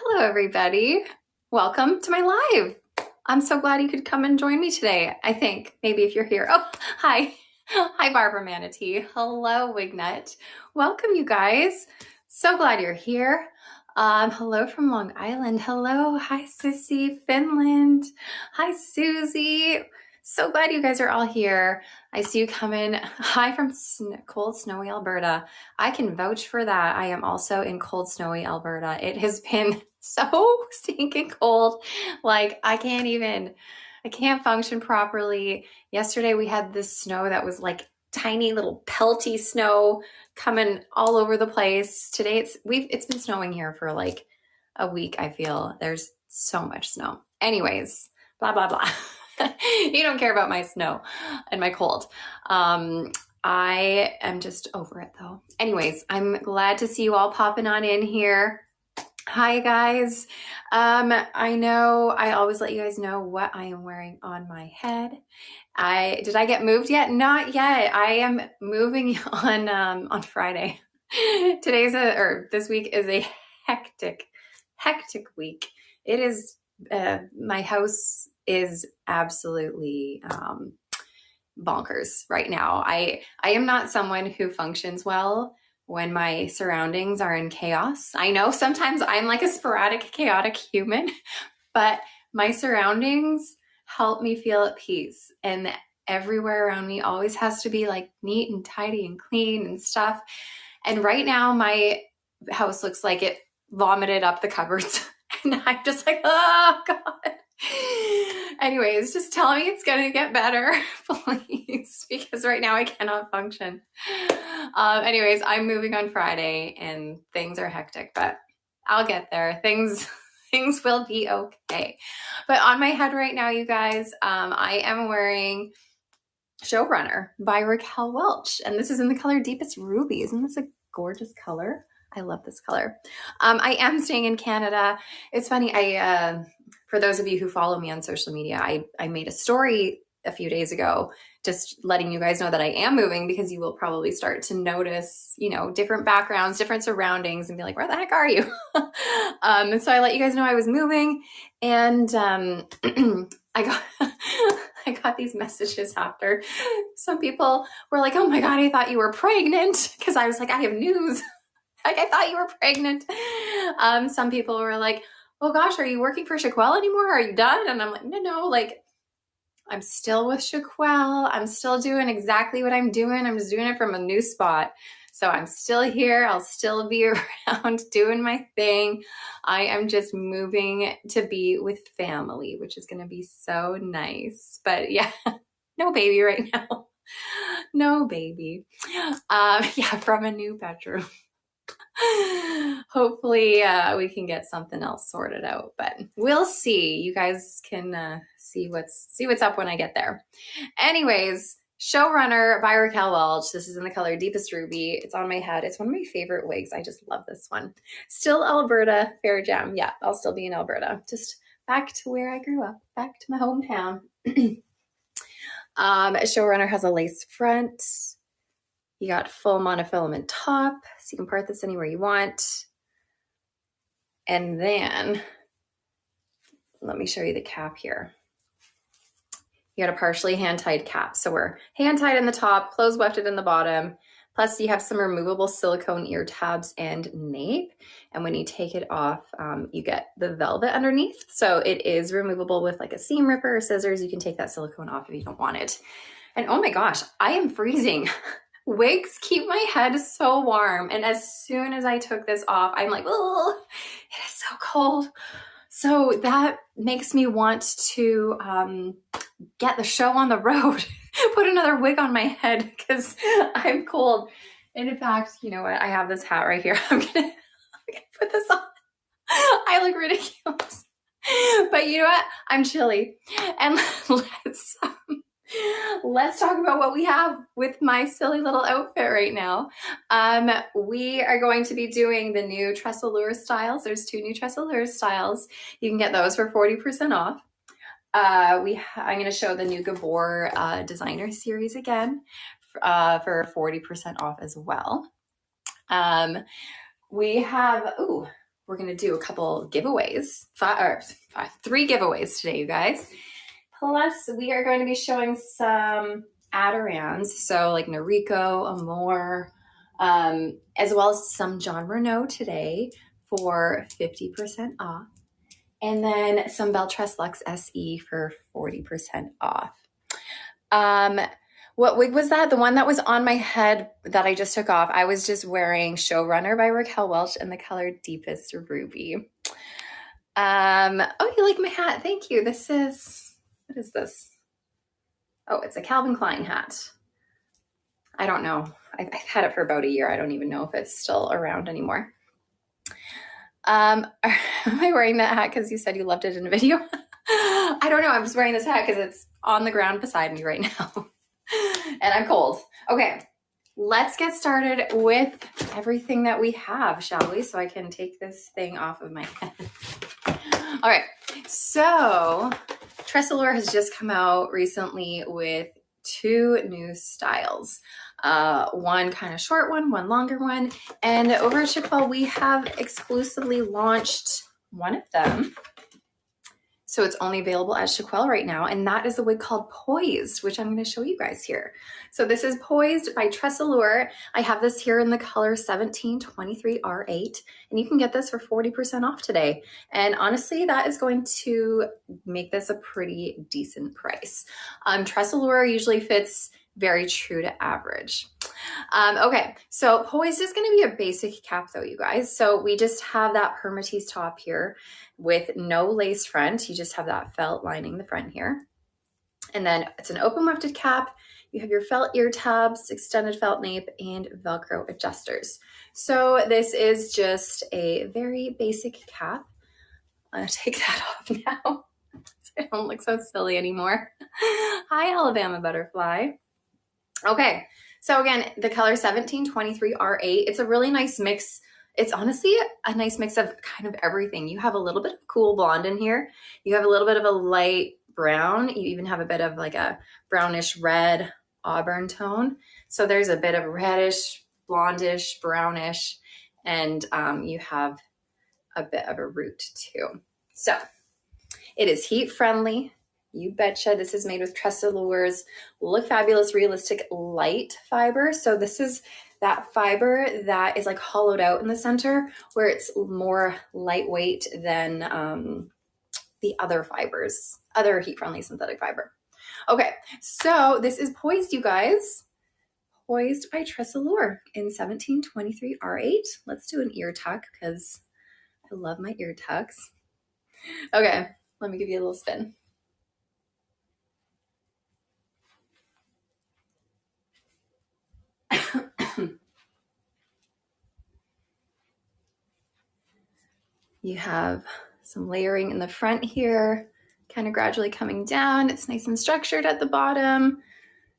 Hello, everybody. Welcome to my live. I'm so glad you could come and join me today. I think maybe if you're here. Oh, hi. Hi, Barbara Manatee. Hello, Wignut. Welcome, you guys. So glad you're here. Hello from Long Island. Hello. Hi, Sissy, Finland. Hi, Susie. So glad you guys are all here. I see you coming. Hi from cold, snowy Alberta. I can vouch for that. I am also in cold, snowy Alberta. It has been so stinking cold. Like I can't function properly. Yesterday we had this snow that was like tiny little pelty snow coming all over the place. Today it's been snowing here for like a week, I feel. There's so much snow. Anyways, blah, blah, blah. You don't care about my snow and my cold. I am just over it though. Anyways, I'm glad to see you all popping on in here. Hi guys. I know I always let you guys know what I am wearing on my head. Did I get moved yet? Not yet. I am moving on Friday. This week is a hectic week. It is, my house is absolutely, bonkers right now. I am not someone who functions well when my surroundings are in chaos. I know sometimes I'm like a sporadic, chaotic human, but my surroundings help me feel at peace. And everywhere around me always has to be like neat and tidy and clean and stuff. And right now my house looks like it vomited up the cupboards. And I'm just like, oh God. Anyways, just tell me it's gonna get better, please, because right now I cannot function. Anyways, I'm moving on Friday and things are hectic, but I'll get there. Things will be okay. But on my head right now, you guys, I am wearing Showrunner by Raquel Welch, and this is in the color Deepest Ruby. Isn't this a gorgeous color? I love this color. I am staying in Canada. It's funny, for those of you who follow me on social media, I made a story a few days ago just letting you guys know that I am moving, because you will probably start to notice, different backgrounds, different surroundings, and be like, where the heck are you? And so I let you guys know I was moving, and I got these messages after. Some people were like, oh my God, I thought you were pregnant, because I was like, I have news. Like, I thought you were pregnant. Some people were like, oh gosh, are you working for Shaquelle anymore? Are you done? And I'm like, no, like, I'm still with Shaquelle. I'm still doing exactly what I'm doing. I'm just doing it from a new spot. So I'm still here. I'll still be around doing my thing. I am just moving to be with family, which is going to be so nice. But yeah, no baby right now. No baby. Yeah, from a new bedroom. Hopefully we can get something else sorted out, but we'll see. You guys can see what's up when I get there. Anyways, Showrunner by Raquel Welch. This is in the color Deepest Ruby. It's on my head. It's one of my favorite wigs. I just love this one. Still Alberta Fair Jam. Yeah, I'll still be in Alberta. Just back to where I grew up, back to my hometown. Showrunner has a lace front. You got full monofilament top, so you can part this anywhere you want. And then, let me show you the cap here. You got a partially hand-tied cap. So we're hand-tied in the top, closed wefted in the bottom. Plus you have some removable silicone ear tabs and nape. And when you take it off, you get the velvet underneath. So it is removable with like a seam ripper or scissors. You can take that silicone off if you don't want it. And oh my gosh, I am freezing. Wigs keep my head so warm. And as soon as I took this off, I'm like, oh, it is so cold. So that makes me want to get the show on the road, put another wig on my head because I'm cold. And in fact, you know what? I have this hat right here. I'm gonna put this on. I look ridiculous. But you know what? I'm chilly. And let's talk about what we have with my silly little outfit right now. We are going to be doing the new TressAllure styles. There's 2 new TressAllure styles. You can get those for 40% off. I'm going to show the new Gabor designer series again for 40% off as well. We have, we're going to do a couple giveaways, three giveaways today, you guys. Plus, we are going to be showing some Aderans, so like Noriko, Amore, as well as some John Renau today for 50% off. And then some Belle Tress LuxSE for 40% off. What wig was that? The one that was on my head that I just took off. I was just wearing Showrunner by Raquel Welch in the color Deepest Ruby. Oh, you like my hat? Thank you. This is, what is this? Oh, it's a Calvin Klein hat. I don't know. I've had it for about a year. I don't even know if it's still around anymore. Am I wearing that hat because you said you loved it in a video? I don't know. I'm just wearing this hat because it's on the ground beside me right now. And I'm cold. Okay, let's get started with everything that we have, shall we? So I can take this thing off of my head. All right, so TressAllure has just come out recently with two new styles. One kind of short one longer one. And over at Chiquelle, we have exclusively launched one of them. So it's only available at Chiquelle right now, and that is the wig called Poised, which I'm going to show you guys here. So this is Poised by TressAllure. I have this here in the color 1723R8, and you can get this for 40% off today. And honestly, that is going to make this a pretty decent price. TressAllure usually fits very true to average. Okay, so Poised is going to be a basic cap though, you guys. So we just have that permatease top here with no lace front. You just have that felt lining the front here. And then it's an open wefted cap. You have your felt ear tabs, extended felt nape, and Velcro adjusters. So this is just a very basic cap. I'm gonna take that off now. I don't look so silly anymore. Hi, Alabama Butterfly. Okay, so again, the color 1723R8, it's a really nice mix. It's honestly a nice mix of kind of everything. You have a little bit of cool blonde in here. You have a little bit of a light brown. You even have a bit of like a brownish red auburn tone. So there's a bit of reddish, blondish, brownish, and you have a bit of a root too. So it is heat friendly. You betcha. This is made with TressAllure's Look Fabulous Realistic Light fiber. So this is that fiber that is like hollowed out in the center where it's more lightweight than the other fibers, other heat-friendly synthetic fiber. Okay, so this is Poised, you guys. Poised by TressAllure in 1723R8. Let's do an ear tuck because I love my ear tucks. Okay, let me give you a little spin. You have some layering in the front here, kind of gradually coming down. It's nice and structured at the bottom,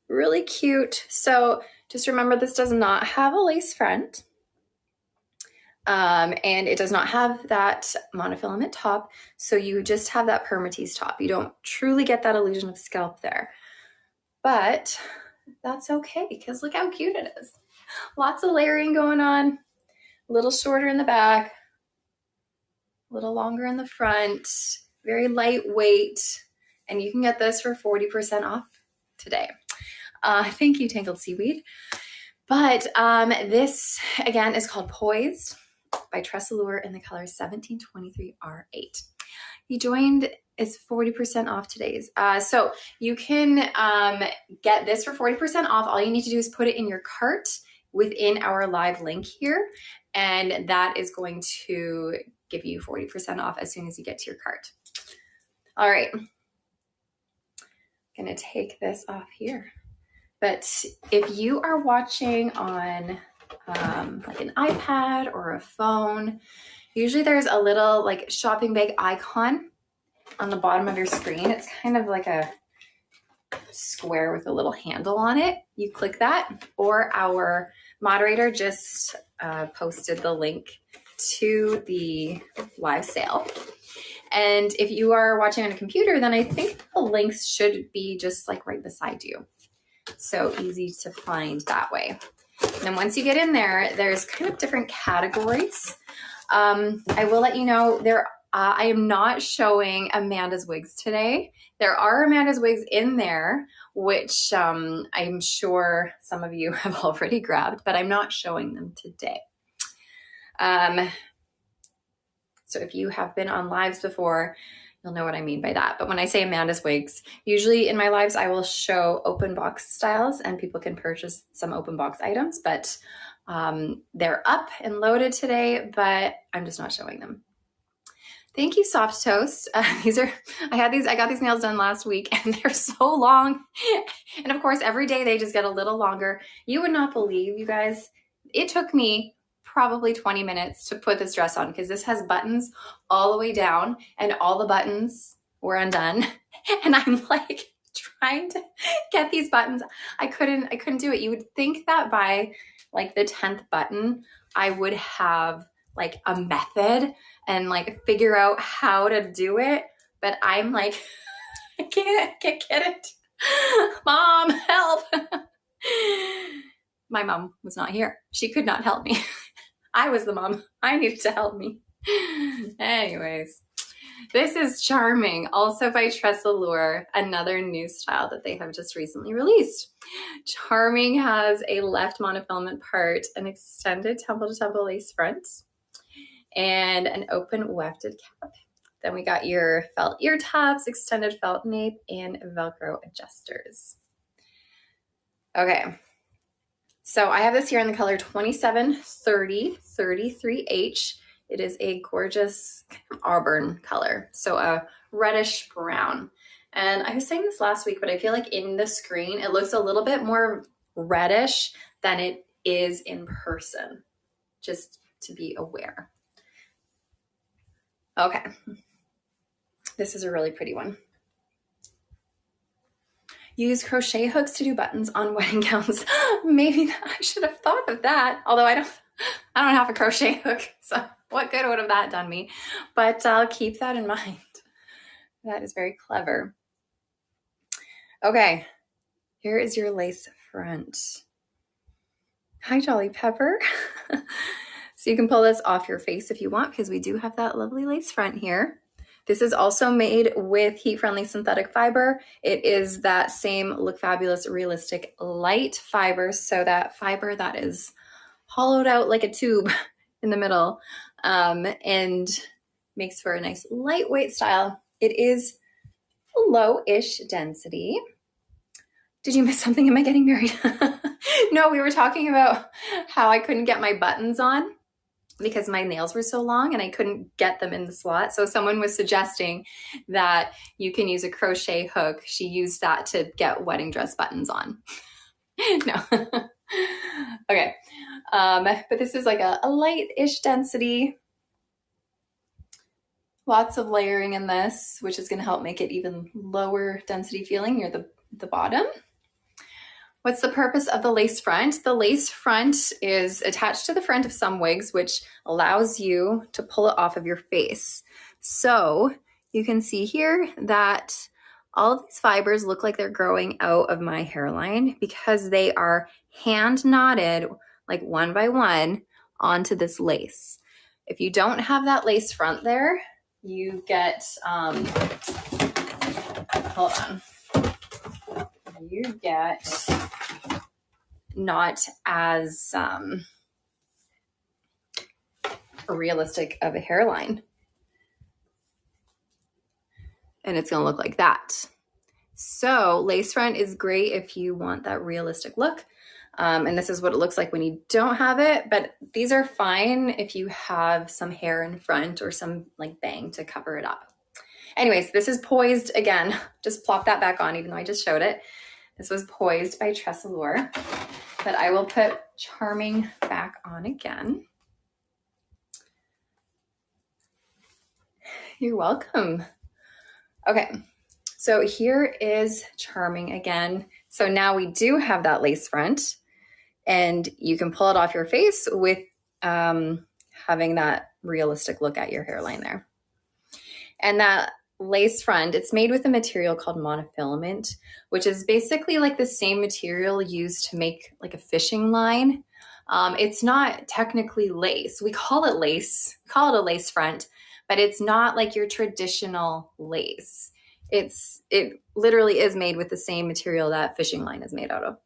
really cute. So just remember, this does not have a lace front. And it does not have that monofilament top. So you just have that permatease top. You don't truly get that illusion of scalp there, but that's okay because look how cute it is. Lots of layering going on, a little shorter in the back, a little longer in the front, very lightweight, and you can get this for 40% off today. Thank you, Tangled Seaweed. But this, again, is called Poised by TressAllure in the color 1723R8. You joined, is 40% off today's. So you can get this for 40% off. All you need to do is put it in your cart within our live link here, and that is going to give you 40% off as soon as you get to your cart. All right, I'm gonna take this off here. But if you are watching on like an iPad or a phone, usually there's a little like shopping bag icon on the bottom of your screen. It's kind of like a square with a little handle on it. You click that, or our moderator just posted the link to the live sale. And if you are watching on a computer, then I think the links should be just like right beside you. So easy to find that way. And then once you get in there, there's kind of different categories. I will let you know I am not showing Amanda's wigs today. There are Amanda's wigs in there, which I'm sure some of you have already grabbed, but I'm not showing them today. So if you have been on lives before, you'll know what I mean by that. But when I say Amanda's wigs, usually in my lives, I will show open box styles and people can purchase some open box items, but they're up and loaded today, but I'm just not showing them. Thank you, Soft Toast. I got these nails done last week and they're so long. And of course, every day they just get a little longer. You would not believe, you guys, it took me probably 20 minutes to put this dress on because this has buttons all the way down and all the buttons were undone. And I'm like trying to get these buttons. I couldn't do it. You would think that by like the 10th button, I would have like a method and like figure out how to do it. But I'm like, I can't get it. Mom, help. My mom was not here. She could not help me. I was the mom. I needed to help me. Anyways, this is Charming, also by TressAllure, another new style that they have just recently released. Charming has a left monofilament part, an extended temple-to-temple lace front, and an open wefted cap. Then we got your felt ear tabs, extended felt nape, and Velcro adjusters. Okay, so I have this here in the color 2730-33H. It is a gorgeous auburn color, so a reddish brown. And I was saying this last week, but I feel like in the screen, it looks a little bit more reddish than it is in person, just to be aware. Okay, this is a really pretty one. Use crochet hooks to do buttons on wedding gowns. Maybe I should have thought of that, although I don't have a crochet hook, so what good would have that done me? But I'll keep that in mind. That is very clever. Okay, here is your lace front. Hi, Jolly Pepper. So you can pull this off your face if you want, because we do have that lovely lace front here. This is also made with heat-friendly synthetic fiber. It is that same Look Fabulous Realistic Light fiber, so that fiber that is hollowed out like a tube in the middle, and makes for a nice lightweight style. It is low-ish density. Did you miss something? Am I getting married? No, we were talking about how I couldn't get my buttons on because my nails were so long and I couldn't get them in the slot. So someone was suggesting that you can use a crochet hook. She used that to get wedding dress buttons on. No. Okay. But this is like a light-ish density. Lots of layering in this, which is going to help make it even lower density feeling near the bottom. What's the purpose of the lace front? The lace front is attached to the front of some wigs, which allows you to pull it off of your face. So you can see here that all of these fibers look like they're growing out of my hairline because they are hand knotted, like one by one, onto this lace. If you don't have that lace front there, you get, hold on. You get not as realistic of a hairline. And it's going to look like that. So lace front is great if you want that realistic look. And this is what it looks like when you don't have it, but these are fine if you have some hair in front or some like bang to cover it up. Anyways, this is Poised again. Just plop that back on, even though I just showed it. This was Poised by TressAllure, but I will put Charming back on again. You're welcome. Okay, so here is Charming again. So now we do have that lace front and you can pull it off your face with having that realistic look at your hairline there. And that lace front, it's made with a material called monofilament, which is basically like the same material used to make like a fishing line. It's not technically lace. We call it lace, we call it a lace front, but it's not like your traditional lace. It literally is made with the same material that fishing line is made out of.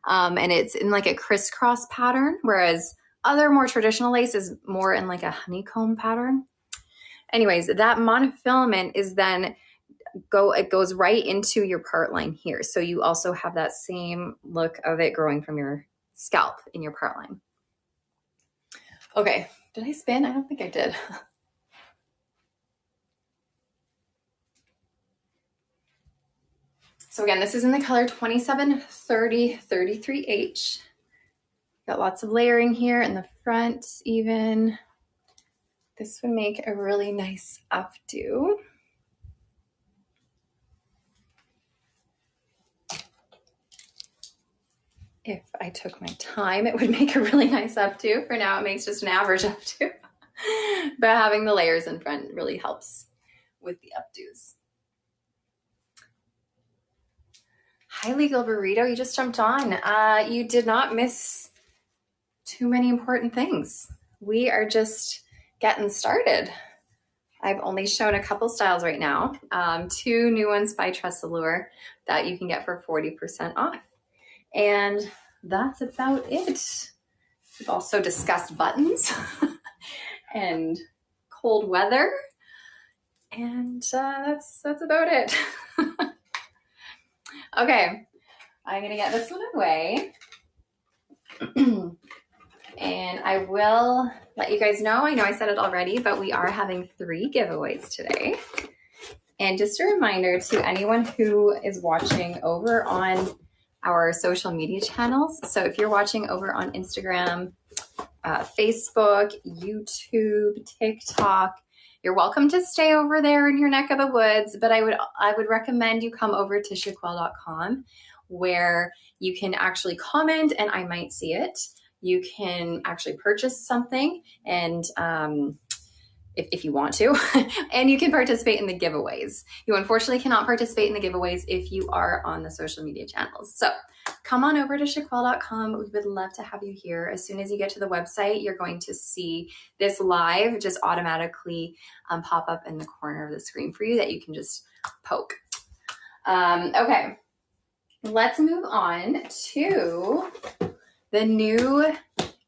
And it's in like a crisscross pattern, whereas other more traditional lace is more in like a honeycomb pattern. Anyways, that monofilament is then it goes right into your part line here. So you also have that same look of it growing from your scalp in your part line. Okay, did I spin? I don't think I did. So again, this is in the color 2730-33H. Got lots of layering here in the front even. This would make a really nice updo. If I took my time, it would make a really nice updo. For now, it makes just an average updo. But having the layers in front really helps with the updos. Hi, Legal Burrito. You just jumped on. You did not miss too many important things. We are just getting started. I've only shown a couple styles right now. 2 new ones by TressAllure that you can get for 40% off. And that's about it. We've also discussed buttons and cold weather. And that's about it. Okay, I'm gonna get this one away. And I will let you guys know, I know I said it already, but we are having 3 giveaways today. And just a reminder to anyone who is watching over on our social media channels. So if you're watching over on Instagram, Facebook, YouTube, TikTok, you're welcome to stay over there in your neck of the woods, but I would recommend you come over to shaquille.com where you can actually comment and I might see it. You can actually purchase something and if you want to, and you can participate in the giveaways. You unfortunately cannot participate in the giveaways if you are on the social media channels. So come on over to shaquille.com. We would love to have you here. As soon as you get to the website, you're going to see this live just automatically pop up in the corner of the screen for you that you can just poke. Okay, let's move on to the new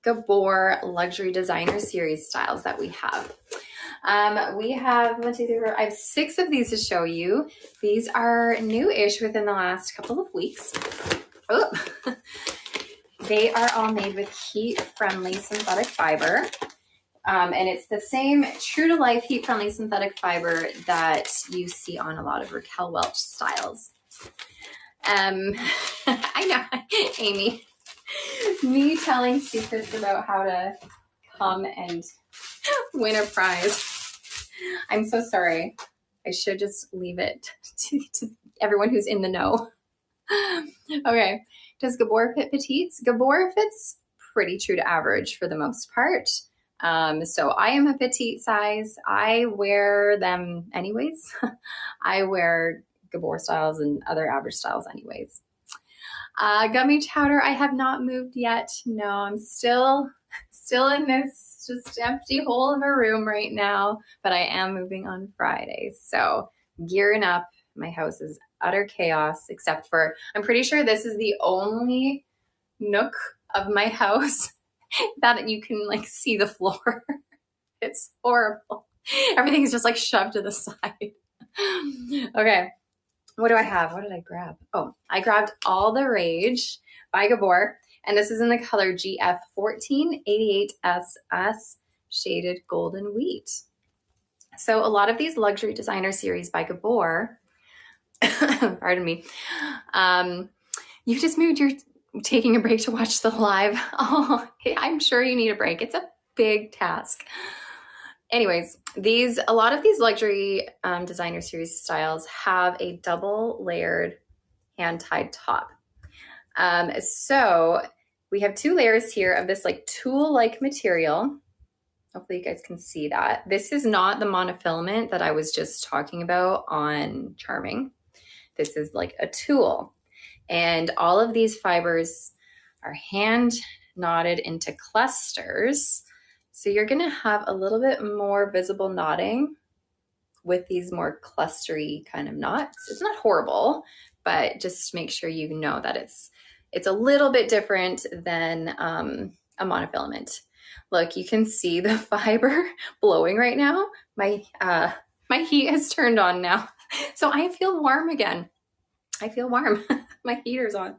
Gabor luxury designer series styles that we have. We have 1, 2, 3, 4, I have 6 of these to show you. These are new-ish within the last couple of weeks. Oh. They are all made with heat-friendly synthetic fiber. And it's the same true-to-life heat-friendly synthetic fiber that you see on a lot of Raquel Welch styles. I know, Amy. Me telling secrets about how to come and win a prize. I'm so sorry. I should just leave it to everyone who's in the know. Okay, does Gabor fit petites? Gabor fits pretty true to average for the most part. So I am a petite size. I wear them anyways. I wear Gabor styles and other average styles anyways. Gummy chowder, I have not moved yet. No, I'm still in this just empty hole of a room right now, but I am moving on Friday. So gearing up. My house is utter chaos, except for, I'm pretty sure this is the only nook of my house that you can like see the floor. It's horrible. Everything's just like shoved to the side. Okay. What do I have? What did I grab? Oh, I grabbed All the Rage by Gabor. And this is in the color GF1488SS Shaded Golden Wheat. So a lot of these luxury designer series by Gabor, pardon me, you just moved, you're taking a break to watch the live. Oh, I'm sure you need a break. It's a big task. Anyways, a lot of these luxury designer series styles have a double layered hand-tied top. So we have 2 layers here of this like tulle-like material. Hopefully you guys can see that. This is not the monofilament that I was just talking about on Charming. This is like a tulle. And all of these fibers are hand knotted into clusters. So you're gonna have a little bit more visible knotting with these more clustery kind of knots. It's not horrible, but just make sure you know that it's a little bit different than a monofilament. Look, you can see the fiber blowing right now. My heat has turned on now. So I feel warm again. I feel warm. My heater's on.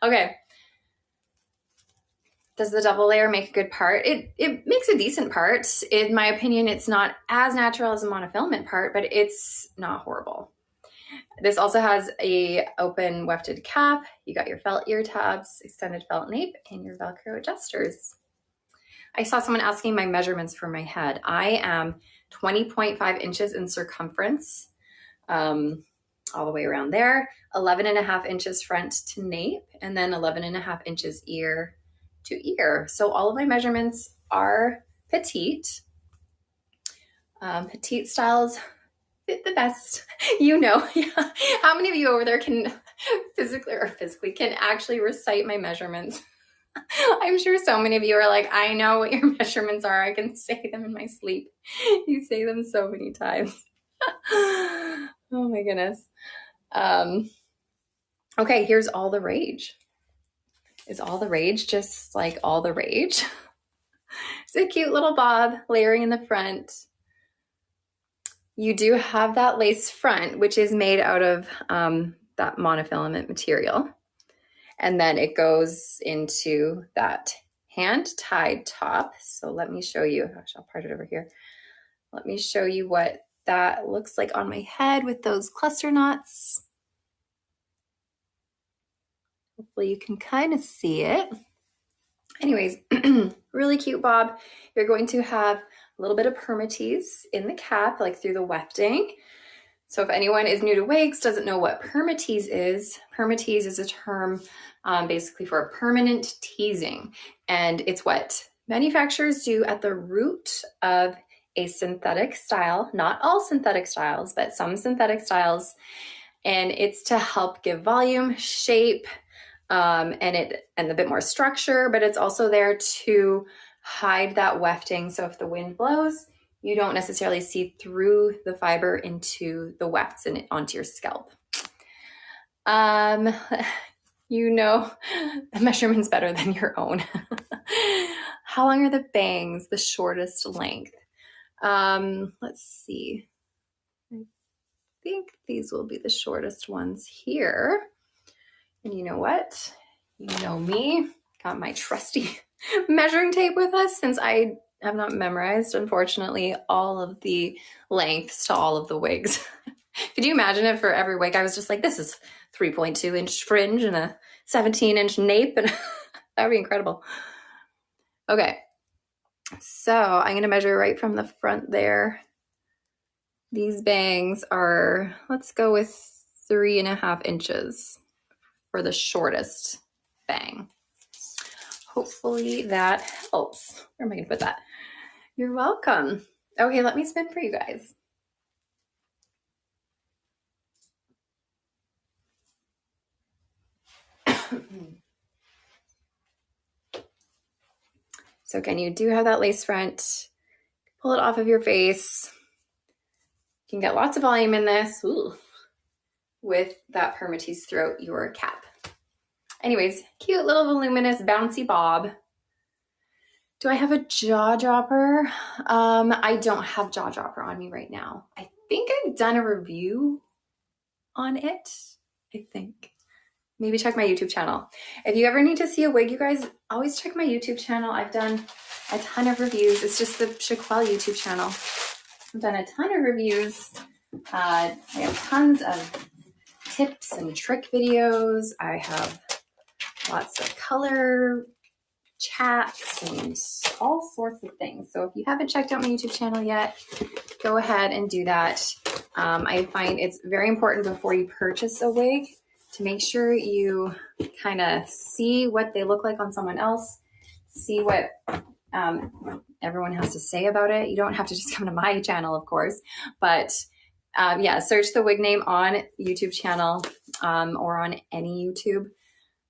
Okay. Does the double layer make a good part? It makes a decent part. In my opinion, it's not as natural as a monofilament part, but it's not horrible. This also has a open wefted cap. You got your felt ear tabs, extended felt nape, and your Velcro adjusters. I saw someone asking my measurements for my head. I am 20.5 inches in circumference, all the way around there, 11.5 inches front to nape, and then 11.5 inches ear to ear. So all of my measurements are petite. Petite styles fit the best, you know. Yeah. How many of you over there can physically can actually recite my measurements? I'm sure so many of you are like, I know what your measurements are. I can say them in my sleep. You say them so many times. Oh my goodness. Okay, here's all the rage. Is all the rage just like all the rage? It's a cute little bob layering in the front. You do have that lace front, which is made out of that monofilament material. And then it goes into that hand-tied top. So let me show you. Gosh, I'll part it over here. Let me show you what that looks like on my head with those cluster knots. Hopefully you can kind of see it. Anyways, really cute bob. You're going to have a little bit of permatease in the cap, like through the wefting. So if anyone is new to wigs, doesn't know what permatease is a term basically for a permanent teasing. And it's what manufacturers do at the root of a synthetic style, not all synthetic styles, but some synthetic styles. And it's to help give volume, shape, and a bit more structure, but it's also there to hide that wefting. So if the wind blows, you don't necessarily see through the fiber into the wefts and onto your scalp. You know the measurement's better than your own. How long are the bangs? The shortest length. Let's see. I think these will be the shortest ones here. And you know what? You know me, got my trusty measuring tape with us since I have not memorized, unfortunately, all of the lengths to all of the wigs. Could you imagine if for every wig I was just like, this is 3.2 inch fringe and a 17 inch nape, and that would be incredible. Okay, so I'm gonna measure right from the front there. These bangs are, let's go with 3.5 inches for the shortest bang. Hopefully that helps. Where am I gonna put that? You're welcome. Okay, let me spin for you guys. So again, you do have that lace front. Pull it off of your face. You can get lots of volume in this. Ooh, with that permatease throughout your cap. Anyways, cute little voluminous bouncy bob. Do I have a jaw dropper? I don't have jaw dropper on me right now. I think I've done a review on it. I think. Maybe check my YouTube channel. If you ever need to see a wig, you guys always check my YouTube channel. I've done a ton of reviews. It's just the Shaquelle YouTube channel. I've done a ton of reviews. I have tons of tips and trick videos. I have lots of color chats and all sorts of things. So if you haven't checked out my YouTube channel yet, go ahead and do that. I find it's very important before you purchase a wig to make sure you kind of see what they look like on someone else, see what everyone has to say about it. You don't have to just come to my channel, of course, but yeah, search the wig name on YouTube channel or on any YouTube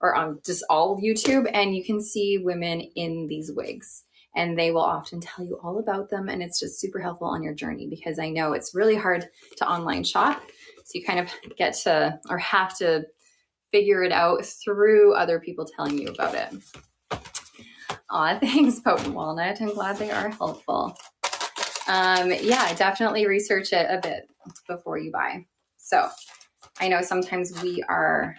or on just all of YouTube, and you can see women in these wigs. And they will often tell you all about them, and it's just super helpful on your journey, because I know it's really hard to online shop. So you kind of get to, or have to, figure it out through other people telling you about it. Aw, thanks, Potent Walnut. I'm glad they are helpful. Yeah, definitely research it a bit before you buy. So I know sometimes we are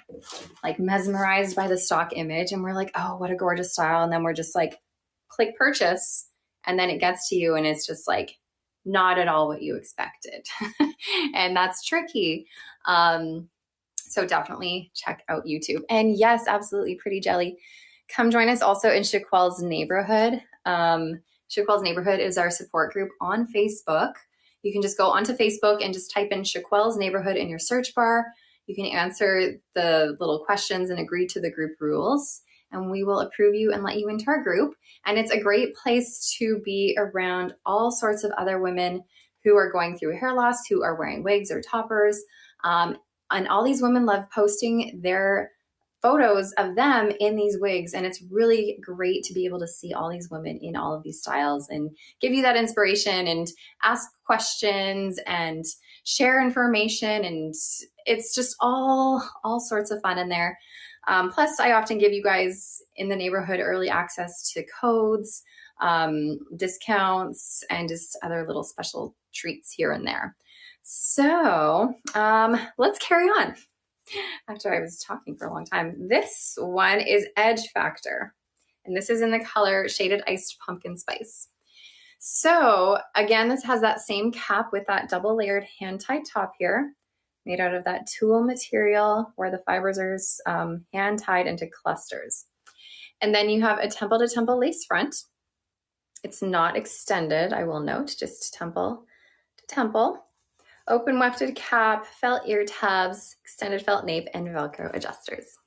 like mesmerized by the stock image and we're like, oh, what a gorgeous style. And then we're just like, click purchase. And then it gets to you and it's just like not at all what you expected. And that's tricky. So definitely check out YouTube. And yes, absolutely, Pretty Jelly. Come join us also in Shaquelle's Neighborhood. Shaquelle's Neighborhood is our support group on Facebook. You can just go onto Facebook and just type in Shaquelle's Neighborhood in your search bar. You can answer the little questions and agree to the group rules, and we will approve you and let you into our group. And it's a great place to be around all sorts of other women who are going through hair loss, who are wearing wigs or toppers. And all these women love posting their photos of them in these wigs. And it's really great to be able to see all these women in all of these styles and give you that inspiration and ask questions and share information. And it's just all sorts of fun in there. Plus, I often give you guys in the neighborhood early access to codes, discounts, and just other little special treats here and there. So let's carry on. After I was talking for a long time, this one is Edge Factor, and this is in the color Shaded Iced Pumpkin Spice. So again, this has that same cap with that double layered hand tied top here, made out of that tulle material where the fibers are hand tied into clusters. And then you have a temple to temple lace front. It's not extended, I will note, just temple to temple. Open wefted cap, felt ear tabs, extended felt nape, and Velcro adjusters.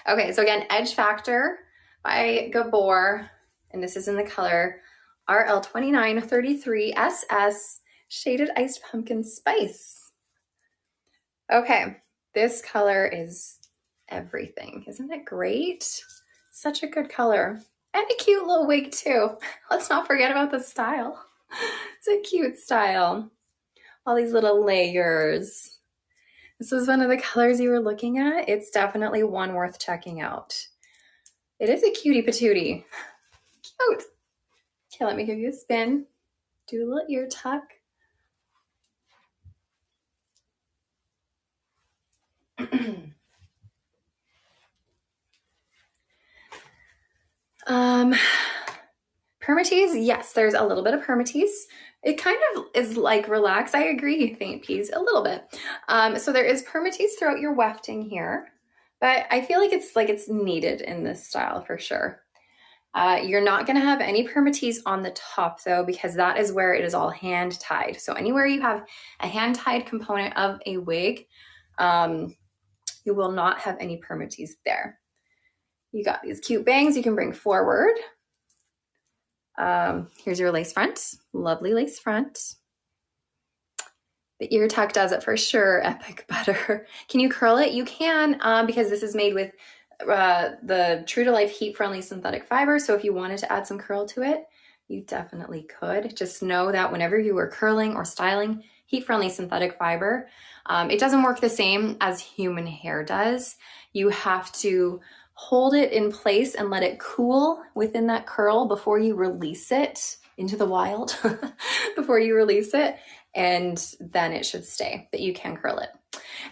Okay, so again, Edge Factor by Gabor, and this is in the color RL2933SS Shaded Iced Pumpkin Spice. Okay, this color is everything. Isn't it great? Such a good color. And a cute little wig too. Let's not forget about the style. It's a cute style. All these little layers. This was one of the colors you were looking at. It's definitely one worth checking out. It is a cutie patootie. Cute. Okay, let me give you a spin. Do a little ear tuck. Permatease, yes, there's a little bit of permatease. It kind of is like relax. I agree, faint peas, a little bit. So there is permatease throughout your wefting here, but I feel like it's needed in this style for sure. You're not going to have any permatease on the top though, because that is where it is all hand tied. So anywhere you have a hand tied component of a wig, you will not have any permatease there. You got these cute bangs you can bring forward. Here's your lace front, lovely lace front. The ear tuck does it for sure, epic butter. Can you curl it? You can, because this is made with the True to Life heat friendly synthetic fiber. So if you wanted to add some curl to it, you definitely could. Just know that whenever you are curling or styling heat friendly synthetic fiber, it doesn't work the same as human hair does. You have to hold it in place and let it cool within that curl before you release it into the wild, before you release it, and then it should stay, but you can curl it.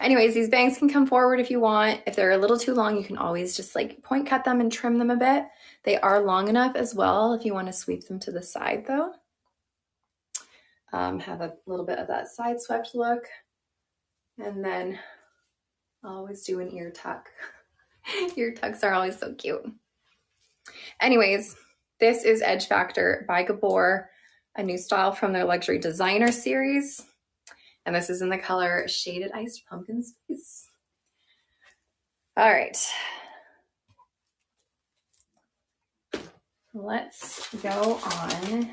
Anyways, these bangs can come forward if you want. If they're a little too long, you can always just like point cut them and trim them a bit. They are long enough as well if you want to sweep them to the side though. Have a little bit of that side swept look, and then always do an ear tuck. Ear tucks are always so cute. Anyways, this is Edge Factor by Gabor, a new style from their luxury designer series. And this is in the color Shaded Iced Pumpkin Spice. All right. Let's go on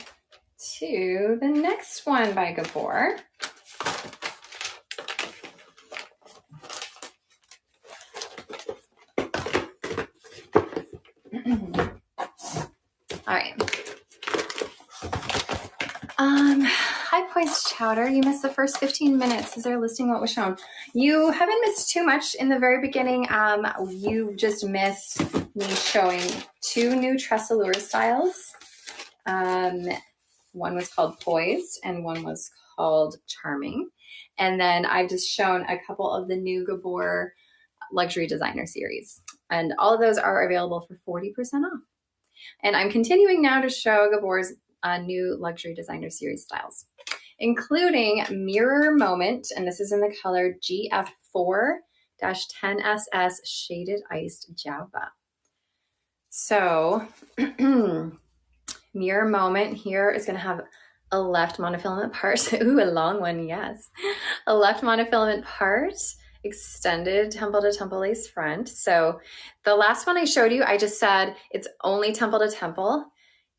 to the next one by Gabor. Chowder. You missed the first 15 minutes as they're listing what was shown. You haven't missed too much in the very beginning. You just missed me showing 2 new TressAllure styles. One was called Poised and one was called Charming. And then I've just shown a couple of the new Gabor luxury designer series. And all of those are available for 40% off. And I'm continuing now to show Gabor's new luxury designer series styles, including Mirror Moment, and this is in the color GF4-10SS Shaded Iced Java. So Mirror Moment here is going to have a left monofilament part. Ooh, a long one, yes. A left monofilament part, extended temple to temple lace front. So the last one I showed you, I just said it's only temple to temple.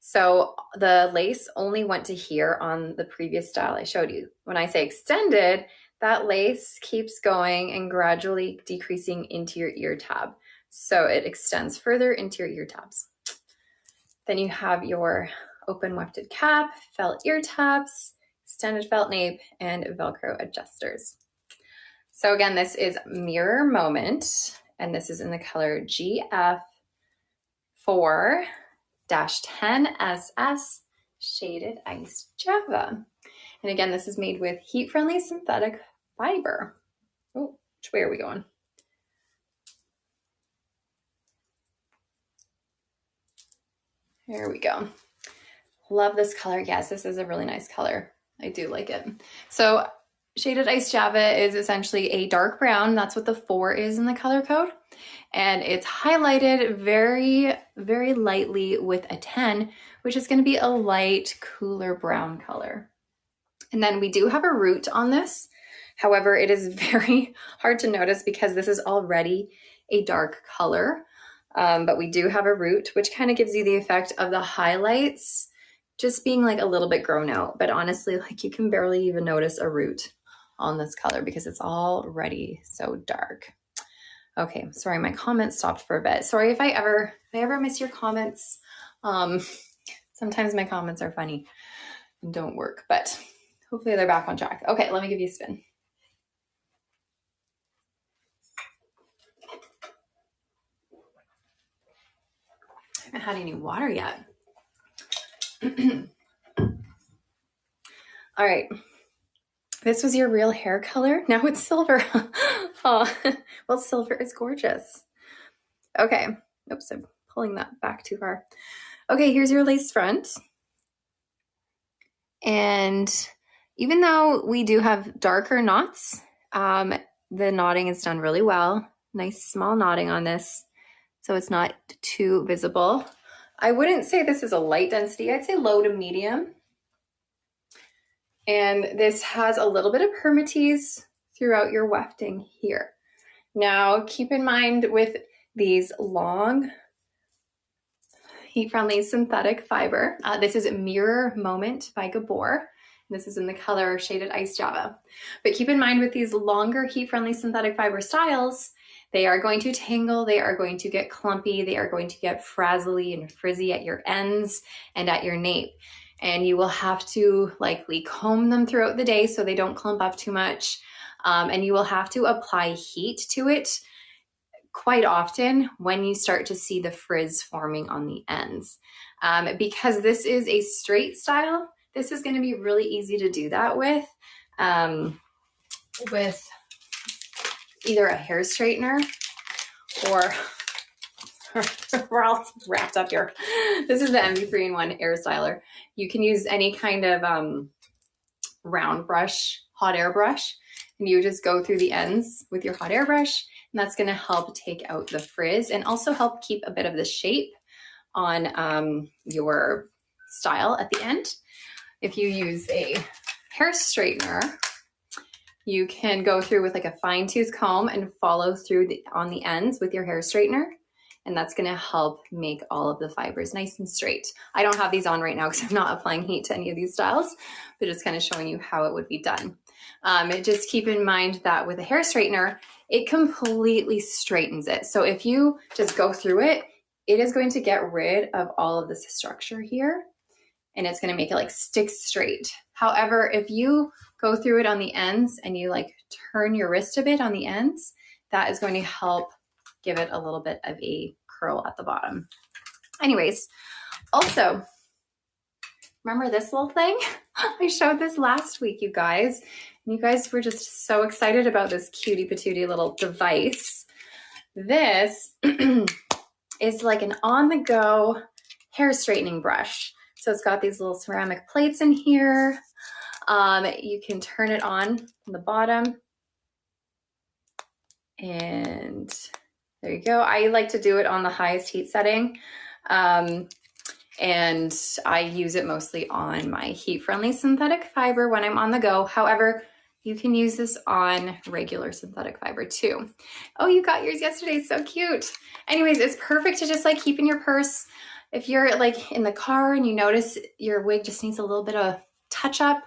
So the lace only went to here on the previous style I showed you. When I say extended, that lace keeps going and gradually decreasing into your ear tab. So it extends further into your ear tabs. Then you have your open wefted cap, felt ear tabs, extended felt nape, and Velcro adjusters. So again, this is Mirror Moment, and this is in the color GF4-10SS Shaded Iced Java. And again, this is made with heat-friendly synthetic fiber. Oh, which way are we going? There we go. Love this color. Yes, this is a really nice color. I do like it. So Shaded Iced Java is essentially a dark brown. That's what the 4 is in the color code. And it's highlighted very, very lightly with a 10, which is going to be a light, cooler brown color. And then we do have a root on this. However, it is very hard to notice because this is already a dark color. But we do have a root, which kind of gives you the effect of the highlights just being like a little bit grown out. But honestly, like you can barely even notice a root on this color because it's already so dark. Okay, sorry, my comments stopped for a bit. Sorry if I ever miss your comments. Sometimes my comments are funny and don't work, but hopefully they're back on track. Okay, let me give you a spin. I haven't had any water yet. All right. This was your real hair color. Now it's silver. Oh, well, silver is gorgeous. Okay. Oops, I'm pulling that back too far. Okay, here's your lace front. And even though we do have darker knots, the knotting is done really well. Nice small knotting on this, so it's not too visible. I wouldn't say this is a light density. I'd say low to medium. And this has a little bit of permatease throughout your wefting here. Now, keep in mind with these long, heat-friendly synthetic fiber, this is Mirror Moment by Gabor. This is in the color Shaded Iced Java. But keep in mind with these longer heat-friendly synthetic fiber styles, they are going to tangle, they are going to get clumpy, they are going to get frazzly and frizzy at your ends and at your nape. And you will have to likely comb them throughout the day so they don't clump up too much. And you will have to apply heat to it quite often when you start to see the frizz forming on the ends. Because this is a straight style, this is going to be really easy to do that with either a hair straightener or we're all wrapped up here. This is the MV3-in-1 Air Styler. You can use any kind of round brush, hot air brush, and you just go through the ends with your hot air brush, and that's going to help take out the frizz and also help keep a bit of the shape on your style at the end. If you use a hair straightener, you can go through with like a fine tooth comb and follow through on the ends with your hair straightener. And that's going to help make all of the fibers nice and straight. I don't have these on right now because I'm not applying heat to any of these styles, but just kind of showing you how it would be done. Just keep in mind that with a hair straightener, it completely straightens it. So if you just go through it, it is going to get rid of all of this structure here, and it's going to make it like stick straight. However, if you go through it on the ends and you like turn your wrist a bit on the ends, that is going to help give it a little bit of a curl at the bottom. Anyways, also, remember this little thing? I showed this last week, you guys. And you guys were just so excited about this cutie patootie little device. This is like an on-the-go hair straightening brush. So it's got these little ceramic plates in here. You can turn it on the bottom. And there you go. I like to do it on the highest heat setting. And I use it mostly on my heat-friendly synthetic fiber when I'm on the go. However, you can use this on regular synthetic fiber too. Oh, you got yours yesterday, so cute. Anyways, it's perfect to just like keep in your purse. If you're like in the car and you notice your wig just needs a little bit of touch up,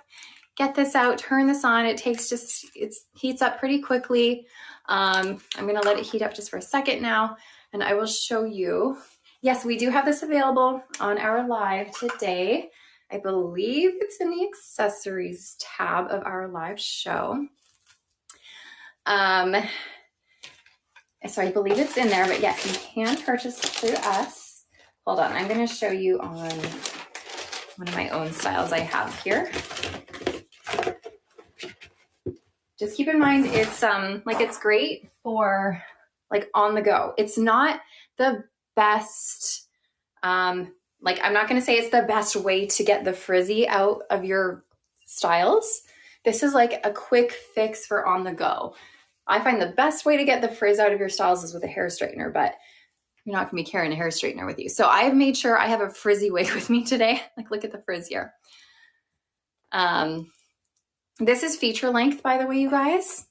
get this out, turn this on. It heats up pretty quickly. I'm gonna let it heat up just for a second now, and I will show you. Yes, we do have this available on our live today. I believe it's in the accessories tab of our live show. So I believe it's in there, but yes, you can purchase through us. Hold on, I'm gonna show you on one of my own styles I have here. Just keep in mind, it's it's great for like on the go. It's not the best, like I'm not gonna say it's the best way to get the frizzy out of your styles. This is like a quick fix for on the go. I find the best way to get the frizz out of your styles is with a hair straightener, but you're not gonna be carrying a hair straightener with you. So I've made sure I have a frizzy wig with me today. Like look at the frizz here. This is feature length, by the way, you guys,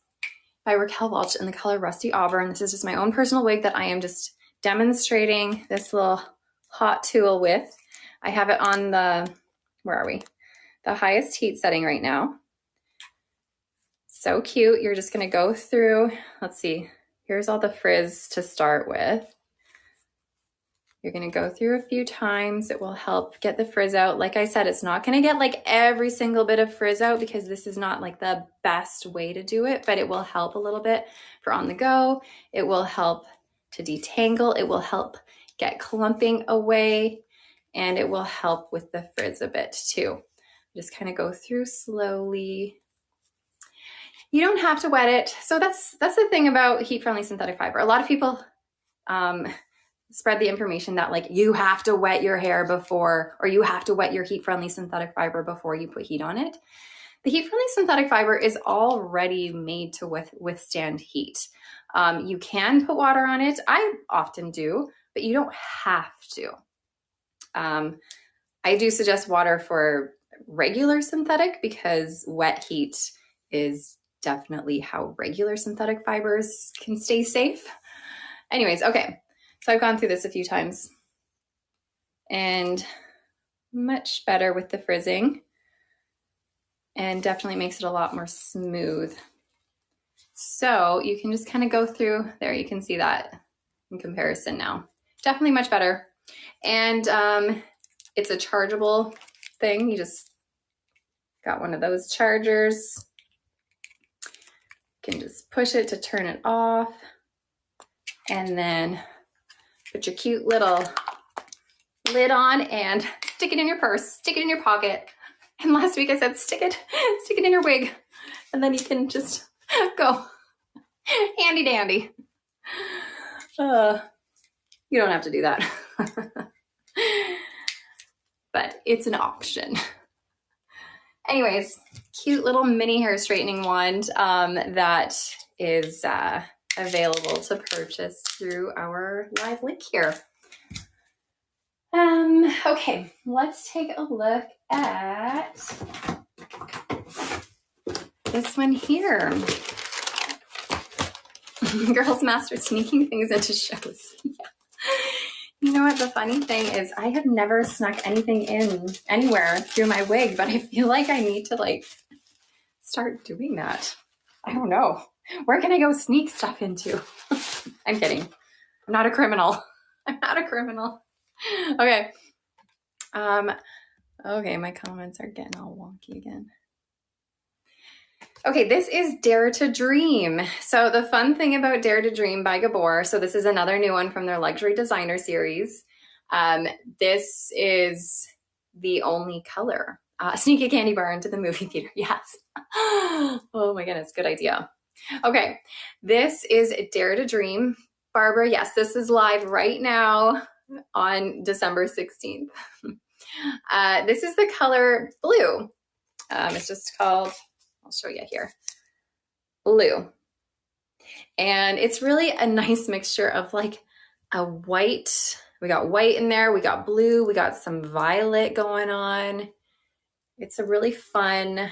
by Raquel Welch in the color Rusty Auburn. This is just my own personal wig that I am just demonstrating this little hot tool with. I have it on the, where are we? The highest heat setting right now. So cute. You're just gonna go through, let's see, here's all the frizz to start with. You're gonna go through a few times. It will help get the frizz out. Like I said, it's not gonna get like every single bit of frizz out because this is not like the best way to do it, but it will help a little bit for on the go. It will help to detangle. It will help get clumping away, and it will help with the frizz a bit too. Just kind of go through slowly. You don't have to wet it. So that's the thing about heat-friendly synthetic fiber. A lot of people spread the information that like you have to wet your hair before, or you have to wet your heat-friendly synthetic fiber before you put heat on it. The heat-friendly synthetic fiber is already made to withstand heat. You can put water on it. I often do, but you don't have to. I do suggest water for regular synthetic because wet heat is definitely how regular synthetic fibers can stay safe. Anyways, okay. So I've gone through this a few times and much better with the frizzing and definitely makes it a lot more smooth. So you can just kind of go through there. You can see that in comparison now. Definitely much better. And it's a chargeable thing. You just got one of those chargers. You can just push it to turn it off. And then put your cute little lid on and stick it in your purse, stick it in your pocket. And last week I said, stick it in your wig. And then you can just go handy dandy. You don't have to do that. But it's an option. Anyways, cute little mini hair straightening wand that is available to purchase through our live link here. Okay, let's take a look at this one here. Girls master sneaking things into shows. Yeah. You know what the funny thing is, I have never snuck anything in anywhere through my wig, but I feel like I need to like start doing that. I don't know. Where can I go sneak stuff into? I'm kidding. I'm not a criminal. I'm not a criminal. Okay. Okay, my comments are getting all wonky again. Okay, this is Dare to Dream. So the fun thing about Dare to Dream by Gabor, so this is another new one from their luxury designer series. This is the only color. Sneak a candy bar into the movie theater, yes. Oh my goodness, good idea. Okay, this is Dare to Dream. Barbara, yes, this is live right now on December 16th. This is the color blue. It's just called, I'll show you here, blue. And it's really a nice mixture of like a white, we got white in there, we got blue, we got some violet going on. It's a really fun,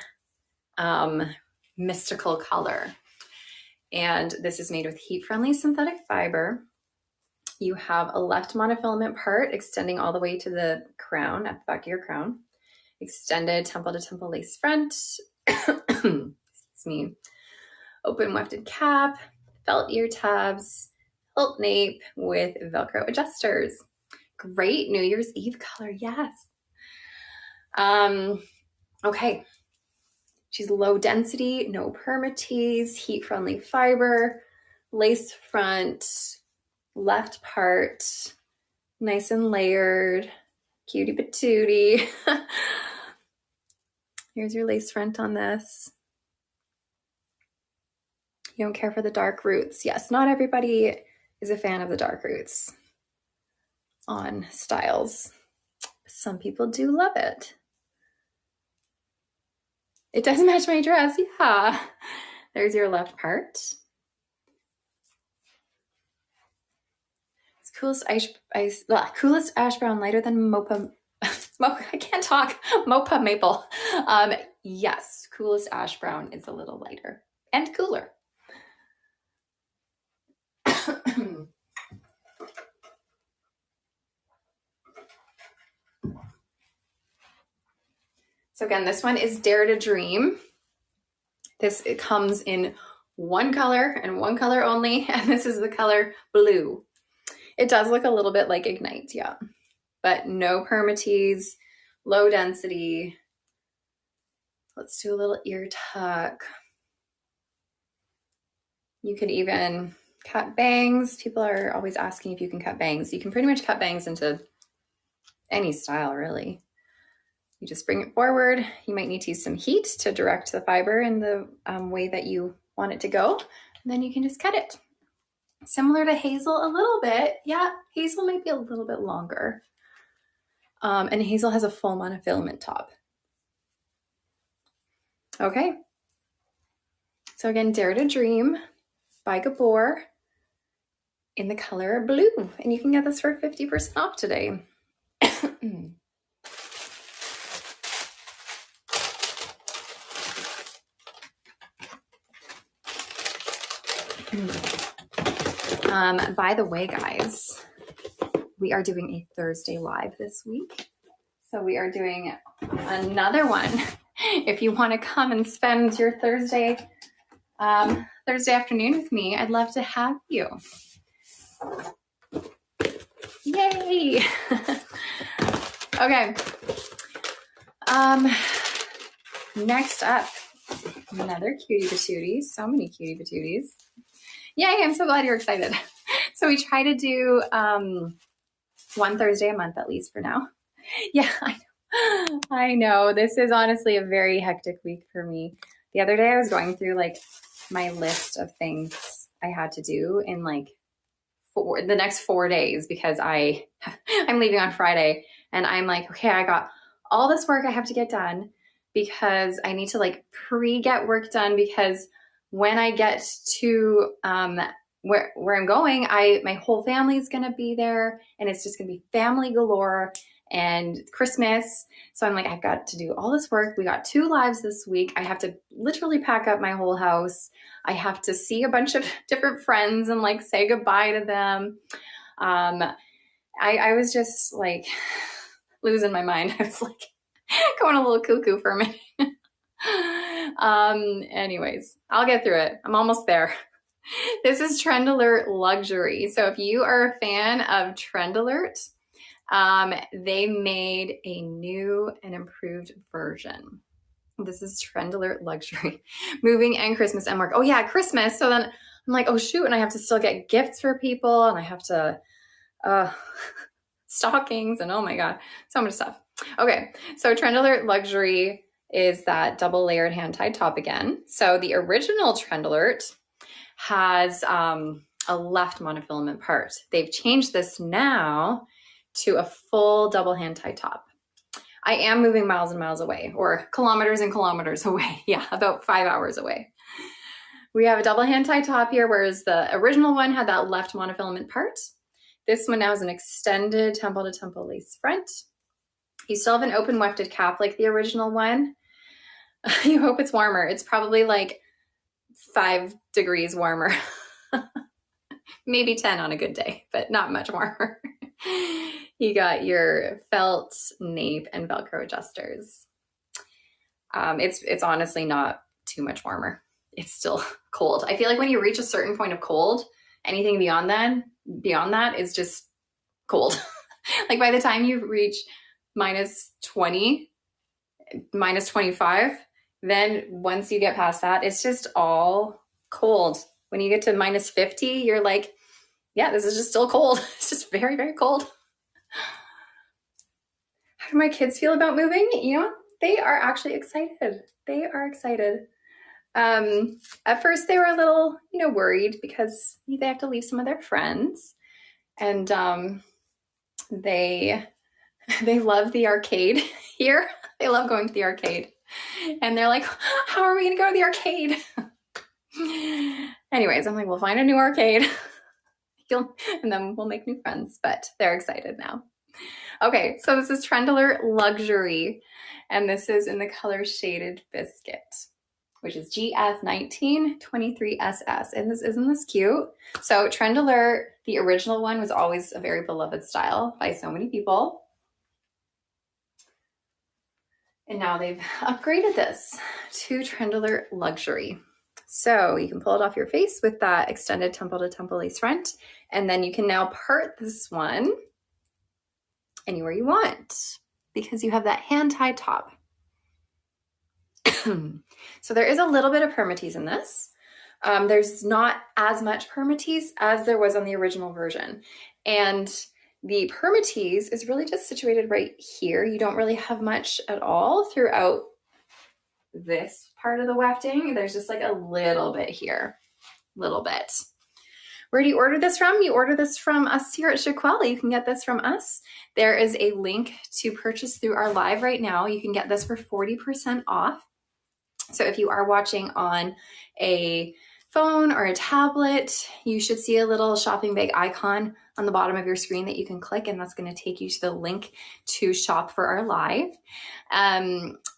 mystical color. And this is made with heat-friendly synthetic fiber. You have a left monofilament part extending all the way to the crown, at the back of your crown. Extended temple to temple lace front. Excuse me. Open wefted cap, felt ear tabs, felt nape with Velcro adjusters. Great New Year's Eve color, yes. Okay. She's low density, no permatease, heat-friendly fiber, lace front, left part, nice and layered, cutie patootie. Here's your lace front on this. You don't care for the dark roots. Yes, not everybody is a fan of the dark roots on styles. Some people do love it. It does match my dress, yeah. There's your left part. It's coolest ash brown, lighter than Mopa. I can't talk. Mopa maple. Yes, coolest ash brown is a little lighter and cooler. So again, this one is Dare to Dream. It comes in one color and one color only, and this is the color blue. It does look a little bit like Ignite, yeah, but no permatease, low density. Let's do a little ear tuck. You could even cut bangs. People are always asking if you can cut bangs. You can pretty much cut bangs into any style, really. You just bring it forward. You might need to use some heat to direct the fiber in the way that you want it to go. And then you can just cut it. Similar to Hazel a little bit. Yeah, Hazel might be a little bit longer. And Hazel has a full monofilament top. Okay. So again, Dare to Dream by Gabor in the color blue. And you can get this for 50% off today. By the way, guys, we are doing a Thursday live this week. So we are doing another one. If you want to come and spend your Thursday afternoon with me, I'd love to have you. Yay! Okay. Next up, another cutie patootie. So many cutie patooties. Yay, I'm so glad you're excited. So we try to do one Thursday a month, at least for now. Yeah, I know. This is honestly a very hectic week for me. The other day I was going through like my list of things I had to do in like the next 4 days because I'm leaving on Friday and I'm like, okay, I got all this work I have to get done because I need to like get work done because when I get to where I'm going, my whole family is going to be there and it's just going to be family galore and Christmas. So I'm like, I've got to do all this work. We got 2 lives this week. I have to literally pack up my whole house. I have to see a bunch of different friends and like say goodbye to them. I was just like losing my mind. I was like going a little cuckoo for a minute. Anyways, I'll get through it. I'm almost there. This is Trend Alert Luxury. So if you are a fan of Trend Alert, they made a new and improved version. This is Trend Alert Luxury. Moving and Christmas and work. Oh yeah, Christmas. So then I'm like, oh shoot, and I have to still get gifts for people, and I have to stockings, and oh my god, so much stuff. Okay, so Trend Alert Luxury is that double layered hand tied top again. So the original Trend Alert has a left monofilament part. They've changed this now to a full double hand tied top. I am moving miles and miles away, or kilometers and kilometers away. Yeah, about 5 hours away. We have a double hand tie top here, whereas the original one had that left monofilament part. This one now is an extended temple to temple lace front. You still have an open wefted cap like the original one. You hope it's warmer. It's probably like 5 degrees warmer. Maybe 10 on a good day, but not much warmer. You got your felt, nape, and Velcro adjusters. It's honestly not too much warmer. It's still cold. I feel like when you reach a certain point of cold, anything beyond that is just cold. Like by the time you reach minus 20, minus 25, then once you get past that, it's just all cold. When you get to minus 50, you're like, yeah, this is just still cold. It's just very, very cold. How do my kids feel about moving? You know, they are actually excited. They are excited. At first they were a little, worried because they have to leave some of their friends, and they love the arcade here. They love going to the arcade, and they're like, how are we going to go to the arcade? Anyways, I'm like, we'll find a new arcade and then we'll make new friends, but they're excited now. Okay, so this is Trend Alert Luxury, and this is in the color Shaded Biscuit, which is GF1923SS. And isn't this cute? So Trend Alert, the original one, was always a very beloved style by so many people. And now they've upgraded this to Trend Alert Luxury. So you can pull it off your face with that extended temple to temple lace front. And then you can now part this one anywhere you want because you have that hand-tied top. So there is a little bit of permatease in this. There's not as much permatease as there was on the original version. And the permatease is really just situated right here. You don't really have much at all throughout this part of the wefting. There's just like a little bit here, little bit. Where do you order this from? You order this from us here at Shaquelle. You can get this from us. There is a link to purchase through our live right now. You can get this for 40% off. So if you are watching on a phone or a tablet, you should see a little shopping bag icon on the bottom of your screen that you can click, and that's going to take you to the link to shop for our live.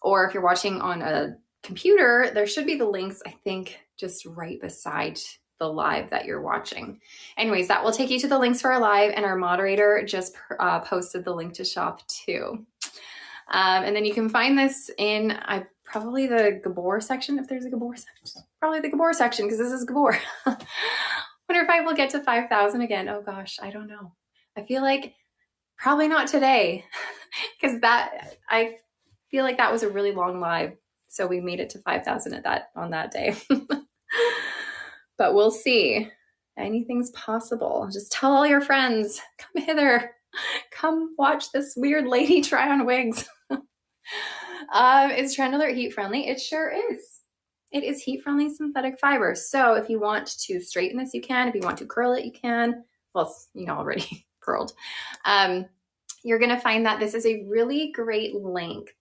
Or if you're watching on a computer, there should be the links, I think, just right beside the live that you're watching. Anyways, that will take you to the links for our live, and our moderator just posted the link to shop too. And then you can find this in probably the Gabor section, if there's a Gabor section. Probably the Gabor section, because this is Gabor. Wonder if I will get to 5,000 again. Oh gosh, I don't know. I feel like probably not today, because I feel like that was a really long live. So we made it to 5,000 on that day. But we'll see. Anything's possible. Just tell all your friends, come hither. Come watch this weird lady try on wigs. Is Trend Alert heat friendly? It sure is. It is heat friendly synthetic fiber. So if you want to straighten this, you can. If you want to curl it, you can. Well, it's already curled. You're going to find that this is a really great length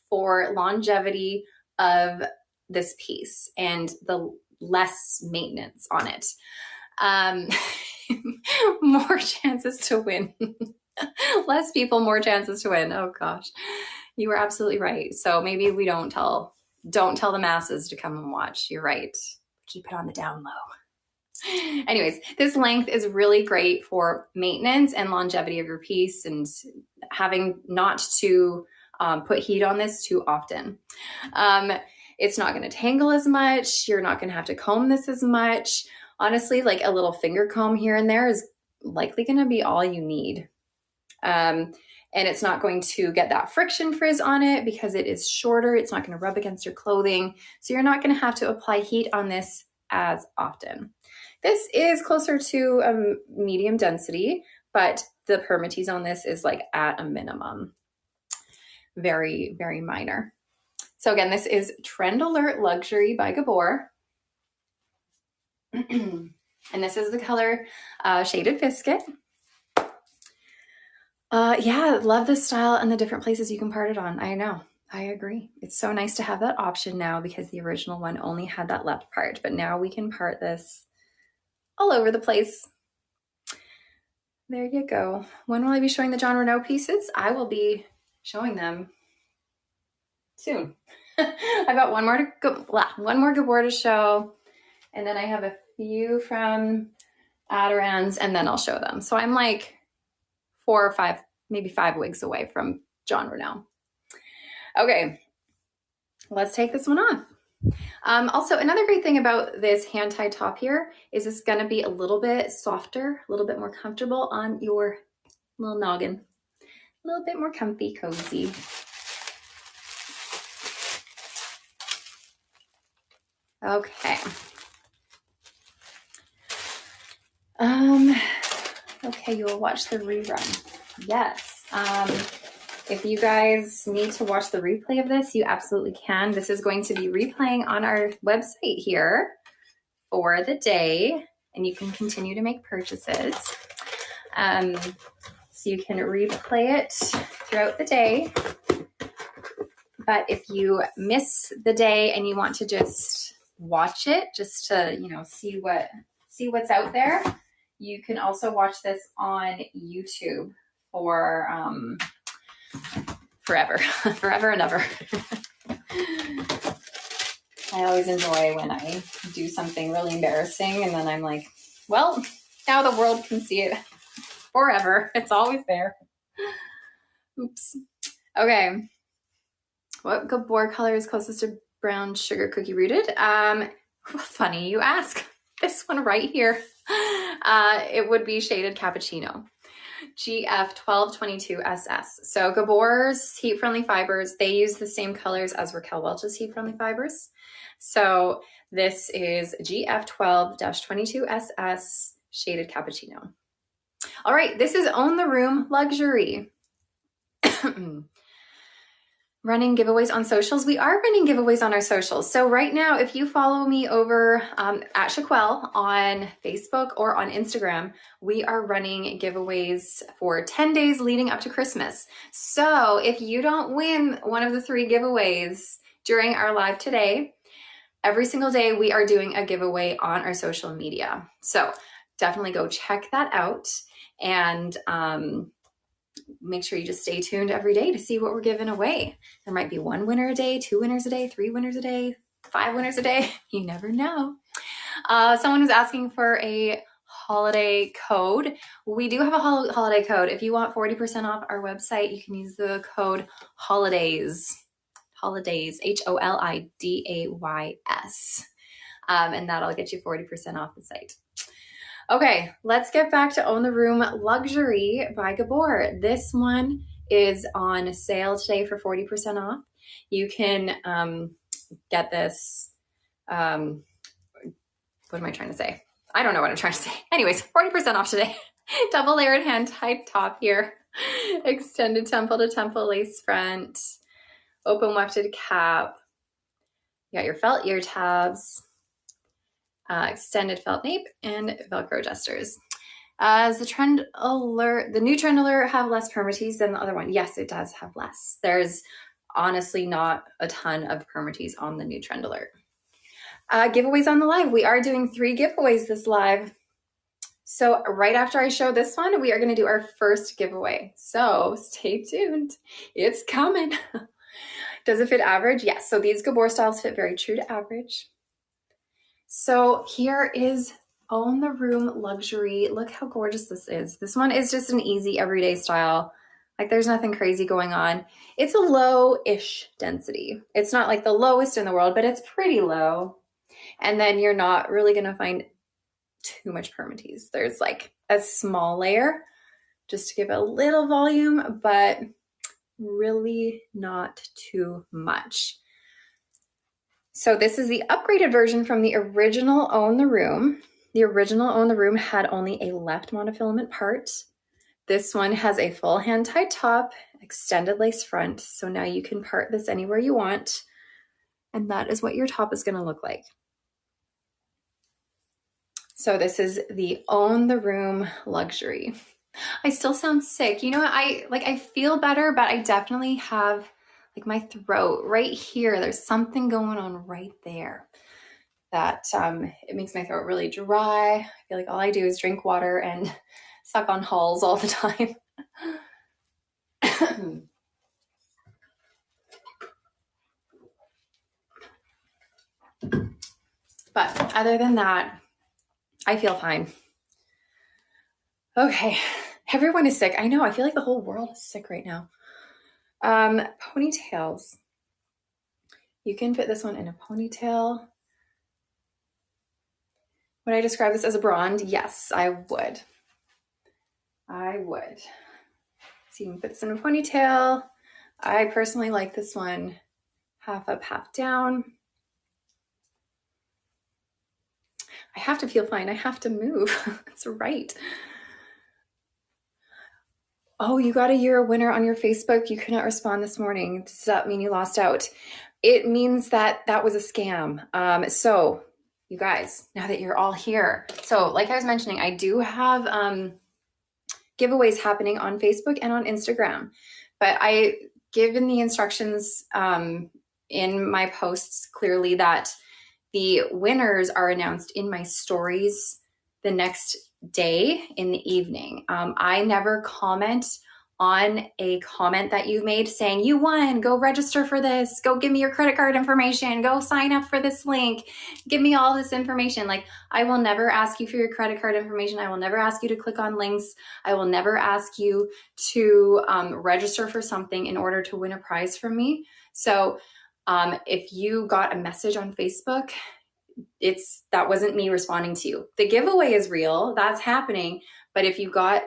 for longevity of this piece and the less maintenance on it. More chances to win. Less people, more chances to win. Oh gosh, you were absolutely right. So maybe we don't tell the masses to come and watch. You're right. Keep it on the down low. Anyways, this length is really great for maintenance and longevity of your piece, and having not to put heat on this too often. It's not going to tangle as much. You're not going to have to comb this as much. Honestly, like a little finger comb here and there is likely going to be all you need. and it's not going to get that friction frizz on it because it is shorter. It's not going to rub against your clothing. So you're not going to have to apply heat on this as often. This is closer to a medium density, but the permatease on this is like at a minimum. Very, very minor. So again, this is TressAllure Luxury by Gabor. And this is the color Shaded Biscuit. Yeah, love this style and the different places you can part it on. I know, I agree. It's so nice to have that option now because the original one only had that left part, but now we can part this all over the place. There you go. When will I be showing the John Renau pieces? I will be showing them soon. I've got one more Gabor to show, and then I have a few from Aderans, and then I'll show them. So I'm like 4 or 5, maybe 5 wigs away from John Renau. Okay, let's take this one off. Also, another great thing about this hand-tied top here is it's going to be a little bit softer, a little bit more comfortable on your little noggin. A little bit more comfy, cozy. Okay. Okay, you will watch the rerun. Yes. If you guys need to watch the replay of this, you absolutely can. This is going to be replaying on our website here for the day, and you can continue to make purchases. So you can replay it throughout the day. But if you miss the day and you want to just watch it, just to, you know, see what's out there, you can also watch this on YouTube for forever and ever. I always enjoy when I do something really embarrassing and then I'm like, well, now the world can see it forever. It's always there. Oops. Okay. What Gabor color is closest to brown sugar cookie rooted? Funny you ask. This one right here. It would be Shaded Cappuccino. GF1222SS. So Gabor's Heat Friendly Fibers, they use the same colors as Raquel Welch's Heat Friendly Fibers. So this is GF12-22SS Shaded Cappuccino. All right, this is Own the Room Luxury. Running giveaways on socials. We are running giveaways on our socials. So right now, if you follow me over at Shaquelle on Facebook or on Instagram, we are running giveaways for 10 days leading up to Christmas. So if you don't win one of the 3 giveaways during our live today, every single day we are doing a giveaway on our social media. So definitely go check that out and make sure you just stay tuned every day to see what we're giving away. There might be 1 winner a day, 2 winners a day, 3 winners a day, 5 winners a day. You never know. Someone was asking for a holiday code. We do have a holiday code. If you want 40% off our website, you can use the code HOLIDAYS. HOLIDAYS, HOLIDAYS. And that'll get you 40% off the site. Okay, let's get back to Own the Room Luxury by Gabor. This one is on sale today for 40% off. You can get this, what am I trying to say? I don't know what I'm trying to say. Anyways, 40% off today. Double layered hand tied top here. Extended temple to temple lace front. Open wefted cap. You got your felt ear tabs. Extended felt nape and Velcro adjusters. Does the new TressAllure have less permatease than the other one? Yes, it does have less. There's honestly not a ton of permatease on the new TressAllure. Giveaways on the live. We are doing 3 giveaways this live. So right after I show this one, we are going to do our first giveaway. So stay tuned. It's coming. Does it fit average? Yes. So these Gabor styles fit very true to average. So here is Own the Room Luxury. Look how gorgeous this is. This one is just an easy everyday style. Like there's nothing crazy going on. It's a low-ish density. It's not like the lowest in the world, but it's pretty low. And then you're not really going to find too much permatease. There's like a small layer, just to give it a little volume, but really not too much. So this is the upgraded version from the original Own the Room. The original Own the Room had only a left monofilament part. This one has a full hand tied top, extended lace front. So now you can part this anywhere you want. And that is what your top is going to look like. So this is the Own the Room Luxury. I still sound sick. You know what? I feel better, but I definitely have like my throat right here. There's something going on right there that it makes my throat really dry. I feel like all I do is drink water and suck on hulls all the time. But other than that, I feel fine. Okay, everyone is sick. I know, I feel like the whole world is sick right now. Ponytails. You can fit this one in a ponytail. Would I describe this as a blonde? Yes, I would. I would. So you can put this in a ponytail. I personally like this one half up, half down. I have to feel fine. I have to move. That's right. Oh, you got you're a winner on your Facebook. You could not respond this morning. Does that mean you lost out? It means that that was a scam. So you guys, now that you're all here. So like I was mentioning, I do have giveaways happening on Facebook and on Instagram, but I given the instructions in my posts clearly that the winners are announced in my stories the next day in the evening. I never comment on a comment that you've made saying you won, go register for this, go give me your credit card information, go sign up for this link, give me all this information. Like, I will never ask you for your credit card information. I will never ask you to click on links. I will never ask you to register for something in order to win a prize from me. So if you got a message on Facebook, that wasn't me responding to you. The giveaway is real, that's happening. But if you got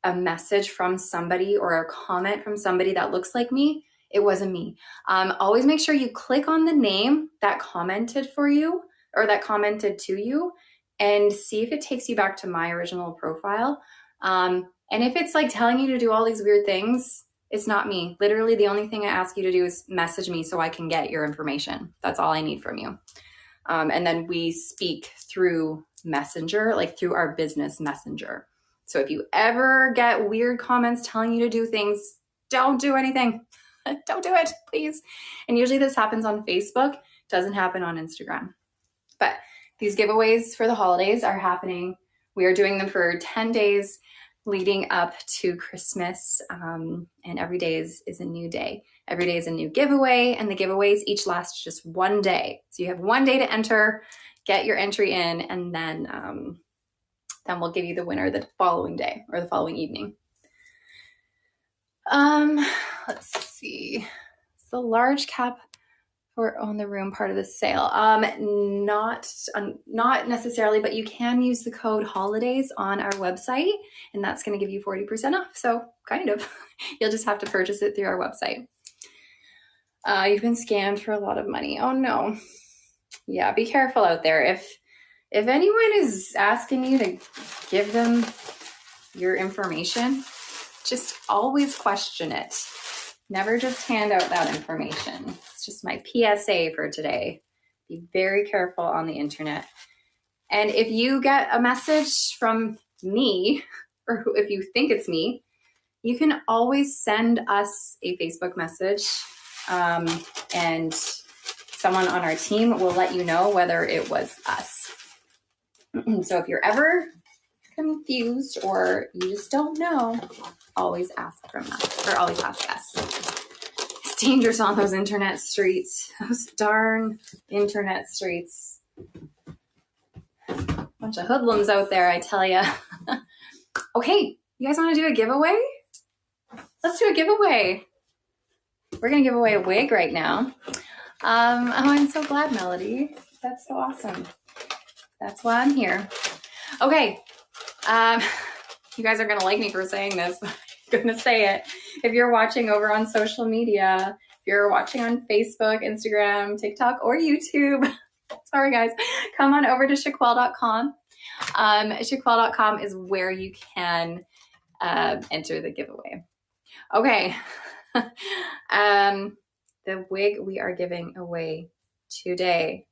a message from somebody or a comment from somebody that looks like me, it wasn't me. Always make sure you click on the name that commented for you or that commented to you and see if it takes you back to my original profile. And if it's like telling you to do all these weird things, it's not me. Literally, the only thing I ask you to do is message me so I can get your information. That's all I need from you. And then we speak through Messenger, like through our business messenger. So if you ever get weird comments telling you to do things, don't do anything. Don't do it, please. And usually this happens on Facebook, doesn't happen on Instagram. But these giveaways for the holidays are happening. We are doing them for 10 days leading up to Christmas. And every day is a new day. Every day is a new giveaway, and the giveaways each last just one day. So you have one day to enter, get your entry in, and then we'll give you the winner the following day or the following evening. Let's see. It's the large cap for Own the Room part of the sale. Not necessarily, but you can use the code HOLIDAYS on our website, and that's going to give you 40% off. So kind of, you'll just have to purchase it through our website. You've been scammed for a lot of money. Oh no. Yeah, be careful out there. If anyone is asking you to give them your information, just always question it. Never just hand out that information. It's just my PSA for today. Be very careful on the internet. And if you get a message from me, or if you think it's me, you can always send us a Facebook message, and someone on our team will let you know whether it was us. So if you're ever confused or you just don't know, always ask from us, or always ask us. It's dangerous on those internet streets, those darn internet streets. Bunch of hoodlums out there, I tell you. Okay, you guys want to do a giveaway? Let's do a giveaway. We're going to give away a wig right now. Oh, I'm so glad, Melody. That's so awesome. That's why I'm here. Okay. You guys are going to like me for saying this, but I'm going to say it. If you're watching over on social media, if you're watching on Facebook, Instagram, TikTok, or YouTube, sorry guys, come on over to shaquelle.com. Shaquelle.com is where you can enter the giveaway. Okay. The wig we are giving away today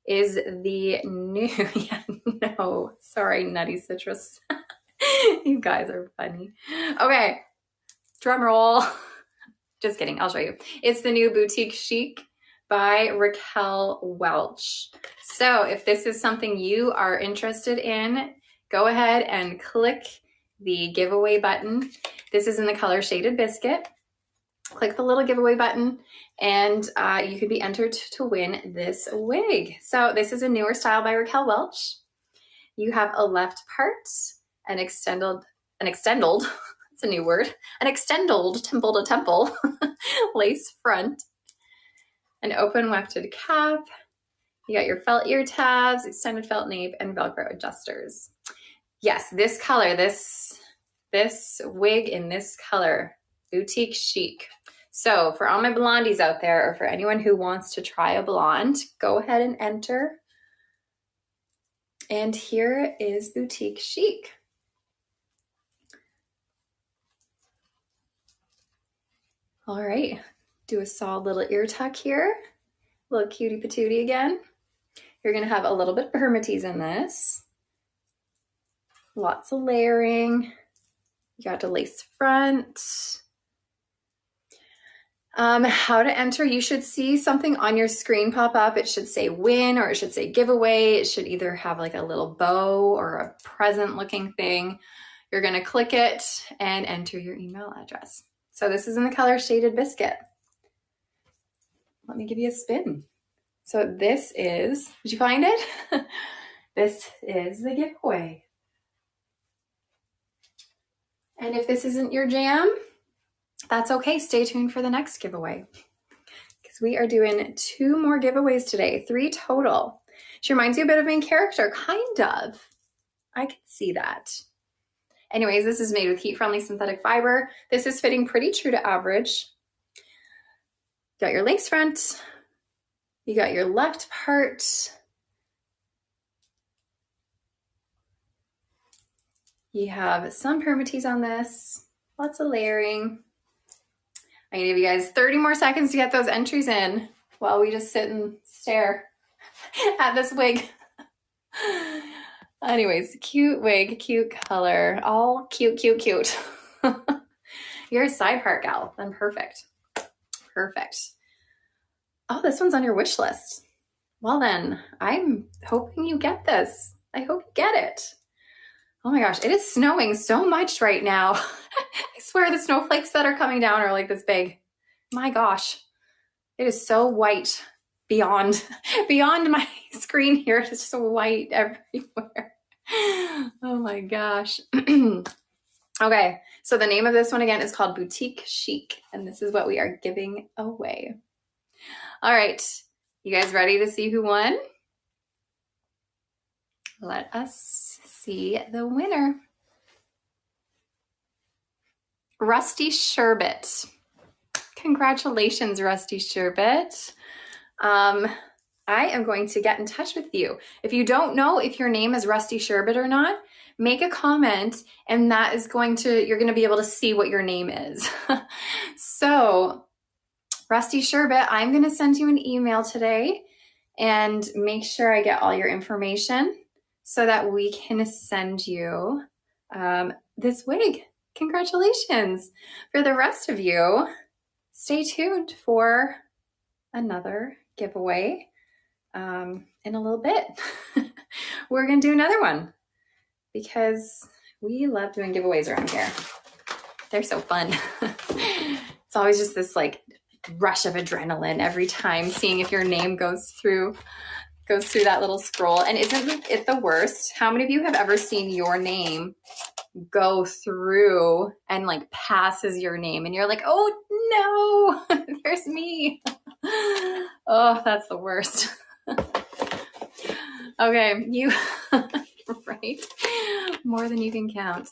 is the new, yeah, no, sorry, Nutty Citrus. You guys are funny. Okay, drum roll. Just kidding, I'll show you. It's the new Boutique Chic by Raquel Welch. So if this is something you are interested in, go ahead and click the giveaway button. This is in the color Shaded Biscuit. Click the little giveaway button and you could be entered to win this wig. So this is a newer style by Raquel Welch. You have a left part, an extended, it's a new word, an extended temple to temple lace front, an open wefted cap. You got your felt ear tabs, extended felt nape, and Velcro adjusters. Yes, this color, this wig in this color, Boutique Chic. So for all my blondies out there, or for anyone who wants to try a blonde, go ahead and enter. And here is Boutique Chic. All right, do a solid little ear tuck here. Little cutie patootie again. You're gonna have a little bit of permatease in this. Lots of layering. You got a lace front. How to enter, you should see something on your screen pop up. It should say win or it should say giveaway. It should either have like a little bow or a present looking thing. You're gonna click it and enter your email address. So this is in the color Shaded Biscuit. Let me give you a spin. So this is, did you find it? This is the giveaway. And if this isn't your jam, that's okay. Stay tuned for the next giveaway because we are doing 2 more giveaways today, 3 total. She reminds you a bit of main character, kind of. I can see that. Anyways, this is made with heat-friendly synthetic fiber. This is fitting pretty true to average. You got your lace front. You got your left part. You have some permatease on this. Lots of layering. I'm gonna give you guys 30 more seconds to get those entries in while we just sit and stare at this wig. Anyways, cute wig, cute color, all cute, cute, cute. You're a side part gal, then perfect. Perfect. Oh, this one's on your wish list. Well then, I'm hoping you get this. I hope you get it. Oh my gosh, it is snowing so much right now. I swear the snowflakes that are coming down are like this big. My gosh, it is so white beyond my screen here. It's just so white everywhere. Oh my gosh. Okay, so the name of this one again is called Boutique Chic, and this is what we are giving away. All right, you guys ready to see who won? Let us see the winner. Rusty Sherbet. Congratulations, Rusty Sherbet. I am going to get in touch with you. If you don't know if your name is Rusty Sherbet or not, make a comment and that is you're going to be able to see what your name is. So, Rusty Sherbet, I'm going to send you an email today and make sure I get all your information so that we can send you this wig. Congratulations. For the rest of you, stay tuned for another giveaway in a little bit. We're going to do another one because we love doing giveaways around here. They're so fun. It's always just this like rush of adrenaline every time, seeing if your name goes through that little scroll. And isn't it the worst? How many of you have ever seen your name go through and like passes your name and you're like, oh no, there's me. Oh, that's the worst. Okay, you, right? More than you can count.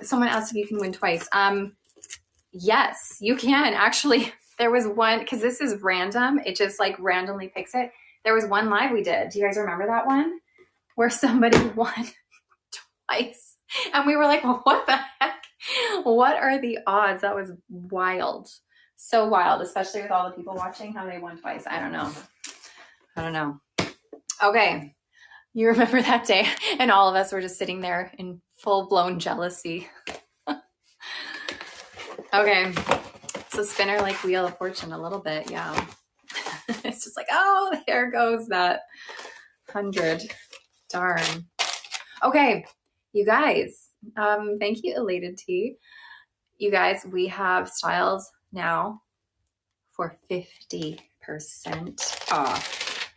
someone asked if you can win twice. Yes, you can. Actually, there was one, because this is random. It just like randomly picks it. There was one live we did. Do you guys remember that one? Where somebody won twice. And we were like, well, what the heck? What are the odds? That was wild. So wild, especially with all the people watching, how they won twice. I don't know. Okay. You remember that day? And all of us were just sitting there in full-blown jealousy. Okay. So spinner like Wheel of Fortune a little bit. Yeah. It's just like, oh, there goes that 100. Darn. Okay. You guys, thank you, Elated Tea. You guys, we have styles now for 50% off.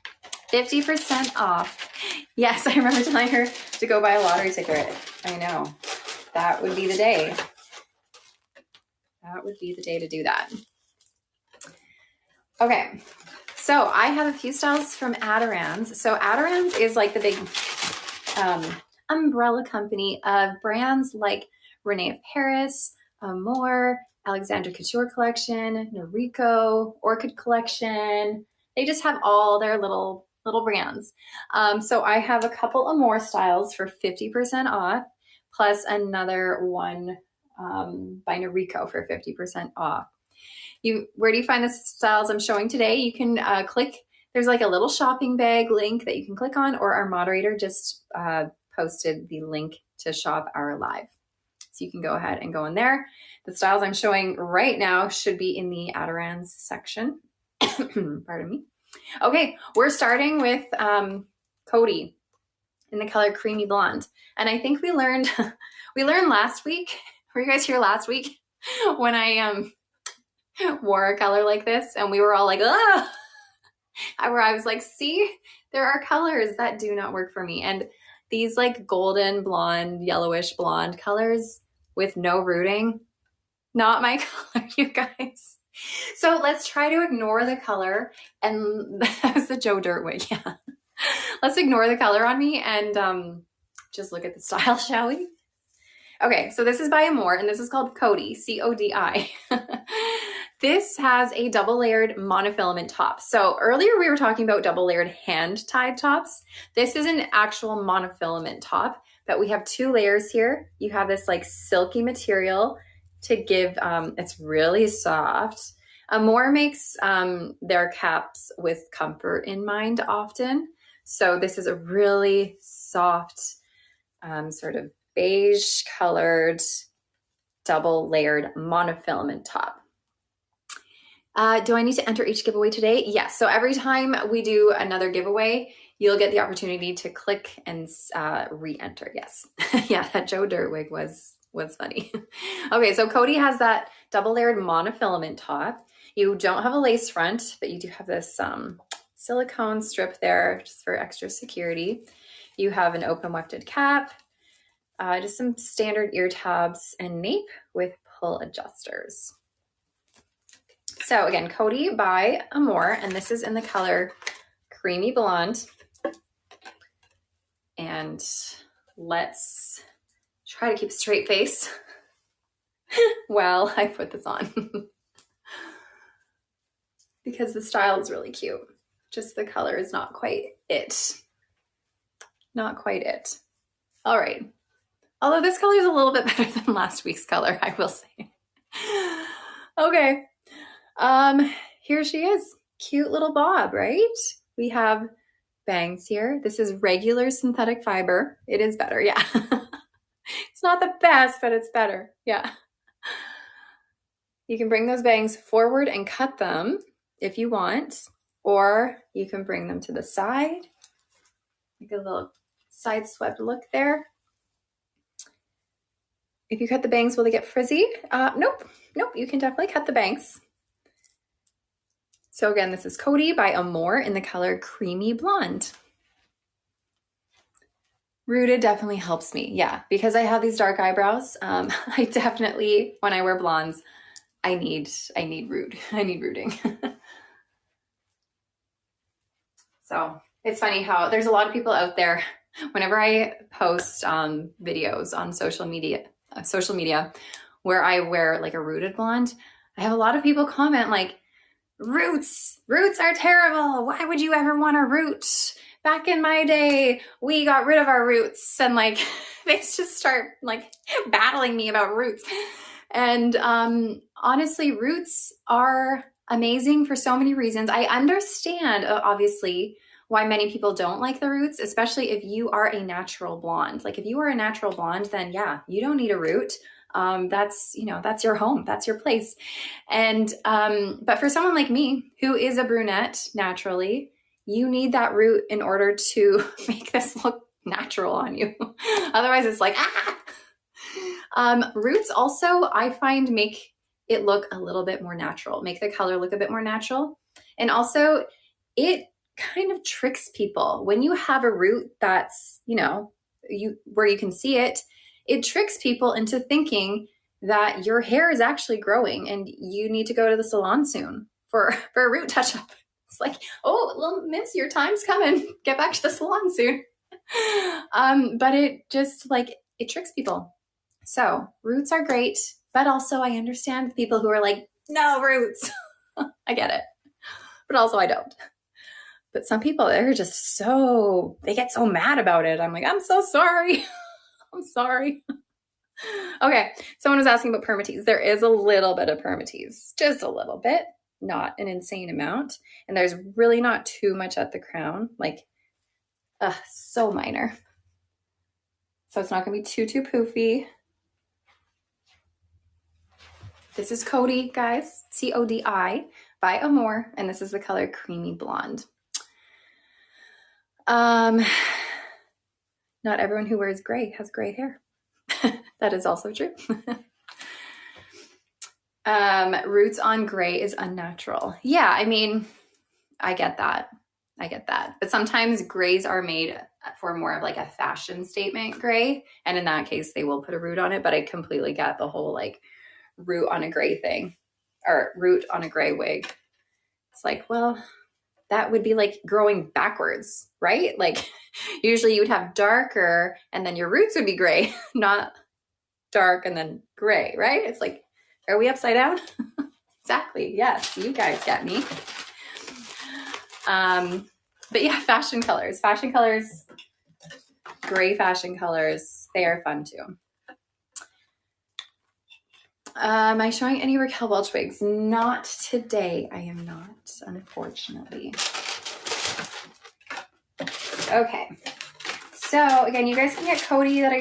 50% off. Yes, I remember telling her to go buy a lottery ticket. I know. That would be the day. That would be the day to do that. Okay. So I have a few styles from Aderans. So Aderans is like the big umbrella company of brands like Renau of Paris, Amour, Alexandra Couture Collection, Noriko, Orchid Collection. They just have all their little brands. So I have a couple of more styles for 50% off, plus another one by Noriko for 50% off. Where do you find the styles I'm showing today? You can click, there's like a little shopping bag link that you can click on, or our moderator just posted the link to shop our live. So you can go ahead and go in there. The styles I'm showing right now should be in the Aderans section. Pardon me. Okay, we're starting with Codi in the color Creamy Blonde. And I think we learned last week. Were you guys here last week when I wore a color like this and we were all like, ugh! Where I was like, see, there are colors that do not work for me. And these like golden blonde, yellowish blonde colors with no rooting, not my color, you guys. So let's try to ignore the color. And that was the Joe Dirt wig, yeah. Let's ignore the color on me and just look at the style, shall we? Okay, so this is by Amour, and this is called Codi, C-O-D-I. This has a double layered monofilament top. So earlier we were talking about double layered hand tied tops. This is an actual monofilament top, but we have two layers here. You have this like silky material to give, it's really soft. Amour makes their caps with comfort in mind often. So this is a really soft, sort of beige colored, double layered monofilament top. Do I need to enter each giveaway today? Yes. So every time we do another giveaway, you'll get the opportunity to click and re-enter. Yes. Yeah, that Joe Dirt wig was funny. Okay, so Codi has that double layered monofilament top. You don't have a lace front, but you do have this silicone strip there just for extra security. You have an open wefted cap, just some standard ear tabs and nape with pull adjusters. So again, Codi by Amour, and this is in the color Creamy Blonde. And let's try to keep a straight face while I put this on. Because the style is really cute. Just the color is not quite it. Not quite it. All right. Although this color is a little bit better than last week's color, I will say. Okay. Here she is. Cute little bob, right? We have bangs here. This is regular synthetic fiber. It is better, yeah. It's not the best, but it's better, yeah. You can bring those bangs forward and cut them if you want, or you can bring them to the side. Make a little side swept look there. If you cut the bangs, will they get frizzy? Nope, you can definitely cut the bangs. So again, this is Codi by Amour in the color Creamy Blonde. Rooted definitely helps me, yeah, because I have these dark eyebrows. I definitely, when I wear blondes, I need rooting. So it's funny how there's a lot of people out there, whenever I post videos on social media, social media where I wear like a rooted blonde, I have a lot of people comment like, roots are terrible. Why would you ever want a root? Back in my day, we got rid of our roots, and like they just start like battling me about roots. And honestly, roots are amazing for so many reasons. I understand, obviously, why many people don't like the roots, especially if you are a natural blonde. Like if you are a natural blonde, then yeah, you don't need a root. That's, you know, that's your home, that's your place. And but for someone like me who is a brunette naturally, you need that root in order to make this look natural on you. Otherwise it's like, roots also, I find, make it look a little bit more natural, make the color look a bit more natural. And also it kind of tricks people. When you have a root that's, you know, where you can see it, it tricks people into thinking that your hair is actually growing and you need to go to the salon soon for a root touch-up. It's like, oh, little miss, your time's coming. Get back to the salon soon. But it just like, it tricks people. So roots are great, but also I understand people who are like, no roots. I get it, but also I don't. But some people, they're just so, they get so mad about it. I'm like, I'm so sorry. I'm sorry. Okay, someone was asking about permatease. There is a little bit of permatease, just a little bit, not an insane amount. And there's really not too much at the crown, like, so minor. So it's not gonna be too poofy. This is Codi, guys, C-O-D-I, by Amore, and this is the color Creamy Blonde. Not everyone who wears gray has gray hair. That is also true. Roots on gray is unnatural. Yeah, I mean, I get that. But sometimes grays are made for more of like a fashion statement gray. And in that case, they will put a root on it. But I completely get the whole like root on a gray thing, or root on a gray wig. It's like, well, that would be like growing backwards, right? Like usually you would have darker and then your roots would be gray, not dark and then gray, right? It's like, are we upside down? Exactly. Yes, you guys get me. But yeah, fashion colors, gray fashion colors, they are fun too. Am I showing any Raquel Welch wigs? Not today. I am not, unfortunately. Okay. So again, you guys can get Codi that I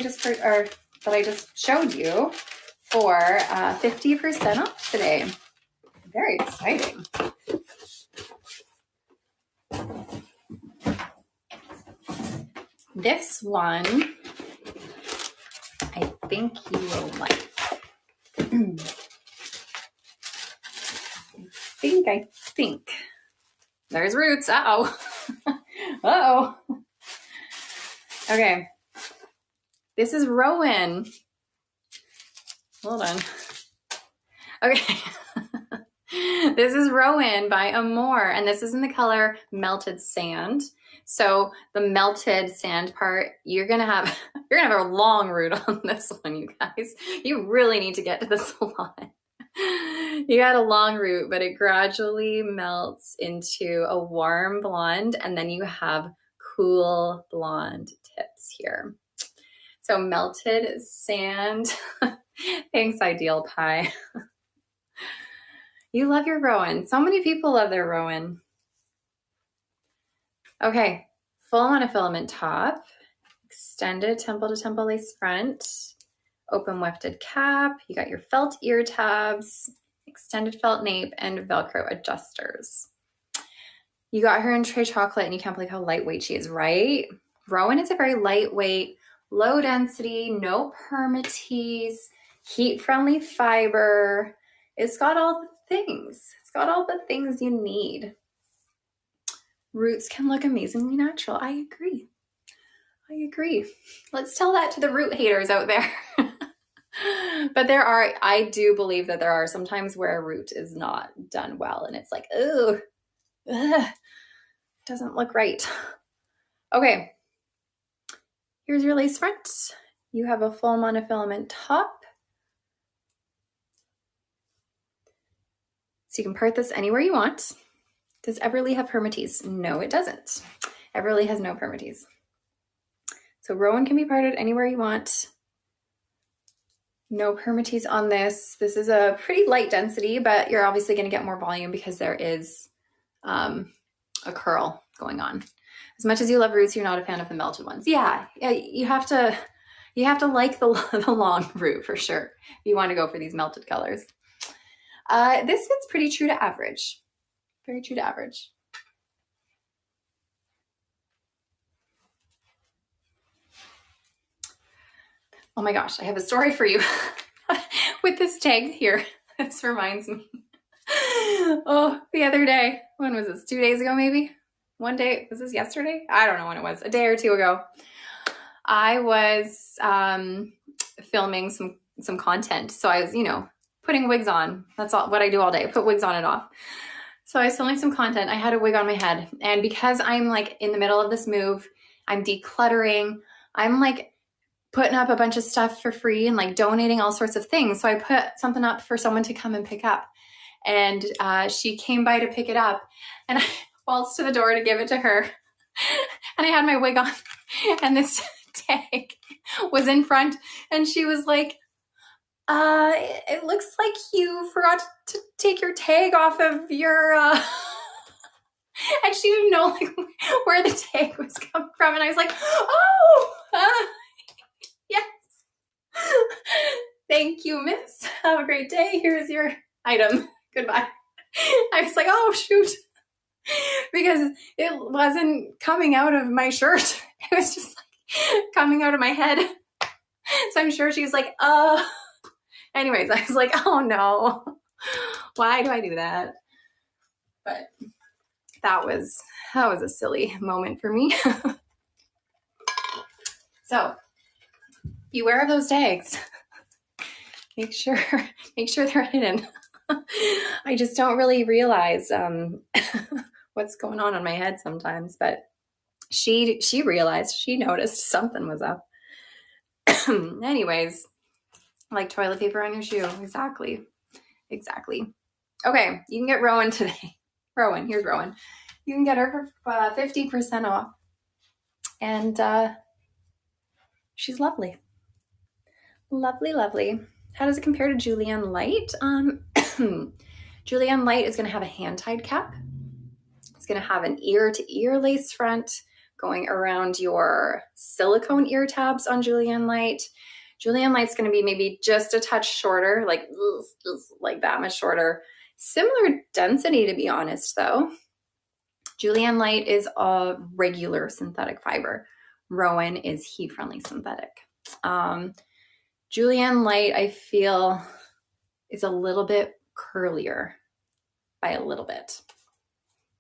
just showed you for 50% off today. Very exciting. This one, I think you will like. I think. There's roots. Uh-oh. Uh-oh. Okay. This is Rowan. Hold on. Okay. This is Rowan by Amore, and this is in the color Melted Sand. So the melted sand part, you're gonna have a long root on this one, you guys. You really need to get to the salon. You got a long root, but it gradually melts into a warm blonde, and then you have cool blonde tips here. So melted sand. Thanks, Ideal Pie. You love your Rowan. So many people love their Rowan. Okay, full monofilament top, extended temple to temple lace front, open wefted cap. You got your felt ear tabs, extended felt nape, and Velcro adjusters. You got her in Tray Chocolate, and you can't believe how lightweight she is, right? Rowan is a very lightweight, low density, no permatease, heat-friendly fiber. It's got all the things. It's got all the things you need. Roots can look amazingly natural. I agree. Let's tell that to the root haters out there. But I do believe that there are some times where a root is not done well, and it's like, ugh, doesn't look right. Okay, here's your lace front. You have a full monofilament top, So you can part this anywhere you want. Does Everly have permatease? No, it doesn't. Everly has no permatease. So Rowan can be parted anywhere you want. No permatease on this. This is a pretty light density, but you're obviously going to get more volume because there is a curl going on. As much as you love roots, you're not a fan of the melted ones. Yeah, you have to like the long root for sure. You want to go for these melted colors. This fits pretty true to average. Very true to average. Oh my gosh, I have a story for you with this tag here. This reminds me. Oh, the other day, when was this? 2 days ago, maybe? One day, was this yesterday? I don't know when it was, a day or two ago. I was filming some content. So I was, putting wigs on. That's all what I do all day. I put wigs on and off. So I was filming some content. I had a wig on my head. And because I'm like in the middle of this move, I'm decluttering. I'm like putting up a bunch of stuff for free and like donating all sorts of things. So I put something up for someone to come and pick up. And she came by to pick it up. And I waltzed to the door to give it to her. And I had my wig on. And this tag was in front. And she was like, it looks like you forgot to take your tag off of your, and she didn't know like where the tag was coming from. And I was like, oh, yes. Thank you, miss. Have a great day. Here's your item. Goodbye. I was like, oh, shoot. Because it wasn't coming out of my shirt. It was just like coming out of my head. So I'm sure she was like, anyways, I was like, oh no, why do I do that? But that was a silly moment for me. So beware of those tags. Make sure they're hidden. I just don't really realize what's going on my head sometimes, but she realized, she noticed something was up. Anyways, like toilet paper on your shoe. Exactly. Okay, you can get Rowan today. Rowan, here's Rowan. You can get her for 50% off. And she's lovely. Lovely. How does it compare to Julienne Light? Julienne Light is going to have a hand-tied cap. It's going to have an ear-to-ear lace front going around your silicone ear tabs on Julienne Light. Julienne Light's going to be maybe just a touch shorter, like that much shorter. Similar density, to be honest, though. Julienne Light is a regular synthetic fiber. Rowan is heat-friendly synthetic. Julienne Light, I feel, is a little bit curlier by a little bit.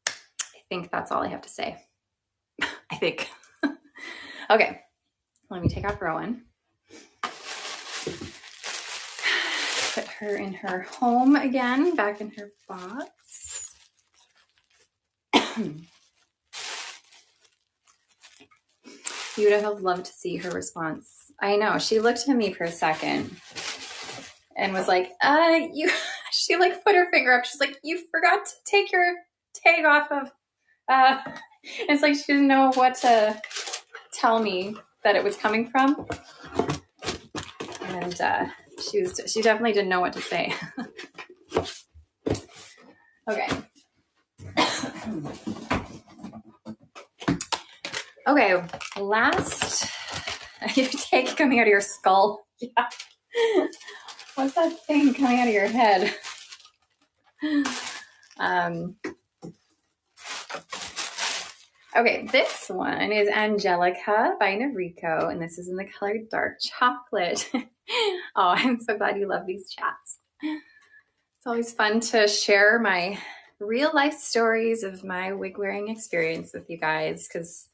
I think that's all I have to say. I think. Okay, let me take off Rowan. Put her in her home again, back in her box. You would have loved to see her response. I know, she looked at me for a second and was like, she like put her finger up. She's like, you forgot to take your tag off of, it's like she didn't know what to tell me that it was coming from. And she definitely didn't know what to say. Okay. Okay, last, your tag coming out of your skull. Yeah. What's that thing coming out of your head? Okay, this one is Angelica by Noriko, and this is in the color Dark Chocolate. Oh, I'm so glad you love these chats. It's always fun to share my real life stories of my wig wearing experience with you guys, because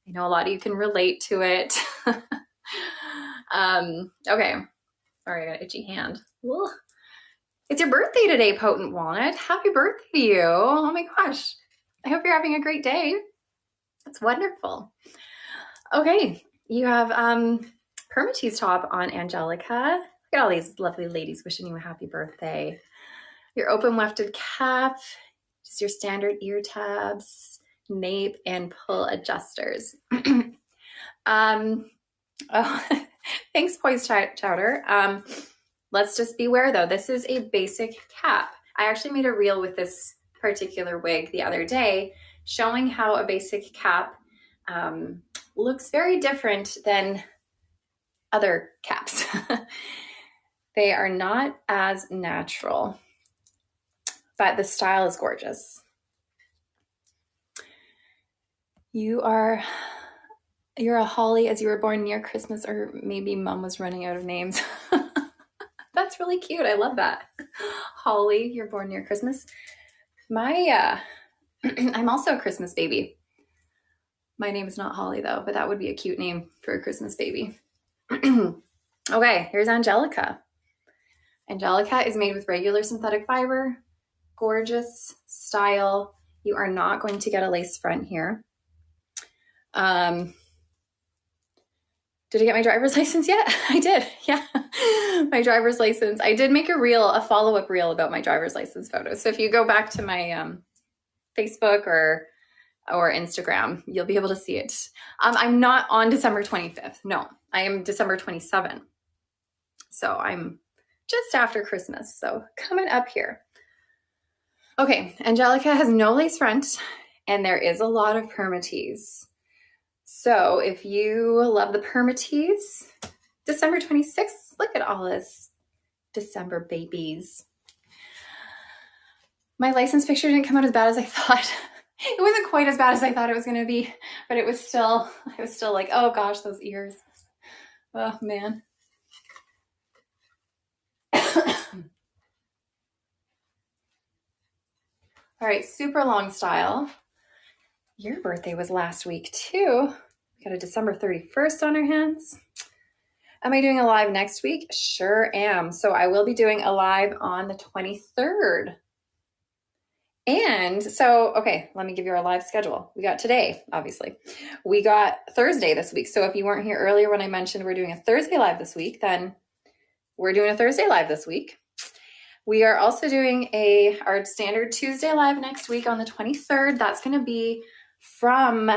I know a lot of you can relate to it. Okay. Sorry, I got an itchy hand. Ugh. It's your birthday today, Potent Walnut. Happy birthday to you. Oh my gosh. I hope you're having a great day. That's wonderful. Okay, you have permatease top on Angelica. Look at all these lovely ladies wishing you a happy birthday. Your open wefted cap, just your standard ear tabs, nape, and pull adjusters. Oh, thanks, Poised Chowder. Let's just beware though. This is a basic cap. I actually made a reel with this particular wig the other day showing how a basic cap looks very different than other caps. They are not as natural, but the style is gorgeous. You're a holly as you were born near Christmas, or maybe mom was running out of names. That's really cute. I love that. Holly, you're born near Christmas. I'm also a Christmas baby. My name is not Holly though, but that would be a cute name for a Christmas baby. Okay, here's Angelica. Angelica is made with regular synthetic fiber, gorgeous style. You are not going to get a lace front here. Did I get my driver's license yet? I did, yeah. My driver's license. I did make a follow-up reel about my driver's license photos. So if you go back to my Facebook or Instagram, you'll be able to see it. I'm not on December 25th. No, I am December 27th. So I'm just after Christmas. So coming up here. Okay, Angelica has no lace front and there is a lot of permatease. So if you love the permatease, December 26th, look at all this December babies. My license picture didn't come out as bad as I thought. It wasn't quite as bad as I thought it was going to be, but I was still like, oh gosh, those ears. Oh man. All right, super long style. Your birthday was last week too. We got a December 31st on our hands. Am I doing a live next week? Sure am. So I will be doing a live on the 23rd. And so, okay, let me give you our live schedule. We got today, obviously. We got Thursday this week. So if you weren't here earlier when I mentioned we're doing a Thursday live this week, then we're doing a Thursday live this week. We are also doing our standard Tuesday live next week on the 23rd. That's going to be from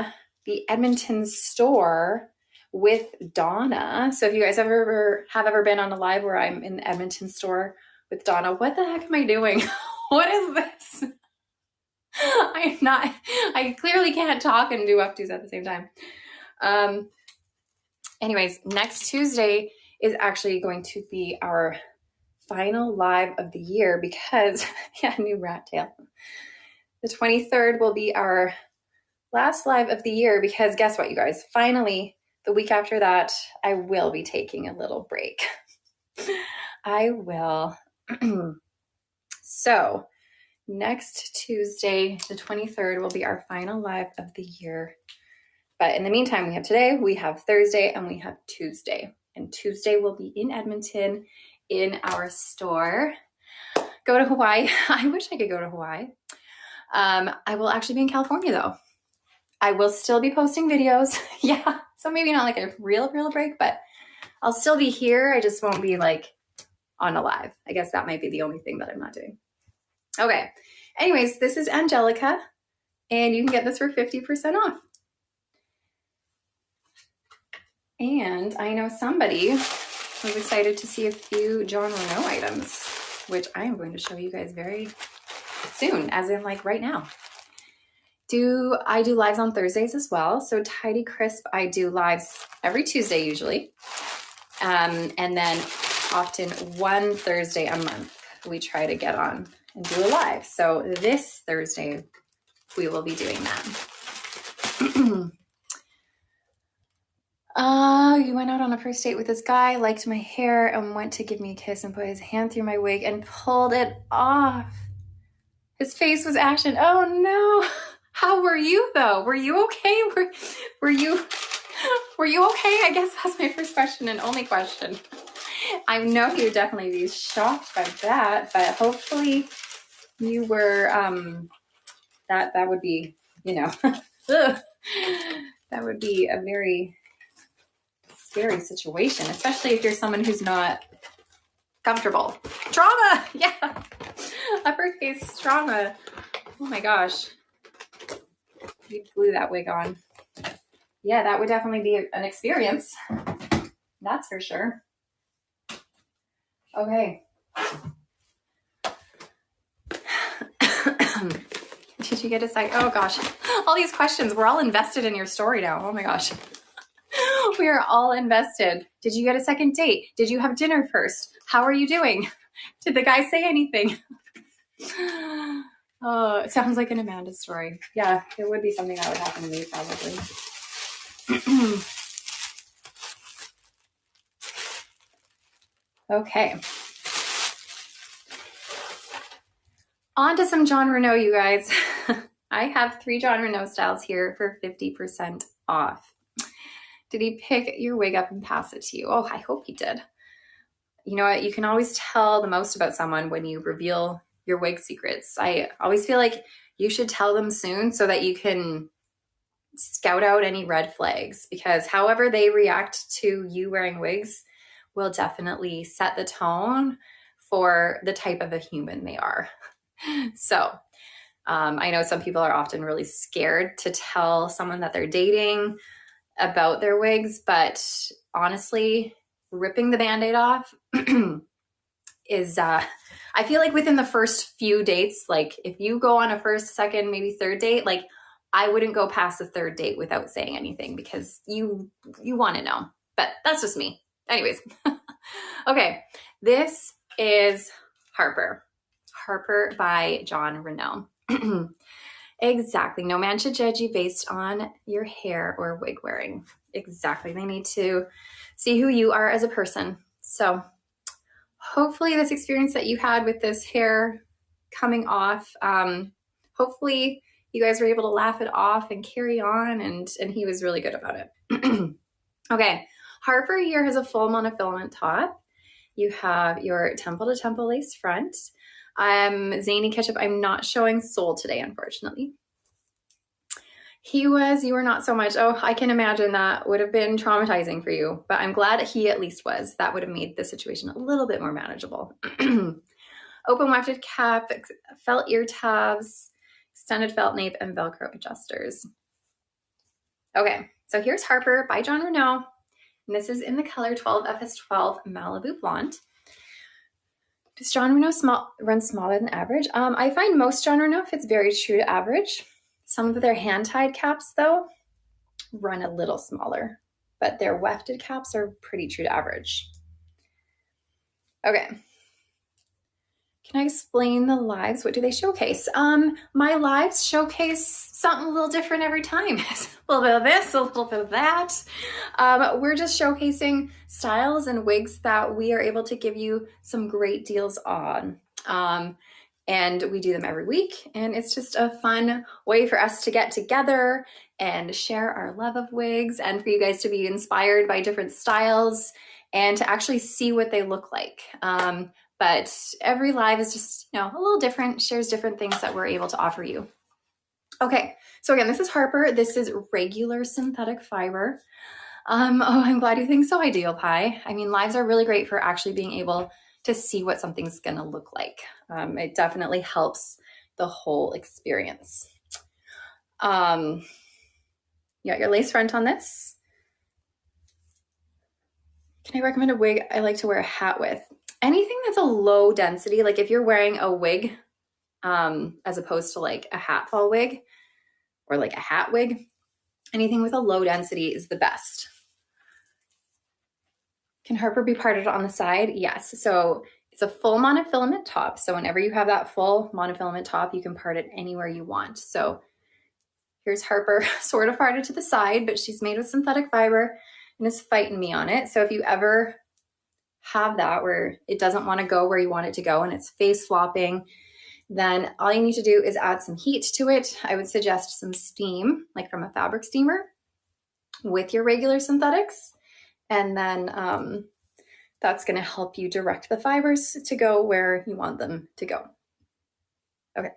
the Edmonton store with Donna. So if you guys have ever been on a live where I'm in the Edmonton store with Donna, what the heck am I doing? What is this? I clearly can't talk and do up-dos at the same time. Anyways, next Tuesday is actually going to be our final live of the year because, yeah, new rat tail. The 23rd will be our last live of the year because guess what, you guys? Finally, the week after that, I will be taking a little break. I will. So next Tuesday, the 23rd, will be our final live of the year. But in the meantime, we have today, we have Thursday, and we have Tuesday. And Tuesday will be in Edmonton in our store. Go to Hawaii. I wish I could go to Hawaii. I will actually be in California though. I will still be posting videos. Yeah. So maybe not like a real break, but I'll still be here. I just won't be like on a live. I guess that might be the only thing that I'm not doing. Okay. Anyways, this is Angelica and you can get this for 50% off. And I know somebody was excited to see a few John Renau items, which I am going to show you guys very soon, as in like right now. I do lives on Thursdays as well. So Tidy Crisp, I do lives every Tuesday usually. And then often one Thursday a month, we try to get on and do a live. So this Thursday, we will be doing that. You went out on a first date with this guy, liked my hair, and went to give me a kiss and put his hand through my wig and pulled it off. His face was ashen. Oh no. How were you though? Were you okay? Were you okay? I guess that's my first question and only question. I know you would definitely be shocked by that, but hopefully you were, that would be, you know, that would be a very scary situation, especially if you're someone who's not Comfortable. Trauma. Yeah. Uppercase trauma. Oh my gosh. You glue that wig on. Yeah, that would definitely be an experience. That's for sure. Okay. Did you get a side? Oh gosh. All these questions. We're all invested in your story now. Oh my gosh. We are all invested. Did you get a second date? Did you have dinner first? How are you doing? Did the guy say anything? Oh, it sounds like an Amanda story. Yeah, it would be something that would happen to me probably. Okay. On to some Jon Renau, you guys. I have 3 Jon Renau styles here for 50% off. Did he pick your wig up and pass it to you? Oh, I hope he did. You know what? You can always tell the most about someone when you reveal your wig secrets. I always feel like you should tell them soon so that you can scout out any red flags, because however they react to you wearing wigs will definitely set the tone for the type of a human they are. So I know some people are often really scared to tell someone that they're dating about their wigs, but honestly, ripping the Band-Aid off is, I feel like within the first few dates, like if you go on a first, second, maybe third date, like I wouldn't go past the third date without saying anything because you want to know, but that's just me. Anyways. Okay. This is Harper by Jon Renau. Exactly. No man should judge you based on your hair or wig wearing. Exactly. They need to see who you are as a person. So hopefully this experience that you had with this hair coming off, hopefully you guys were able to laugh it off and carry on, and he was really good about it. Okay. Harper here has a full monofilament top. You have your temple to temple lace front. Zany Ketchup, I'm not showing sole today, unfortunately. You were not so much. Oh, I can imagine that would have been traumatizing for you, but I'm glad he at least was. That would have made the situation a little bit more manageable. Open wefted cap, felt ear tabs, extended felt nape, and Velcro adjusters. Okay, so here's Harper by Jon Renau. And this is in the color 12 FS12 Malibu Blonde. Does Jon Renau run smaller than average? I find most Jon Renau fits very true to average. Some of their hand-tied caps, though, run a little smaller, but their wefted caps are pretty true to average. Okay. Can I explain the lives? What do they showcase? My lives showcase something a little different every time. A little bit of this, a little bit of that. We're just showcasing styles and wigs that we are able to give you some great deals on. And we do them every week. And it's just a fun way for us to get together and share our love of wigs, and for you guys to be inspired by different styles and to actually see what they look like. But every live is just, a little different, shares different things that we're able to offer you. Okay, so again, this is Harper. This is regular synthetic fiber. Oh, I'm glad you think so, Ideal Pie. I mean, lives are really great for actually being able to see what something's gonna look like. It definitely helps the whole experience. You got your lace front on this. Can I recommend a wig I like to wear a hat with? Anything that's a low density, like if you're wearing a wig, as opposed to like a hat fall wig or like a hat wig, anything with a low density is the best. Can Harper be parted on the side? Yes. So it's a full monofilament top. So whenever you have that full monofilament top, you can part it anywhere you want. So here's Harper sort of parted to the side, but she's made with synthetic fiber and is fighting me on it. So if you ever have that where it doesn't want to go where you want it to go and it's face flopping, then all you need to do is add some heat to it. I would suggest some steam, like from a fabric steamer, with your regular synthetics. And then that's going to help you direct the fibers to go where you want them to go. Okay.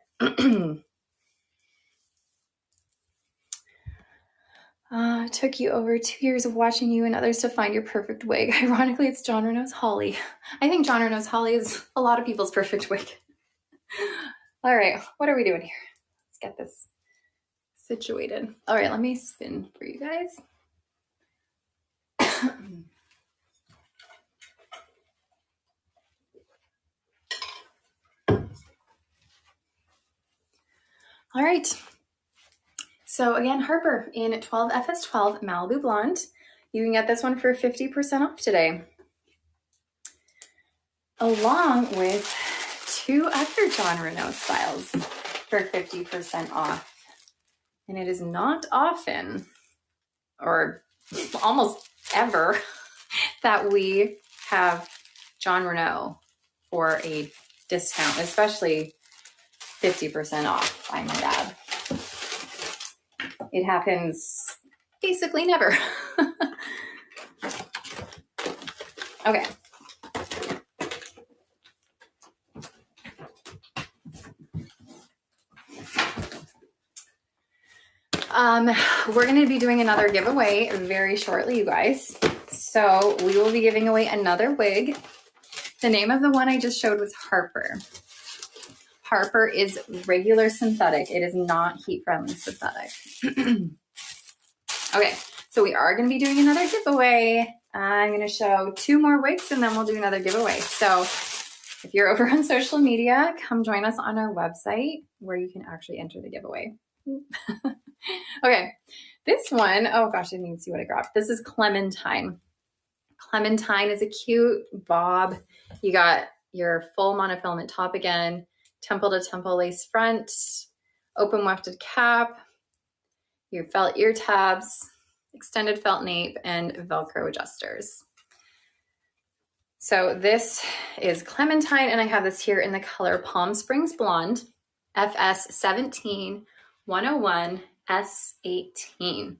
It took you over 2 years of watching you and others to find your perfect wig. Ironically, it's John Renau's Holly. I think John Renau's Holly is a lot of people's perfect wig. All right, what are we doing here? Let's get this situated. All right, let me spin for you guys. All right. So again, Harper in 12FS12 Malibu Blonde. You can get this one for 50% off today, along with 2 other John Renau styles for 50% off. And it is not often, or almost ever, that we have John Renau for a discount, especially 50% off, I might add. It happens basically never. Okay. We're going to be doing another giveaway very shortly, you guys. So we will be giving away another wig. The name of the one I just showed was Harper. Harper is regular synthetic. It is not heat-friendly synthetic. Okay, so we are going to be doing another giveaway. I'm going to show 2 more wigs and then we'll do another giveaway. So if you're over on social media, come join us on our website where you can actually enter the giveaway. Okay, this one, oh gosh, I didn't even see what I grabbed. This is Clementine. Clementine is a cute bob. You got your full monofilament top again, temple to temple lace front, open wefted cap, your felt ear tabs, extended felt nape, and Velcro adjusters. So this is Clementine, and I have this here in the color Palm Springs Blonde, FS 17 101 S18.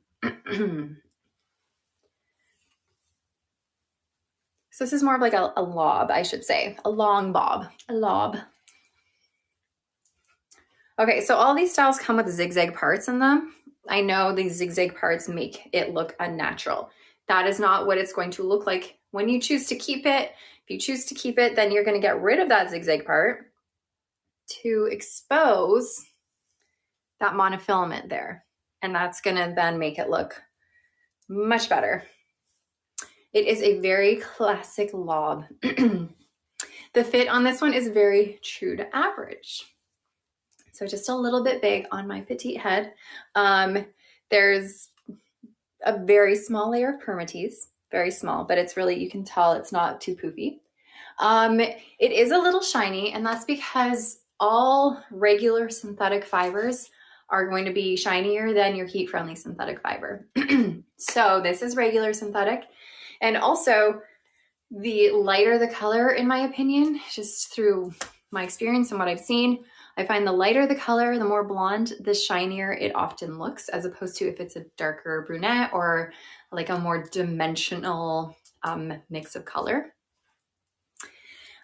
So this is more of like a lob, I should say, a long bob, a lob. Okay, so all these styles come with zigzag parts in them. I know these zigzag parts make it look unnatural. That is not what it's going to look like when you choose to keep it. If you choose to keep it, then you're going to get rid of that zigzag part to expose that monofilament there. And that's going to then make it look much better. It is a very classic lob. The fit on this one is very true to average. So just a little bit big on my petite head. There's a very small layer of permatease, very small, but it's really, you can tell it's not too poofy. It is a little shiny, and that's because all regular synthetic fibers are going to be shinier than your heat-friendly synthetic fiber. So this is regular synthetic. And also, the lighter the color, in my opinion, just through my experience and what I've seen, I find the lighter the color, the more blonde, the shinier it often looks, as opposed to if it's a darker brunette or like a more dimensional mix of color.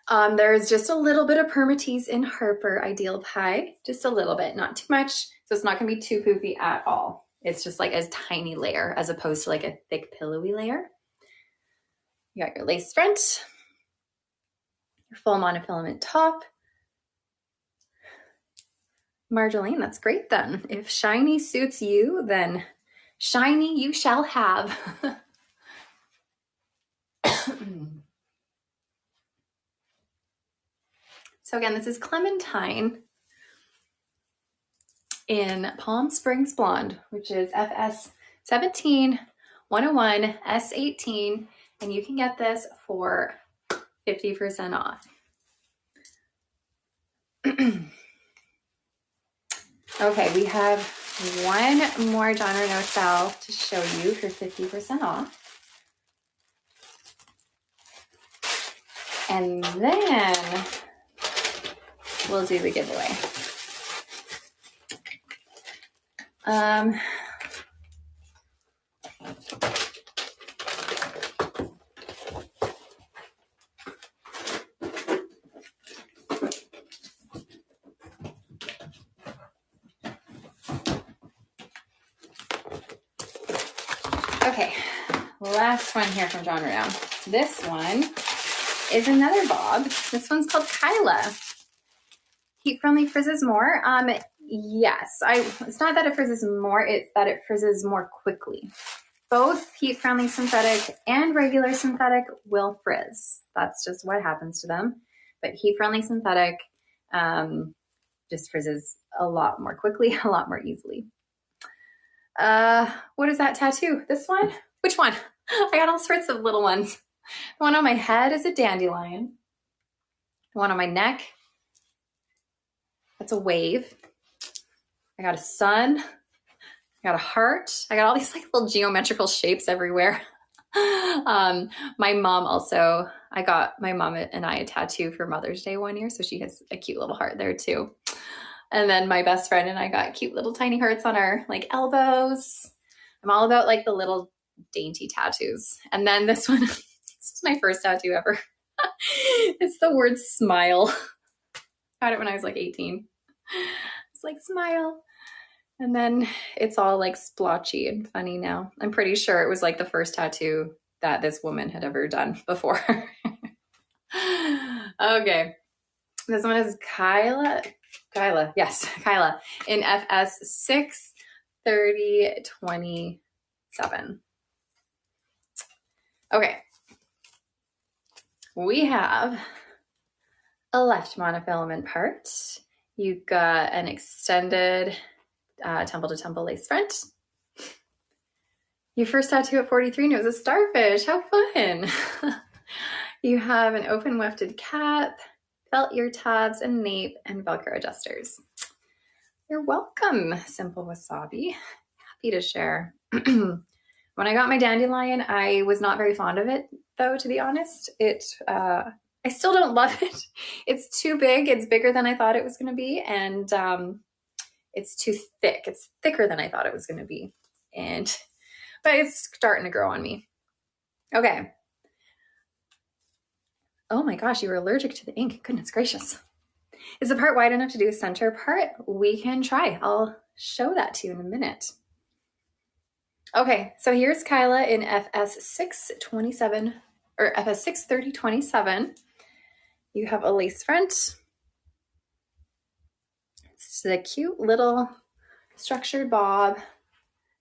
There's just a little bit of permatease in Harper Ideal Pie, just a little bit, not too much. So it's not gonna be too poofy at all. It's just like a tiny layer as opposed to like a thick pillowy layer. You got your lace front, your full monofilament top. Marjolaine, that's great then. If shiny suits you, then shiny you shall have. So again, this is Clementine in Palm Springs Blonde, which is FS 17 101 S18, and you can get this for 50% off. Okay, we have one more John Renau style to show you for 50% off. And then we'll do the giveaway. Okay, last one here from John Renau. This one is another bob. This one's called Kyla. Heat friendly frizzes more. Yes, it's not that it frizzes more, it's that it frizzes more quickly. Both heat friendly synthetic and regular synthetic will frizz. That's just what happens to them. But heat friendly synthetic just frizzes a lot more quickly, a lot more easily. What is that tattoo? This one? Which one? I got all sorts of little ones. The one on my head is a dandelion. The one on my neck, that's a wave. I got a sun. I got a heart. I got all these like little geometrical shapes everywhere. My mom also, I got my mom and I a tattoo for Mother's Day one year, so she has a cute little heart there too. And then my best friend and I got cute little tiny hearts on our like elbows. I'm all about like the little dainty tattoos. And then this one, this is my first tattoo ever. It's the word smile. Got it when I was like 18. It's like smile. And then it's all like splotchy and funny now. I'm pretty sure it was like the first tattoo that this woman had ever done before. Okay. This one is Kyla. Yes, Kyla in FS 63027. Okay. We have a left monofilament part. You've got an extended temple to temple lace front. Your first tattoo at 43 and it was a starfish. How fun. You have an open wefted cap, felt ear tabs and nape, and Velcro adjusters. You're welcome, Simple Wasabi. Happy to share. When I got my dandelion, I was not very fond of it, though, to be honest. I still don't love it. It's too big. It's bigger than I thought it was going to be. And it's too thick. It's thicker than I thought it was going to be. But it's starting to grow on me. Okay. Oh my gosh, you were allergic to the ink. Goodness gracious. Is the part wide enough to do a center part? We can try. I'll show that to you in a minute. Okay, so here's Kyla in FS 627 or FS 63027. You have a lace front. It's a cute little structured bob.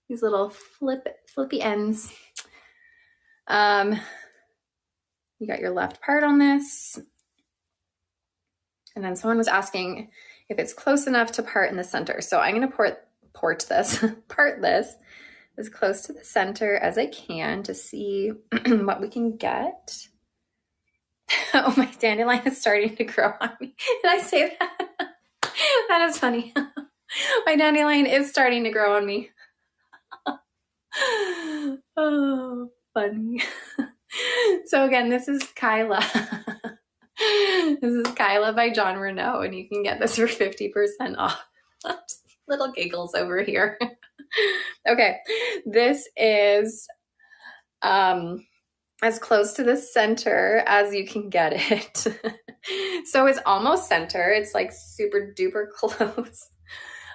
These little flippy ends. You got your left part on this. And then someone was asking if it's close enough to part in the center. So I'm going to part this as close to the center as I can to see what we can get. Oh, my dandelion is starting to grow on me. Did I say that? That is funny. My dandelion is starting to grow on me. Oh, funny. So again, this is Kyla. This is Kyla by John Renau, and you can get this for 50% off. Just little giggles over here. Okay, this is as close to the center as you can get it. So it's almost center. It's like super duper close.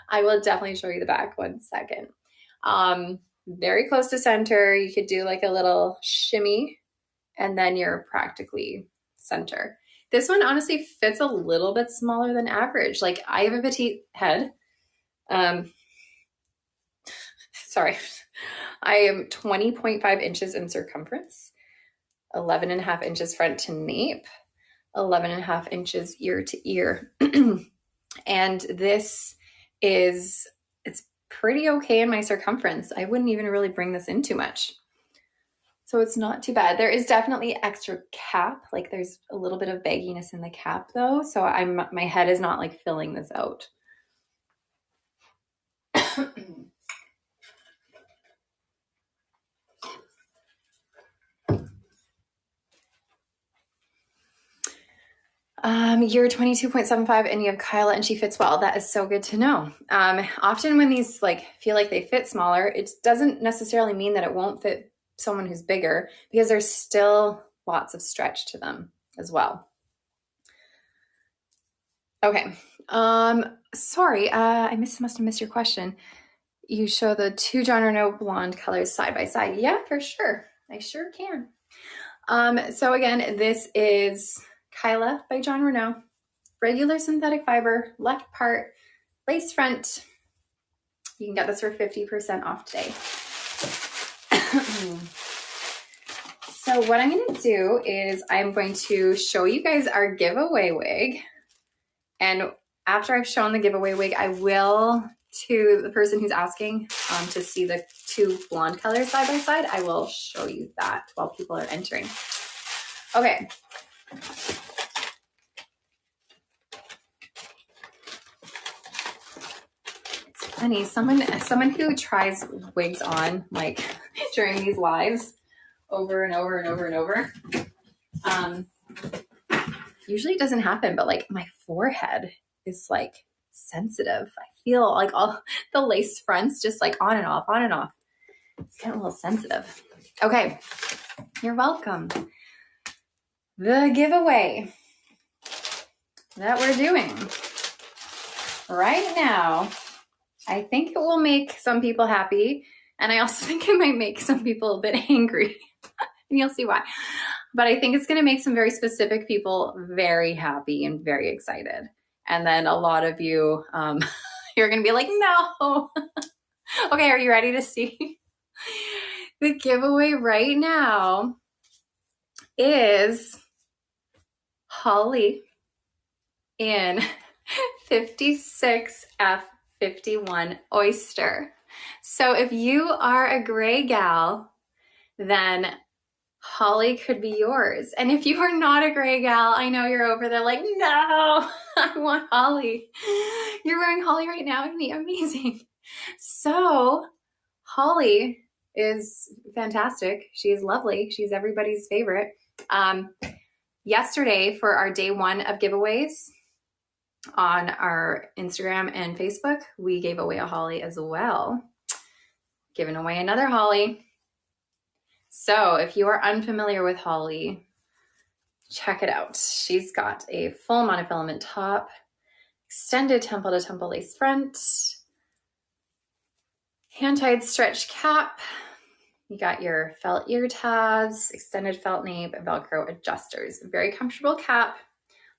I will definitely show you the back one second. Very close to center. You could do like a little shimmy and then you're practically center. This one honestly fits a little bit smaller than average. Like I have a petite head. Sorry. I am 20.5 inches in circumference, 11.5 inches front to nape, 11.5 inches ear to ear. And this it's pretty okay in my circumference. I wouldn't even really bring this in too much. So it's not too bad. There is definitely extra cap. Like there's a little bit of bagginess in the cap though. So my head is not like filling this out. You're 22.75 and you have Kyla and she fits well. That is so good to know. Often when these like feel like they fit smaller, it doesn't necessarily mean that it won't fit someone who's bigger because there's still lots of stretch to them as well. Okay. Sorry, I must have missed your question. you show the two Jon Renau blonde colors side by side. Yeah, for sure. I sure can. So again, this is Kyla by Jon Renau. Regular synthetic fiber, left part, lace front. You can get this for 50% off today. So what I'm going to do is I'm going to show you guys our giveaway wig. And after I've shown the giveaway wig, I will, to the person who's asking to see the two blonde colors side by side, I will show you that while people are entering. Okay. It's funny, someone who tries wigs on like during these lives over and over and over and over, usually it doesn't happen, but like my forehead is like sensitive. I feel like all the lace fronts just like on and off, on and off. It's getting a little sensitive. Okay, you're welcome. The giveaway that we're doing right now, I think it will make some people happy, and I also think it might make some people a bit angry, and you'll see why. But I think it's going to make some very specific people very happy and very excited. And then a lot of you, you're going to be like, no. Okay, are you ready to see? The giveaway right now is Holly in 56F51 Oyster. So if you are a gray gal, then Holly could be yours. And if you are not a gray gal, I know you're over there like, no, I want Holly. You're wearing Holly right now, isn't he? Amazing. So Holly is fantastic. She is lovely. She's everybody's favorite. Yesterday for our day one of giveaways on our Instagram and Facebook, we gave away a Holly as well. Giving away another Holly. So if you are unfamiliar with Holly, check it out. She's got a full monofilament top, extended temple to temple lace front, hand-tied stretch cap. You got your felt ear tabs, extended felt nape, and Velcro adjusters. Very comfortable cap.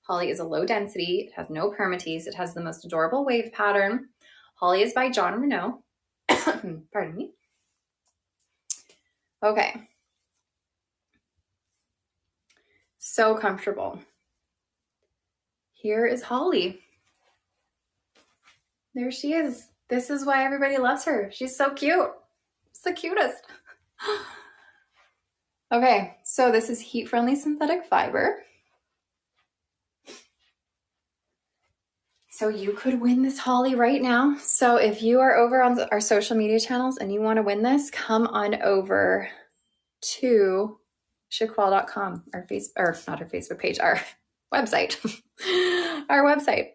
Holly is a low density. It has no permatease. It has the most adorable wave pattern. Holly is by Jon Renau. Pardon me. Okay. So comfortable. Here is Holly. There she is. This is why everybody loves her. She's so cute. It's the cutest. Okay, so this is heat-friendly synthetic fiber. So you could win this Holly right now. So if you are over on our social media channels and you want to win this, come on over to shaqual.com, our not our Facebook page, our website, our website.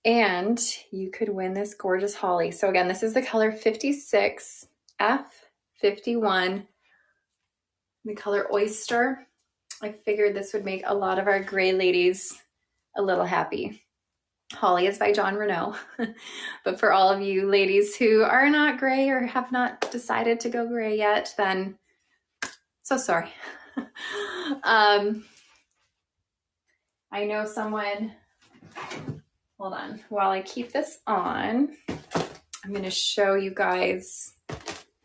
And you could win this gorgeous Holly. So again, this is the color 56F51, the color Oyster. I figured this would make a lot of our gray ladies a little happy. Holly is by Jon Renau. But for all of you ladies who are not gray or have not decided to go gray yet, then so sorry. I know someone, hold on, while I keep this on, I'm going to show you guys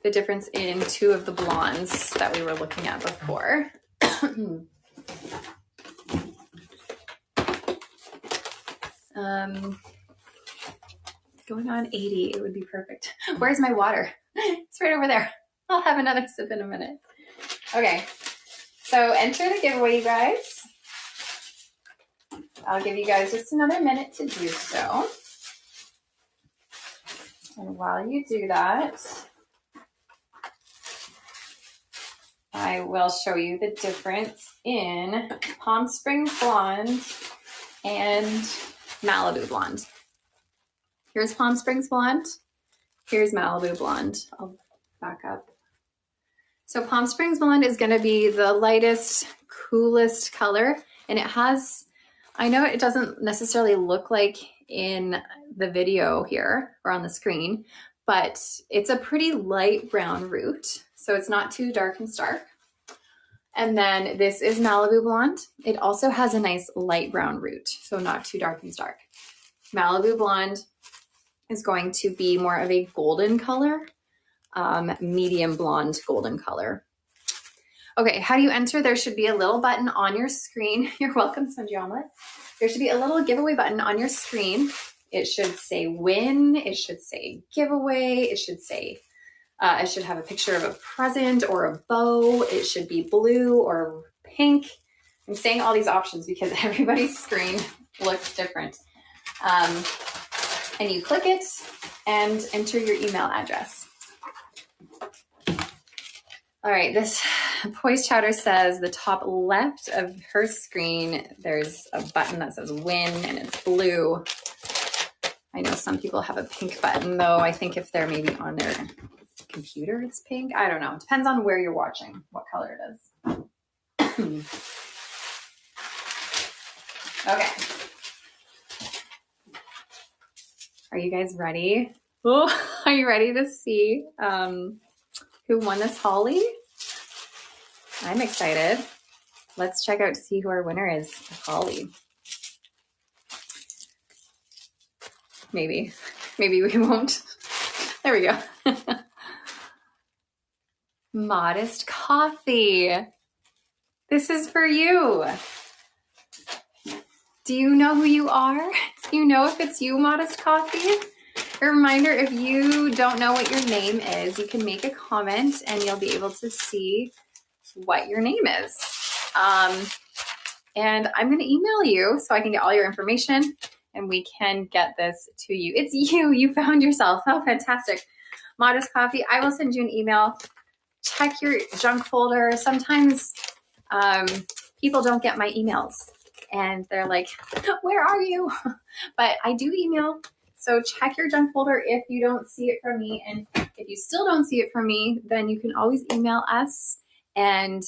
the difference in two of the blondes that we were looking at before. Going on 80, it would be perfect. Where's my water? It's right over there. I'll have another sip in a minute. Okay, so enter the giveaway, you guys. I'll give you guys just another minute to do so. And while you do that, I will show you the difference in Palm Springs Blonde and Malibu Blonde. Here's Palm Springs Blonde. Here's Malibu Blonde. I'll back up. So Palm Springs Blonde is going to be the lightest, coolest color. And it has, I know it doesn't necessarily look like in the video here or on the screen, but it's a pretty light brown root. So it's not too dark and stark. And then this is Malibu Blonde. It also has a nice light brown root, so not too dark and stark. Malibu Blonde is going to be more of a golden color, medium blonde golden color. Okay, how do you enter? There should be a little button on your screen. You're welcome, Spongy Omelet. There should be a little giveaway button on your screen. It should say win. It should say giveaway. It should say, it should have a picture of a present or a bow. It should be blue or pink. I'm saying all these options because everybody's screen looks different. And you click it and enter your email address. All right, this Poised Chowder says the top left of her screen, there's a button that says win and it's blue. I know some people have a pink button though. I think if they're maybe on their computer, it's pink. I don't know. It depends on where you're watching, what color it is. Okay. Are you guys ready? Oh, are you ready to see who won this Holly? I'm excited. Let's check out to see who our winner is, Holly. Maybe we won't. There we go. Modest Coffee. This is for you. Do you know who you are? Do you know if it's you, Modest Coffee? A reminder, if you don't know what your name is, you can make a comment and you'll be able to see what your name is. And I'm going to email you so I can get all your information and we can get this to you. It's you. You found yourself. How fantastic. Modest Coffee. I will send you an email. Check your junk folder. Sometimes people don't get my emails and they're like, where are you? But I do email. So check your junk folder if you don't see it from me. And if you still don't see it from me, then you can always email us and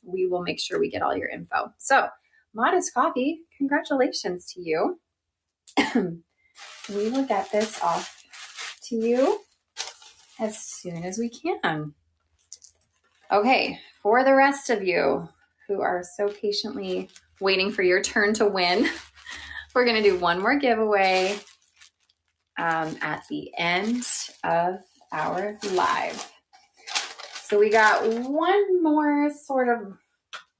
we will make sure we get all your info. So Modest Coffee, congratulations to you. We will get this off to you as soon as we can. Okay, for the rest of you who are so patiently waiting for your turn to win, we're going to do one more giveaway at the end of our live. So we got one more sort of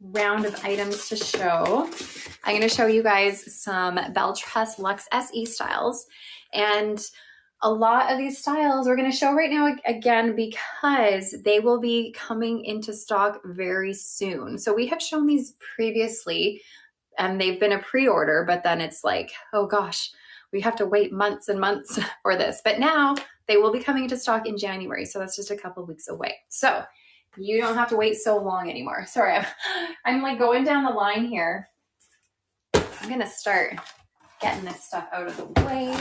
round of items to show. I'm going to show you guys some Belle Tress LuxSE styles. And a lot of these styles we're going to show right now again because they will be coming into stock very soon. So we have shown these previously and they've been a pre-order, but then it's like, oh gosh, we have to wait months and months for this. But now they will be coming into stock in January. So that's just a couple weeks away. So you don't have to wait so long anymore. Sorry, I'm like going down the line here. I'm going to start getting this stuff out of the way.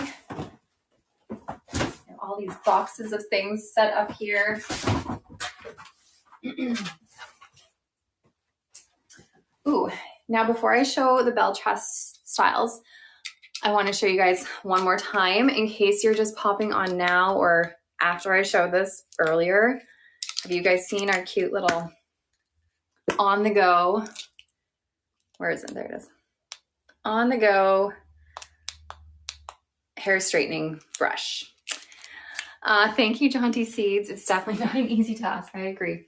All these boxes of things set up here. Ooh, now before I show the Belle Tress styles, I want to show you guys one more time in case you're just popping on now or after I showed this earlier. Have you guys seen our cute little on the go? Where is it? There it is. On the go hair straightening brush. Thank you, Jaunty Seeds. It's definitely not an easy task. I agree.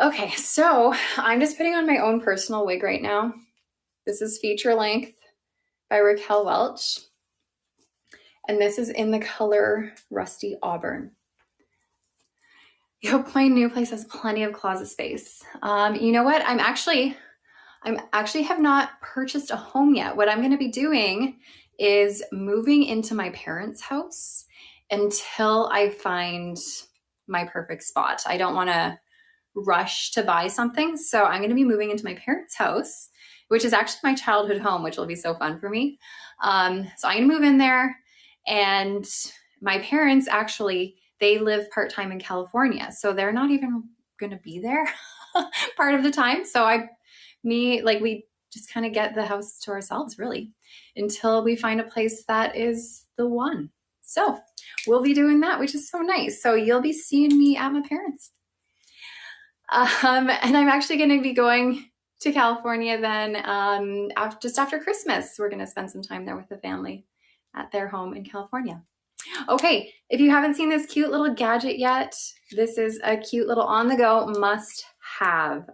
Okay, so I'm just putting on my own personal wig right now. This is Feature Length by Raquel Welch. And this is in the color Rusty Auburn. I hope my new place has plenty of closet space. You know what? I'm actually have not purchased a home yet. What I'm going to be doing is moving into my parents' house until I find my perfect spot. I don't want to rush to buy something. So I'm going to be moving into my parents' house, which is actually my childhood home, which will be so fun for me. So I'm going to move in there, and my parents actually, they live part-time in California. So they're not even going to be there part of the time. So we just kind of get the house to ourselves, really, until we find a place that is the one. So we'll be doing that, which is so nice. So you'll be seeing me at my parents'. And I'm actually going to be going to California then just after Christmas. We're going to spend some time there with the family at their home in California. Okay, if you haven't seen this cute little gadget yet, this is a cute little on-the-go must-have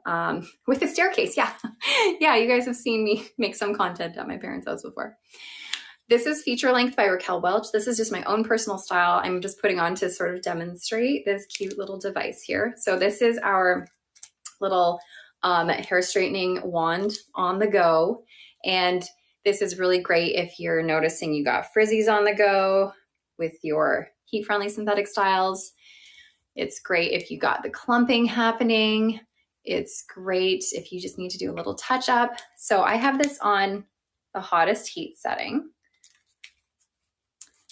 with a staircase. Yeah, yeah, you guys have seen me make some content at my parents' house before. This is Feature Length by Raquel Welch. This is just my own personal style. I'm just putting on to sort of demonstrate this cute little device here. So this is our little hair straightening wand on the go. And this is really great if you're noticing you got frizzies on the go with your heat-friendly synthetic styles. It's great if you got the clumping happening. It's great if you just need to do a little touch up. So I have this on the hottest heat setting.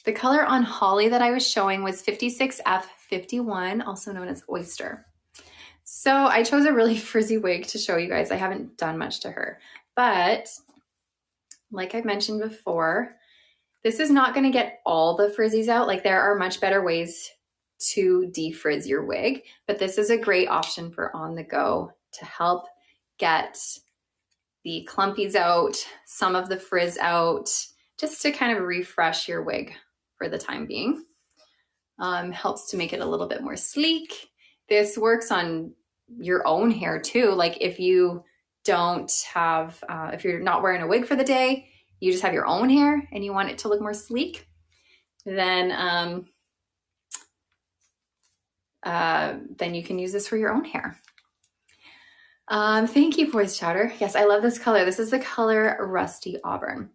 The color on Holly that I was showing was 56F51, also known as Oyster. So I chose a really frizzy wig to show you guys. I haven't done much to her, but like I mentioned before, this is not going to get all the frizzies out. Like there are much better ways to defrizz your wig, but this is a great option for on the go to help get the clumpies out, some of the frizz out, just to kind of refresh your wig for the time being. Helps to make it a little bit more sleek. This works on your own hair too. Like if you don't have, if you're not wearing a wig for the day, you just have your own hair and you want it to look more sleek, then you can use this for your own hair. Thank you, Poised Chowder. Yes, I love this color. This is the color Rusty Auburn.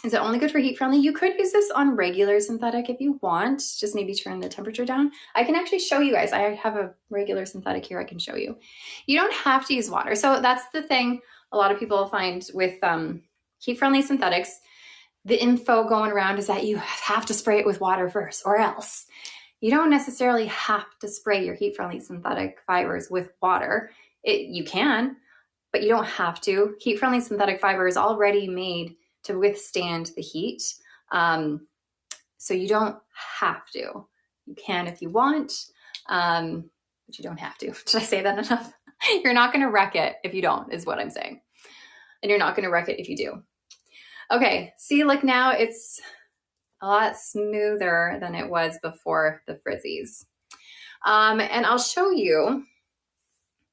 Is it only good for heat friendly? You could use this on regular synthetic if you want, just maybe turn the temperature down. I can actually show you guys. I have a regular synthetic here I can show you. You don't have to use water. So that's the thing a lot of people find with heat friendly synthetics. The info going around is that you have to spray it with water first or else. You don't necessarily have to spray your heat friendly synthetic fibers with water. You can, but you don't have to. Heat friendly synthetic fiber is already made to withstand the heat. So you don't have to. You can if you want, but you don't have to. Did I say that enough? You're not going to wreck it if you don't, is what I'm saying. And you're not going to wreck it if you do. Okay, see, like now it's a lot smoother than it was before the frizzies. And I'll show you,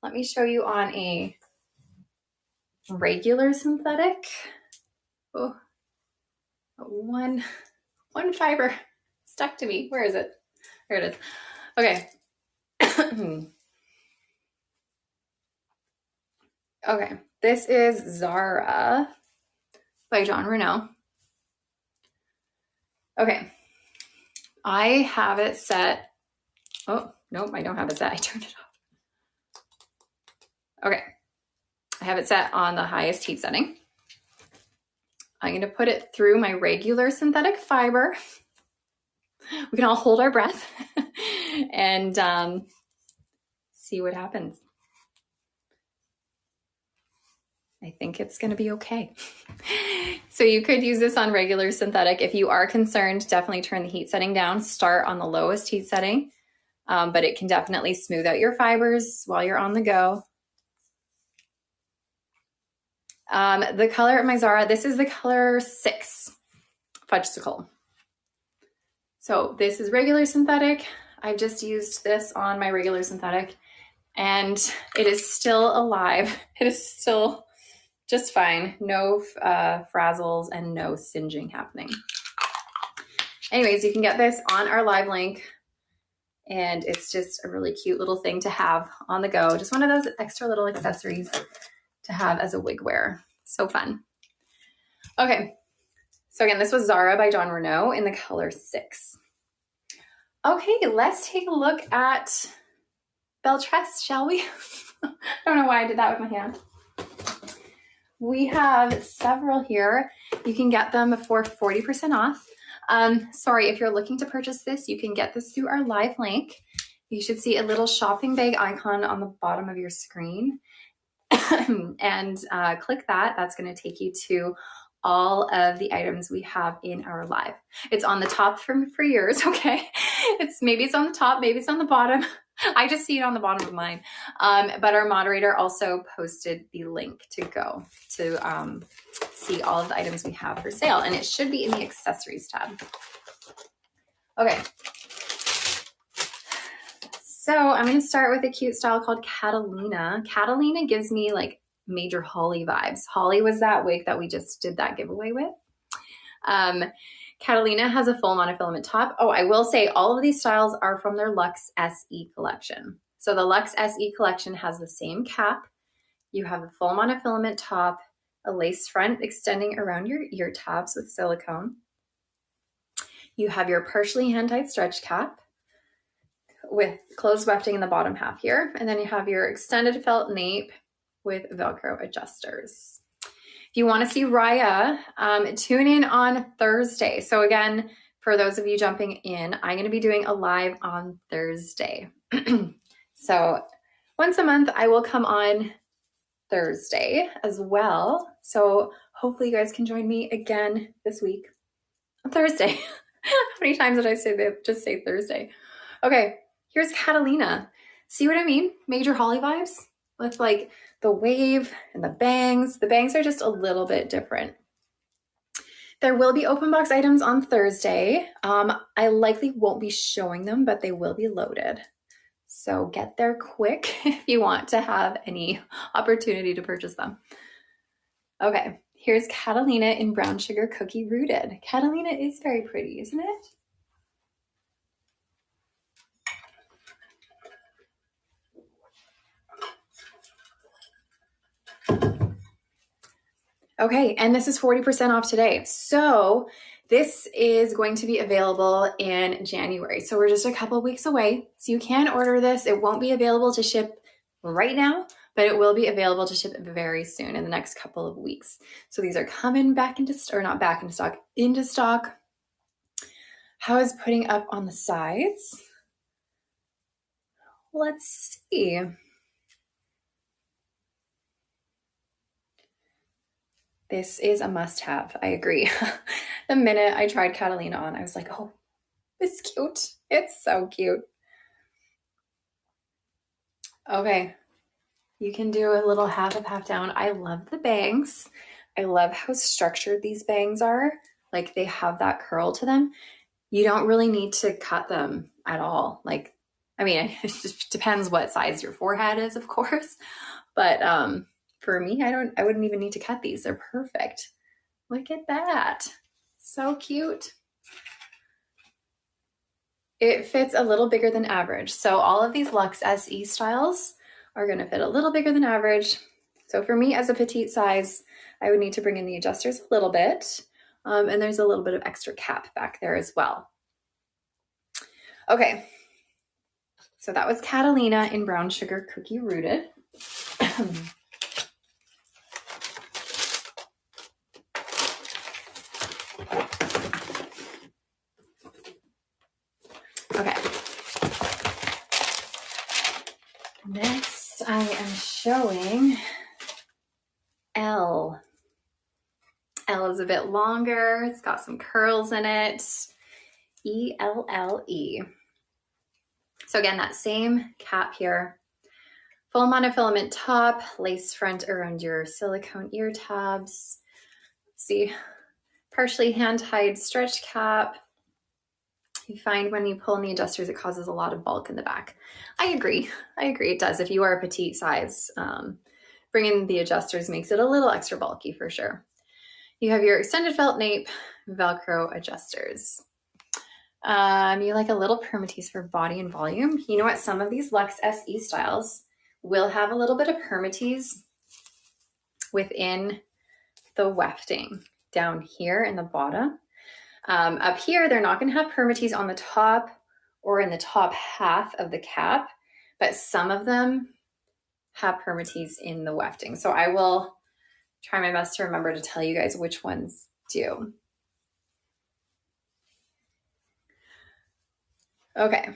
let me show you on a regular synthetic. Oh, one fiber stuck to me. Where is it? There it is. Okay. Okay, this is Zara by John Renau. Okay, I have it set. Oh, nope, I don't have it set. I turned it off. Okay, I have it set on the highest heat setting. I'm going to put it through my regular synthetic fiber. We can all hold our breath and see what happens. I think it's going to be okay. So you could use this on regular synthetic. If you are concerned, definitely turn the heat setting down. Start on the lowest heat setting, but it can definitely smooth out your fibers while you're on the go. The color of my Zara, this is the color 6, Fudgesicle. So this is regular synthetic. I've just used this on my regular synthetic and it is still alive. It is still just fine. No frazzles and no singeing happening. Anyways, you can get this on our live link and it's just a really cute little thing to have on the go. Just one of those extra little accessories to have as a wig wearer. So fun. Okay, so again, this was Zara by John Renau in the color 6. Okay, let's take a look at Belle Tress, shall we? I don't know why I did that with my hand. We have several here. You can get them for 40% off. Sorry, if you're looking to purchase this, you can get this through our live link. You should see a little shopping bag icon on the bottom of your screen. and click that. That's going to take you to all of the items we have in our live. It's on the top for yours, okay? Maybe it's on the top, maybe it's on the bottom. I just see it on the bottom of mine. But our moderator also posted the link to go to see all of the items we have for sale, and it should be in the accessories tab. Okay. So I'm going to start with a cute style called Catalina. Catalina gives me like major Holly vibes. Holly was that wig that we just did that giveaway with. Catalina has a full monofilament top. Oh, I will say all of these styles are from their LuxSE collection. So the LuxSE collection has the same cap. You have a full monofilament top, a lace front extending around your ear tabs with silicone. You have your partially hand-tied stretch cap with closed wefting in the bottom half here. And then you have your extended felt nape with Velcro adjusters. If you want to see Raya, tune in on Thursday. So again, for those of you jumping in, I'm going to be doing a live on Thursday. So once a month, I will come on Thursday as well. So hopefully you guys can join me again this week on Thursday. How many times did I say that? Just say Thursday. Okay, here's Catalina. See what I mean? Major Holly vibes with like the wave and the bangs. The bangs are just a little bit different. There will be open box items on Thursday. I likely won't be showing them, but they will be loaded. So get there quick if you want to have any opportunity to purchase them. Okay, here's Catalina in Brown Sugar Cookie Rooted. Catalina is very pretty, isn't it? Okay, and this is 40% off today. So this is going to be available in January. So we're just a couple weeks away. So you can order this. It won't be available to ship right now, but it will be available to ship very soon in the next couple of weeks. So these are coming back into, or not back into stock, into stock. How is putting up on the sides? Let's see. This is a must-have. I agree. The minute I tried Catalina on, I was like, oh, it's cute. It's so cute. Okay. You can do a little half up, half down. I love the bangs. I love how structured these bangs are. Like they have that curl to them. You don't really need to cut them at all. Like, I mean, it just depends what size your forehead is, of course. But for me, I wouldn't even need to cut these. They're perfect. Look at that. So cute. It fits a little bigger than average. So all of these LuxSE styles are going to fit a little bigger than average. So for me as a petite size, I would need to bring in the adjusters a little bit. And there's a little bit of extra cap back there as well. Okay. So that was Catalina in Brown Sugar Cookie Rooted. Okay. Next, I am showing Elle. Elle is a bit longer. It's got some curls in it. ELLE. So again, that same cap here. Full monofilament top, lace front around your silicone ear tabs. See, partially hand-tied stretch cap. You find when you pull in the adjusters, it causes a lot of bulk in the back. I agree. It does. If you are a petite size, bringing the adjusters makes it a little extra bulky for sure. You have your extended felt nape, Velcro adjusters. You like a little permatease for body and volume. You know what? Some of these LuxSE styles will have a little bit of permatease within the wefting down here in the bottom. Up here, they're not going to have permatease on the top or in the top half of the cap, but some of them have permatease in the wefting. So I will try my best to remember to tell you guys which ones do. Okay.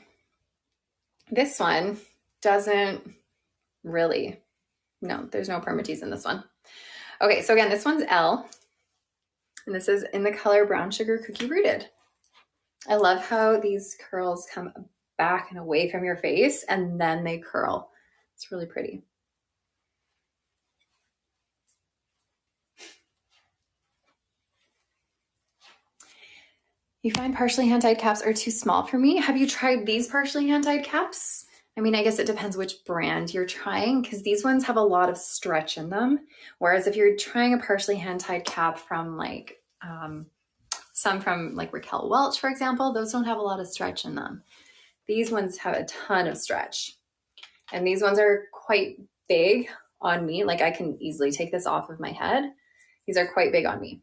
This one doesn't really No, there's no permatease in this one. Okay, so again, this one's L, and this is in the color Brown Sugar Cookie Rooted. I love how these curls come back and away from your face and then they curl. It's really pretty. You find partially hand-tied caps are too small for me. Have you tried these partially hand-tied caps? I mean, I guess it depends which brand you're trying, because these ones have a lot of stretch in them. Whereas if you're trying a partially hand-tied cap from like, some from like Raquel Welch, for example, those don't have a lot of stretch in them. These ones have a ton of stretch. And these ones are quite big on me. Like I can easily take this off of my head. These are quite big on me.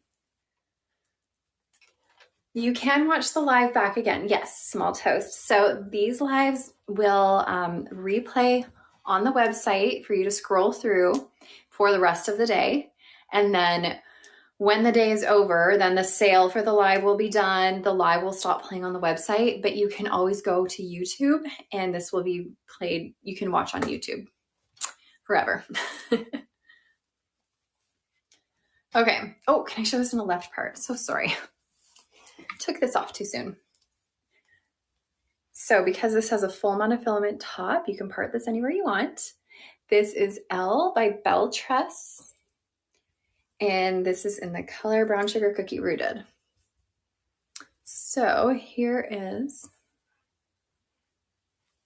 You can watch the live back again. Yes, small toast. So these lives will replay on the website for you to scroll through for the rest of the day. And then when the day is over, then the sale for the live will be done. The live will stop playing on the website, but you can always go to YouTube and this will be played. You can watch on YouTube forever. Okay. Oh, can I show this in the left part? So sorry. Took this off too soon. So because this has a full monofilament top, you can part this anywhere you want. This is L by Belle Tress. And this is in the color Brown Sugar Cookie Rooted. So here is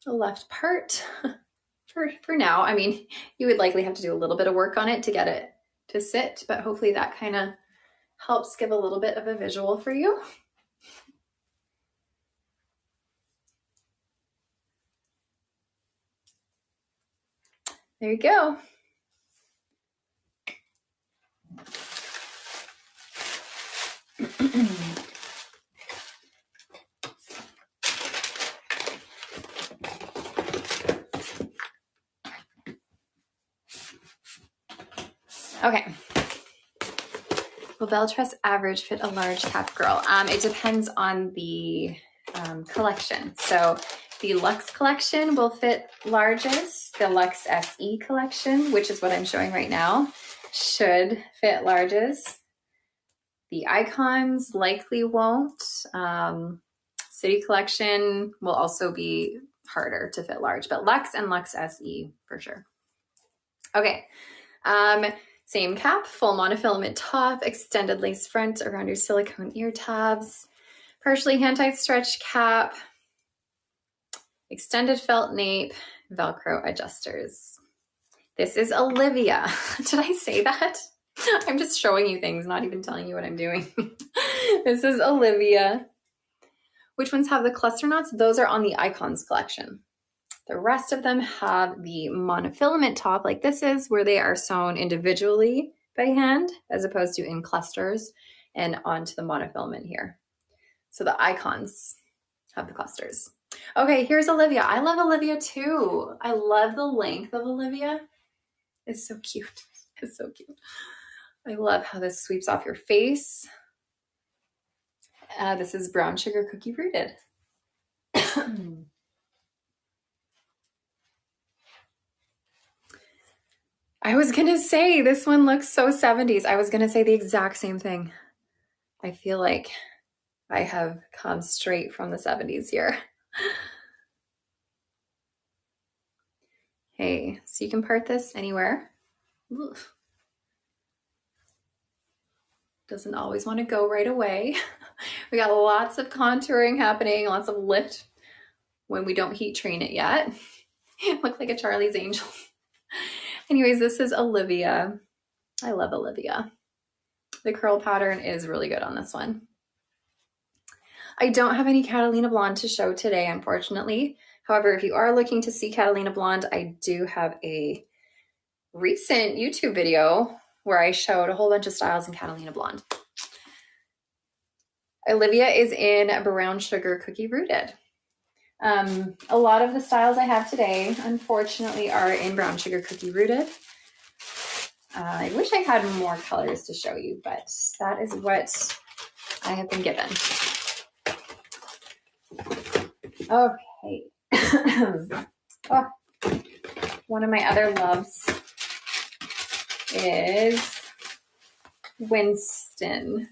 the left part for now. I mean, you would likely have to do a little bit of work on it to get it to sit, but hopefully that kind of helps give a little bit of a visual for you. There you go. Okay. Will Belle Tress average fit a large cap girl? It depends on the collection. So the Luxe collection will fit larges. The LuxSE collection, which is what I'm showing right now, should fit larges. The Icons likely won't. City collection will also be harder to fit large, but Luxe and LuxSE for sure. Okay. Same cap, full monofilament top, extended lace front around your silicone ear tabs, partially hand-tied stretch cap, extended felt nape, Velcro adjusters. This is Olivia. Did I say that? I'm just showing you things, not even telling you what I'm doing. This is Olivia. Which ones have the cluster knots? Those are on the Icons collection. The rest of them have the monofilament top like this is, where they are sewn individually by hand as opposed to in clusters and onto the monofilament here. So the Icons have the clusters. Okay, here's Olivia. I love Olivia too. I love the length of Olivia. It's so cute. It's so cute. I love how this sweeps off your face. This is Brown Sugar Cookie Rooted. I was going to say this one looks so 70s. I was going to say the exact same thing. I feel like I have come straight from the 70s here. Hey, so you can part this anywhere. Oof. Doesn't always want to go right away. We got lots of contouring happening, lots of lift when we don't heat train it yet. Look like a Charlie's Angels. Anyways, this is Olivia. I love Olivia. The curl pattern is really good on this one. I don't have any Catalina Blonde to show today, unfortunately. However, if you are looking to see Catalina Blonde, I do have a recent YouTube video where I showed a whole bunch of styles in Catalina Blonde. Olivia is in Brown Sugar Cookie Rooted. A lot of the styles I have today, unfortunately, are in Brown Sugar Cookie Rooted. I wish I had more colors to show you, but that is what I have been given. Okay. Oh, one of my other loves is Winston.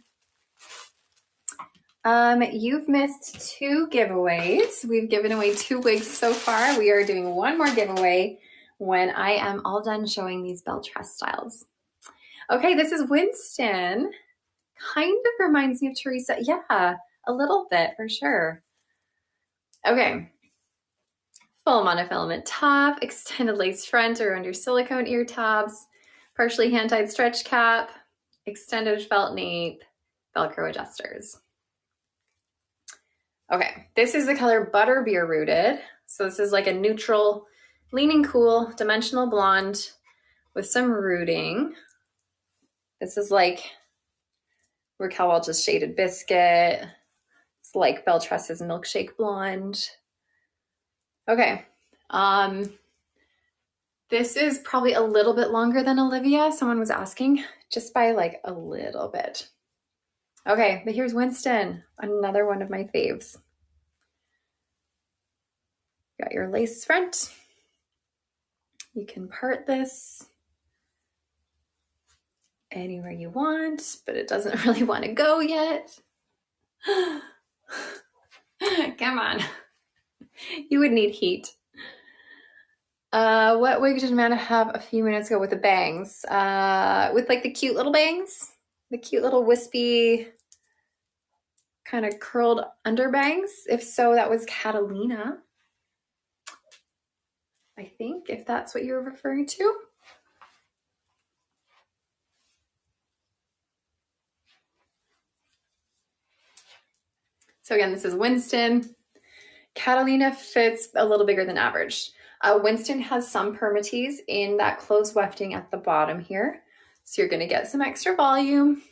You've missed 2 giveaways. We've given away 2 wigs so far. We are doing one more giveaway when I am all done showing these Belle Tress styles. Okay, this is Winston. Kind of reminds me of Teresa. Yeah, a little bit for sure. Okay. Full monofilament top, extended lace front or under silicone ear tabs, partially hand-tied stretch cap, extended felt nape, Velcro adjusters. Okay, this is the color Butterbeer Rooted. So this is like a neutral, leaning cool, dimensional blonde with some rooting. This is like Raquel Welch's Shaded Biscuit. It's like Belle Tress's Milkshake Blonde. Okay. This is probably a little bit longer than Olivia. Someone was asking, just by like a little bit. Okay, but here's Winston, another one of my faves. Got your lace front. You can part this anywhere you want, but it doesn't really want to go yet. Come on. You would need heat. What wig did Amanda have a few minutes ago with the bangs? With like the cute little bangs? The cute little wispy kind of curled under bangs? If so, that was Catalina. I think, if that's what you're referring to. So again, this is Winston. Catalina fits a little bigger than average. Winston has some permatease in that closed wefting at the bottom here. So you're going to get some extra volume,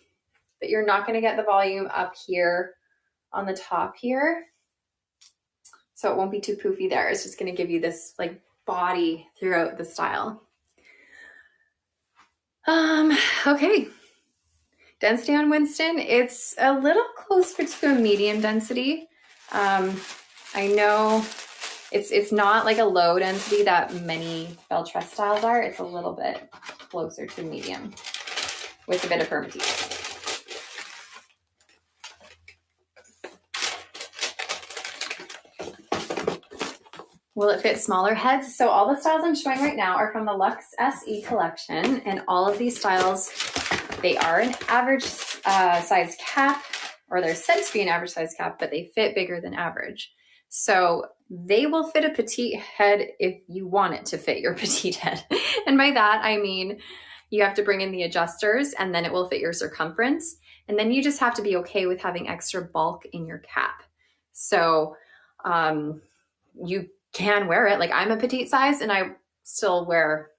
but you're not going to get the volume up here on the top here. So it won't be too poofy there. It's just going to give you this like body throughout the style. Okay. Density on Winston, it's a little closer to a medium density. I know it's not like a low density that many Belle Tress styles are. It's a little bit closer to medium with a bit of permatease. Will it fit smaller heads? So all the styles I'm showing right now are from the LuxSE collection, and all of these styles, they are an average size cap, or they're said to be an average size cap, but they fit bigger than average. So they will fit a petite head if you want it to fit your petite head. And by that, I mean, you have to bring in the adjusters and then it will fit your circumference. And then you just have to be okay with having extra bulk in your cap. So you can wear it. Like I'm a petite size and I still wear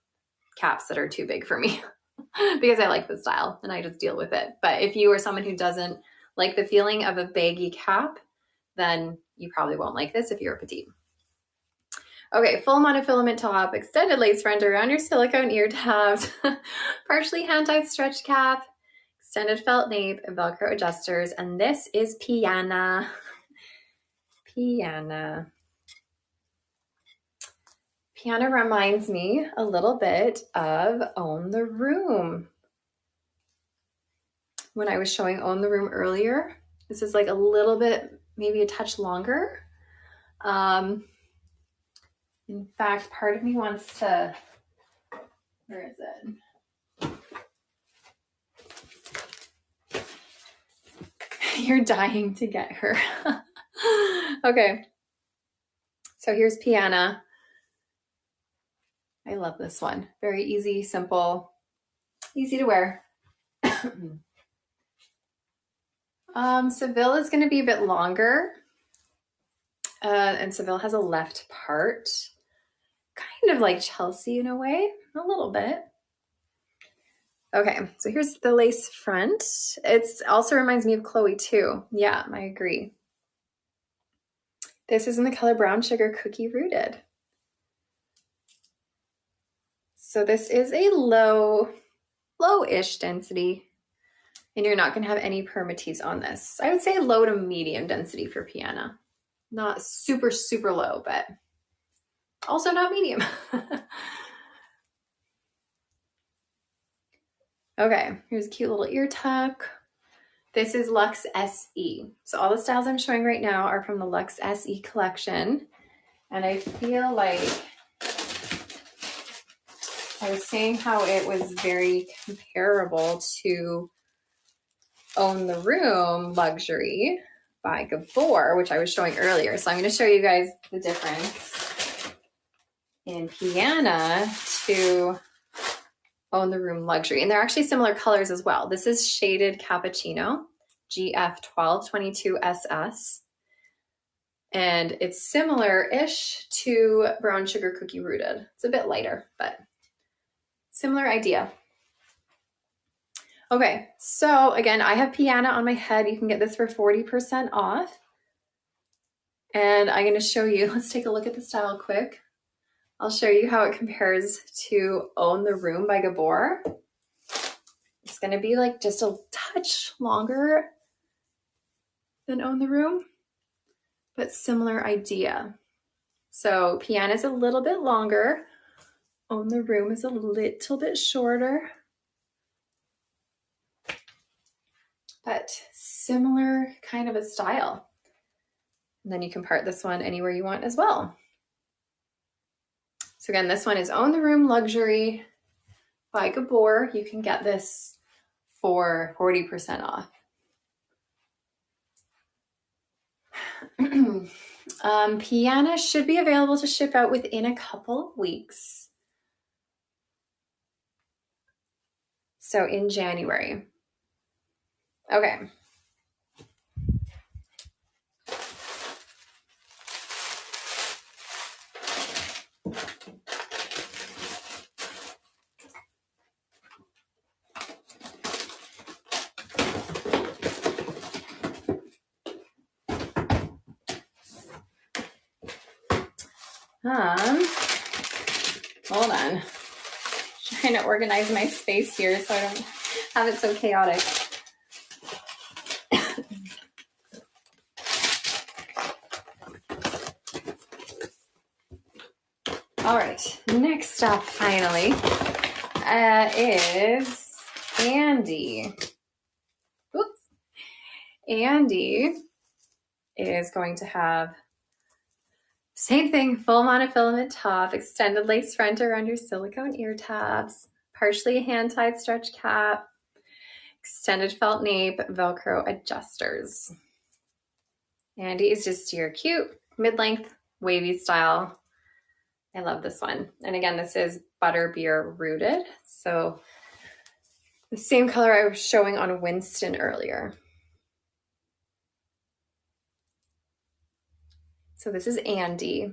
caps that are too big for me because I like the style and I just deal with it. But if you are someone who doesn't like the feeling of a baggy cap, then you probably won't like this if you're a petite. Okay, full monofilament top, extended lace front around your silicone ear tabs, partially hand-tied stretch cap, extended felt nape, and Velcro adjusters, and this is Piana. Piana. Piana reminds me a little bit of Own the Room. When I was showing Own the Room earlier, this is like a little bit, maybe a touch longer. In fact, part of me wants to, where is it? You're dying to get her. Okay. So here's Piana. I love this one. Very easy, simple, easy to wear. Seville is going to be a bit longer. And Seville has a left part. Kind of like Chelsea in a way, a little bit. Okay, so here's the lace front. It also reminds me of Chloe too. Yeah, I agree. This is in the color Brown Sugar Cookie Rooted. So this is a low-ish density, and you're not going to have any permatease on this. I would say low to medium density for Piana. Not super, super low, but also not medium. Okay, here's a cute little ear tuck. This is LuxSE. So all the styles I'm showing right now are from the LuxSE collection. And I feel like I was saying how it was very comparable to Own the Room Luxury by Gabor, which I was showing earlier. So I'm going to show you guys the difference in Piana to Own the Room Luxury. And they're actually similar colors as well. This is Shaded Cappuccino, GF1222SS. And it's similar-ish to Brown Sugar Cookie Rooted. It's a bit lighter, but similar idea. Okay, so again, I have Piana on my head. You can get this for 40% off. And I'm gonna show you, let's take a look at the style quick. I'll show you how it compares to Own the Room by Gabor. It's gonna be like just a touch longer than Own the Room, but similar idea. So Piana is a little bit longer. Own the Room is a little bit shorter, but similar kind of a style. And then you can part this one anywhere you want as well. So again, this one is Own the Room Luxury by Gabor. You can get this for 40% off. Piana should be available to ship out within a couple of weeks. So in January. Okay. Hold on. Trying to organize my space here so I don't have it so chaotic. All right, next up finally is Andy. Oops. Andy is going to have same thing, full monofilament top, extended lace front around your silicone ear tabs, partially hand-tied stretch cap, extended felt nape, Velcro adjusters. Andy is just your cute, mid-length, wavy style. I love this one. And again, this is Butterbeer Rooted. So the same color I was showing on Winston earlier. So this is Andy.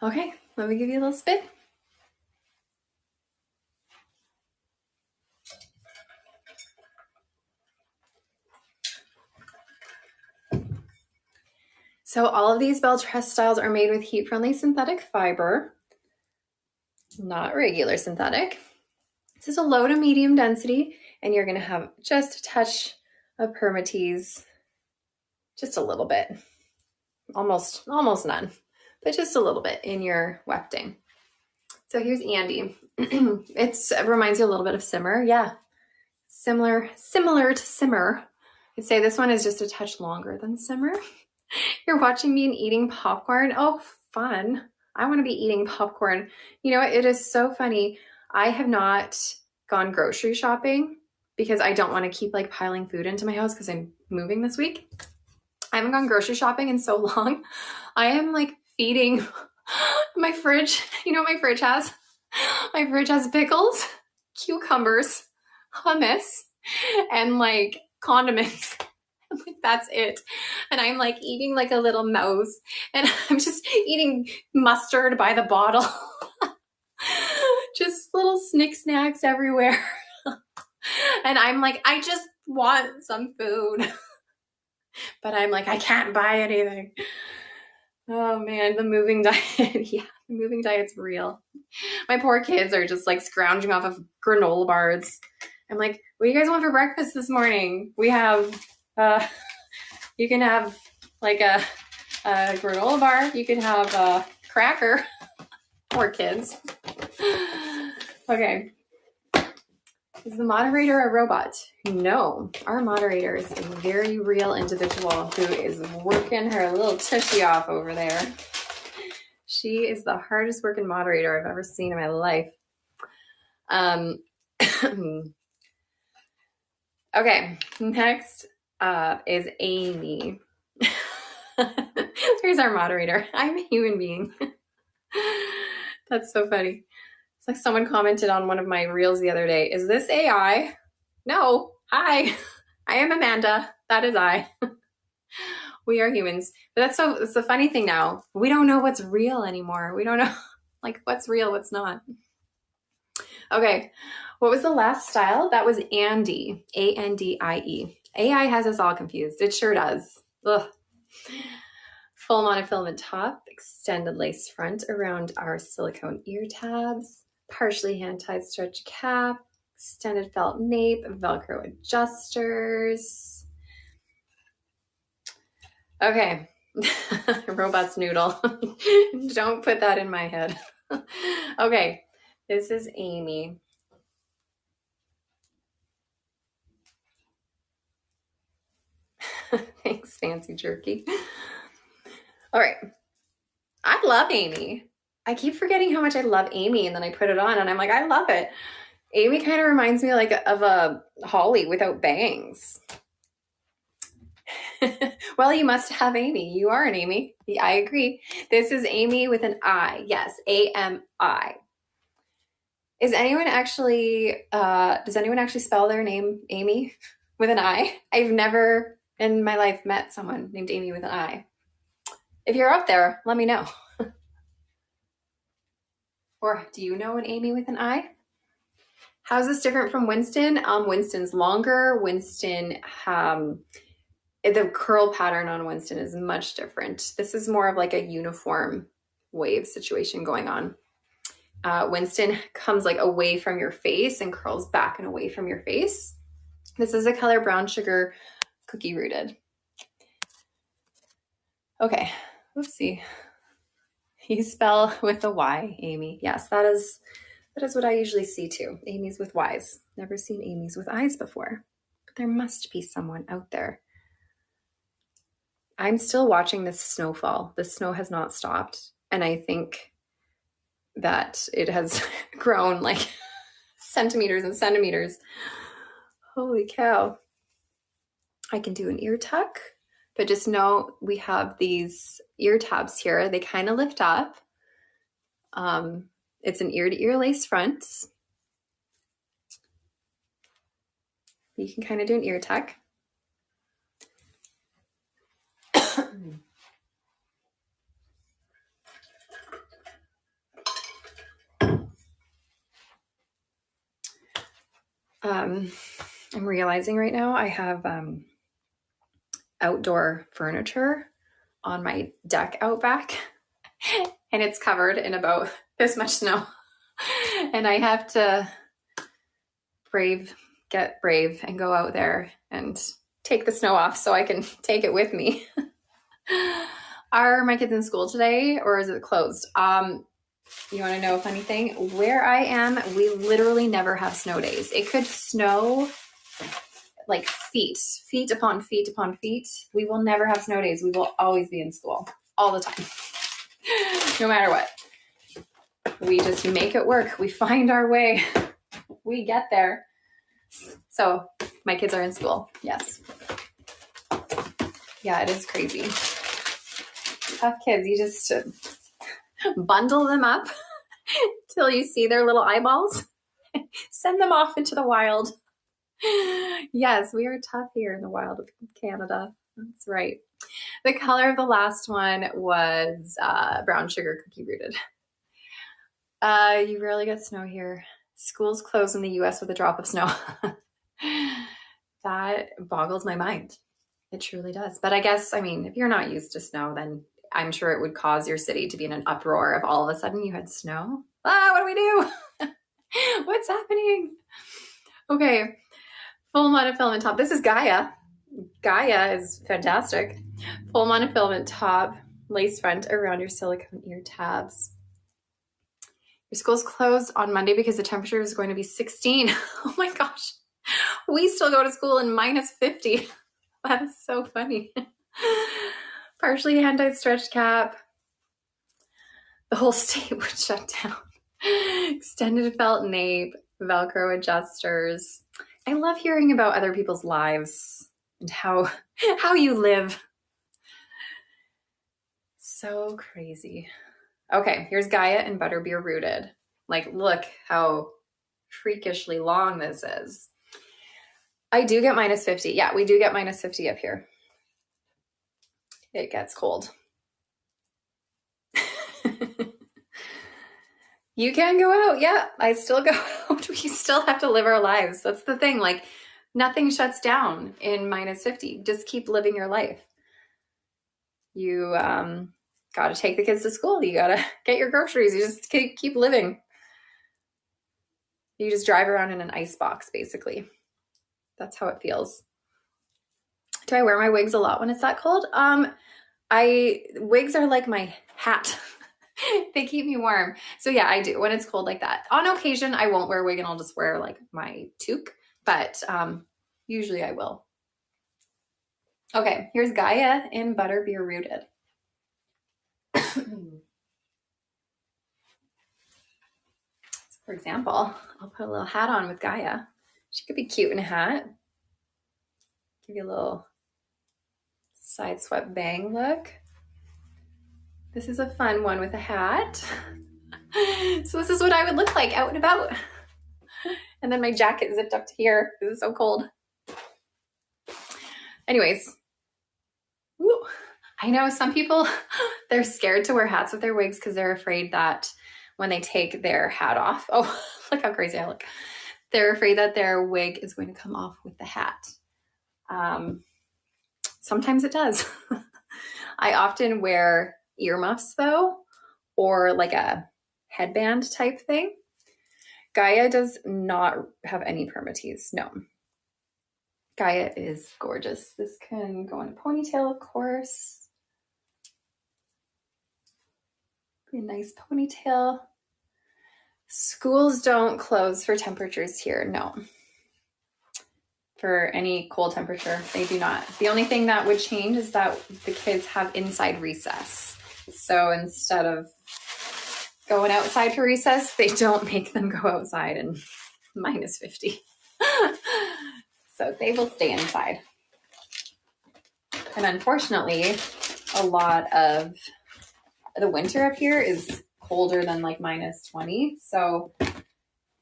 Okay, let me give you a little spin. So all of these Belle Tress styles are made with heat-friendly synthetic fiber, not regular synthetic. This is a low to medium density, and you're gonna have just a touch of permatease, just a little bit, almost none, but just a little bit in your wefting. So here's Andy. It reminds you a little bit of Simmer. Yeah, similar to Simmer. I'd say this one is just a touch longer than Simmer. You're watching me and eating popcorn. Oh, fun. I want to be eating popcorn. You know what? It is so funny. I have not gone grocery shopping because I don't want to keep like piling food into my house because I'm moving this week. I haven't gone grocery shopping in so long. I am like feeding my fridge. You know what my fridge has? My fridge has pickles, cucumbers, hummus, and like condiments. Like, that's it. And I'm like eating like a little mouse, and I'm just eating mustard by the bottle. Just little snick snacks everywhere. And I'm like, I just want some food. But I'm like, I can't buy anything. Oh man, the moving diet. Yeah, the moving diet's real. My poor kids are just like scrounging off of granola bars. I'm like, what do you guys want for breakfast this morning? We have you can have like a granola bar. You can have a cracker. Poor kids. Okay. Is the moderator a robot? No, our moderator is a very real individual who is working her little tushy off over there. She is the hardest working moderator I've ever seen in my life. Okay, next up is Amy. There's our moderator. I'm a human being. That's so funny. It's like someone commented on one of my reels the other day. Is this AI? No. Hi. I am Amanda. That is I. We are humans. But it's the funny thing now. We don't know what's real anymore. We don't know like what's real, what's not. Okay. What was the last style? That was Andy. A-N-D-I-E. AI has us all confused. It sure does. Ugh. Full monofilament top, extended lace front around our silicone ear tabs, partially hand-tied stretch cap, extended felt nape, Velcro adjusters. Okay. Robot's noodle. Don't put that in my head. Okay. This is Amy. Thanks, Fancy Jerky. All right. I love Amy. I keep forgetting how much I love Amy, and then I put it on and I'm like, I love it. Amy kind of reminds me like of a Holly without bangs. Well, you must have Amy. You are an Amy. I agree. This is Amy with an I. Yes, A-M-I. Does anyone actually spell their name Amy with an I? I've never in my life met someone named Amy with an I. If you're out there, let me know. Or do you know an Amy with an I? How's this different from Winston? Winston's longer. Winston, the curl pattern on Winston is much different. This is more of like a uniform wave situation going on. Winston comes like away from your face and curls back and away from your face. This is the color Brown Sugar Cookie Rooted. Okay, oopsie. You spell with a Y, Amy. Yes, that is what I usually see too. Amy's with Ys. Never seen Amy's with I's before. But there must be someone out there. I'm still watching this snowfall. The snow has not stopped. And I think that it has grown like centimeters and centimeters. Holy cow. I can do an ear tuck, but just know we have these ear tabs here. They kind of lift up. It's an ear-to-ear lace front. You can kind of do an ear tuck. I'm realizing right now I have outdoor furniture on my deck out back, and it's covered in about this much snow. And I have to get brave and go out there and take the snow off so I can take it with me. Are my kids in school today, or is it closed? You want to know a funny thing? Where I am, we literally never have snow days. It could snow like feet upon feet upon feet. We will never have snow days. We will always be in school all the time, no matter what. We just make it work. We find our way. We get there. So my kids are in school. Yes. Yeah, it is crazy. Tough kids. You just bundle them up till you see their little eyeballs. Send them off into the wild. Yes, we are tough here in the wild of Canada. That's right. The color of the last one was Brown Sugar Cookie Rooted. You rarely get snow here. Schools close in the US with a drop of snow. That boggles my mind. It truly does. But I guess, I mean, if you're not used to snow, then I'm sure it would cause your city to be in an uproar if all of a sudden you had snow. What do we do? What's happening? Okay. Full monofilament top. This is Gaia. Gaia is fantastic. Full monofilament top, lace front around your silicone ear tabs. Your school's closed on Monday because the temperature is going to be 16. Oh my gosh. We still go to school in minus 50. That is so funny. Partially hand-tied stretch cap. The whole state would shut down. Extended felt nape, Velcro adjusters. I love hearing about other people's lives and how you live. So crazy. Okay, here's Gaia and Butterbeer Rooted. Like, look how freakishly long this is. I do get minus 50. Yeah, we do get minus 50 up here. It gets cold. You can go out. Yeah, I still go out. We still have to live our lives. That's the thing. Like, nothing shuts down in minus 50. Just keep living your life. You got to take the kids to school. You got to get your groceries. You just keep living. You just drive around in an ice box, basically. That's how it feels. Do I wear my wigs a lot when it's that cold? Wigs are like my hat. They keep me warm. So yeah, I do when it's cold like that. On occasion, I won't wear a wig and I'll just wear like my toque, but usually I will. Okay, here's Gaia in Butterbeer Rooted. For example, I'll put a little hat on with Gaia. She could be cute in a hat. Give you a little side swept bang look. This is a fun one with a hat. So this is what I would look like out and about. And then my jacket zipped up to here because it's so cold. Anyways, woo. I know some people, they're scared to wear hats with their wigs because they're afraid that when they take their hat off, oh, look how crazy I look. They're afraid that their wig is going to come off with the hat. Sometimes it does. I often wear earmuffs though, or like a headband type thing. Gaia does not have any permatease, no. Gaia is gorgeous. This can go in a ponytail, of course. Be a nice ponytail. Schools don't close for temperatures here, no. For any cold temperature, they do not. The only thing that would change is that the kids have inside recess. So instead of going outside for recess, they don't make them go outside in minus 50. So they will stay inside. And unfortunately, a lot of the winter up here is colder than like minus 20. So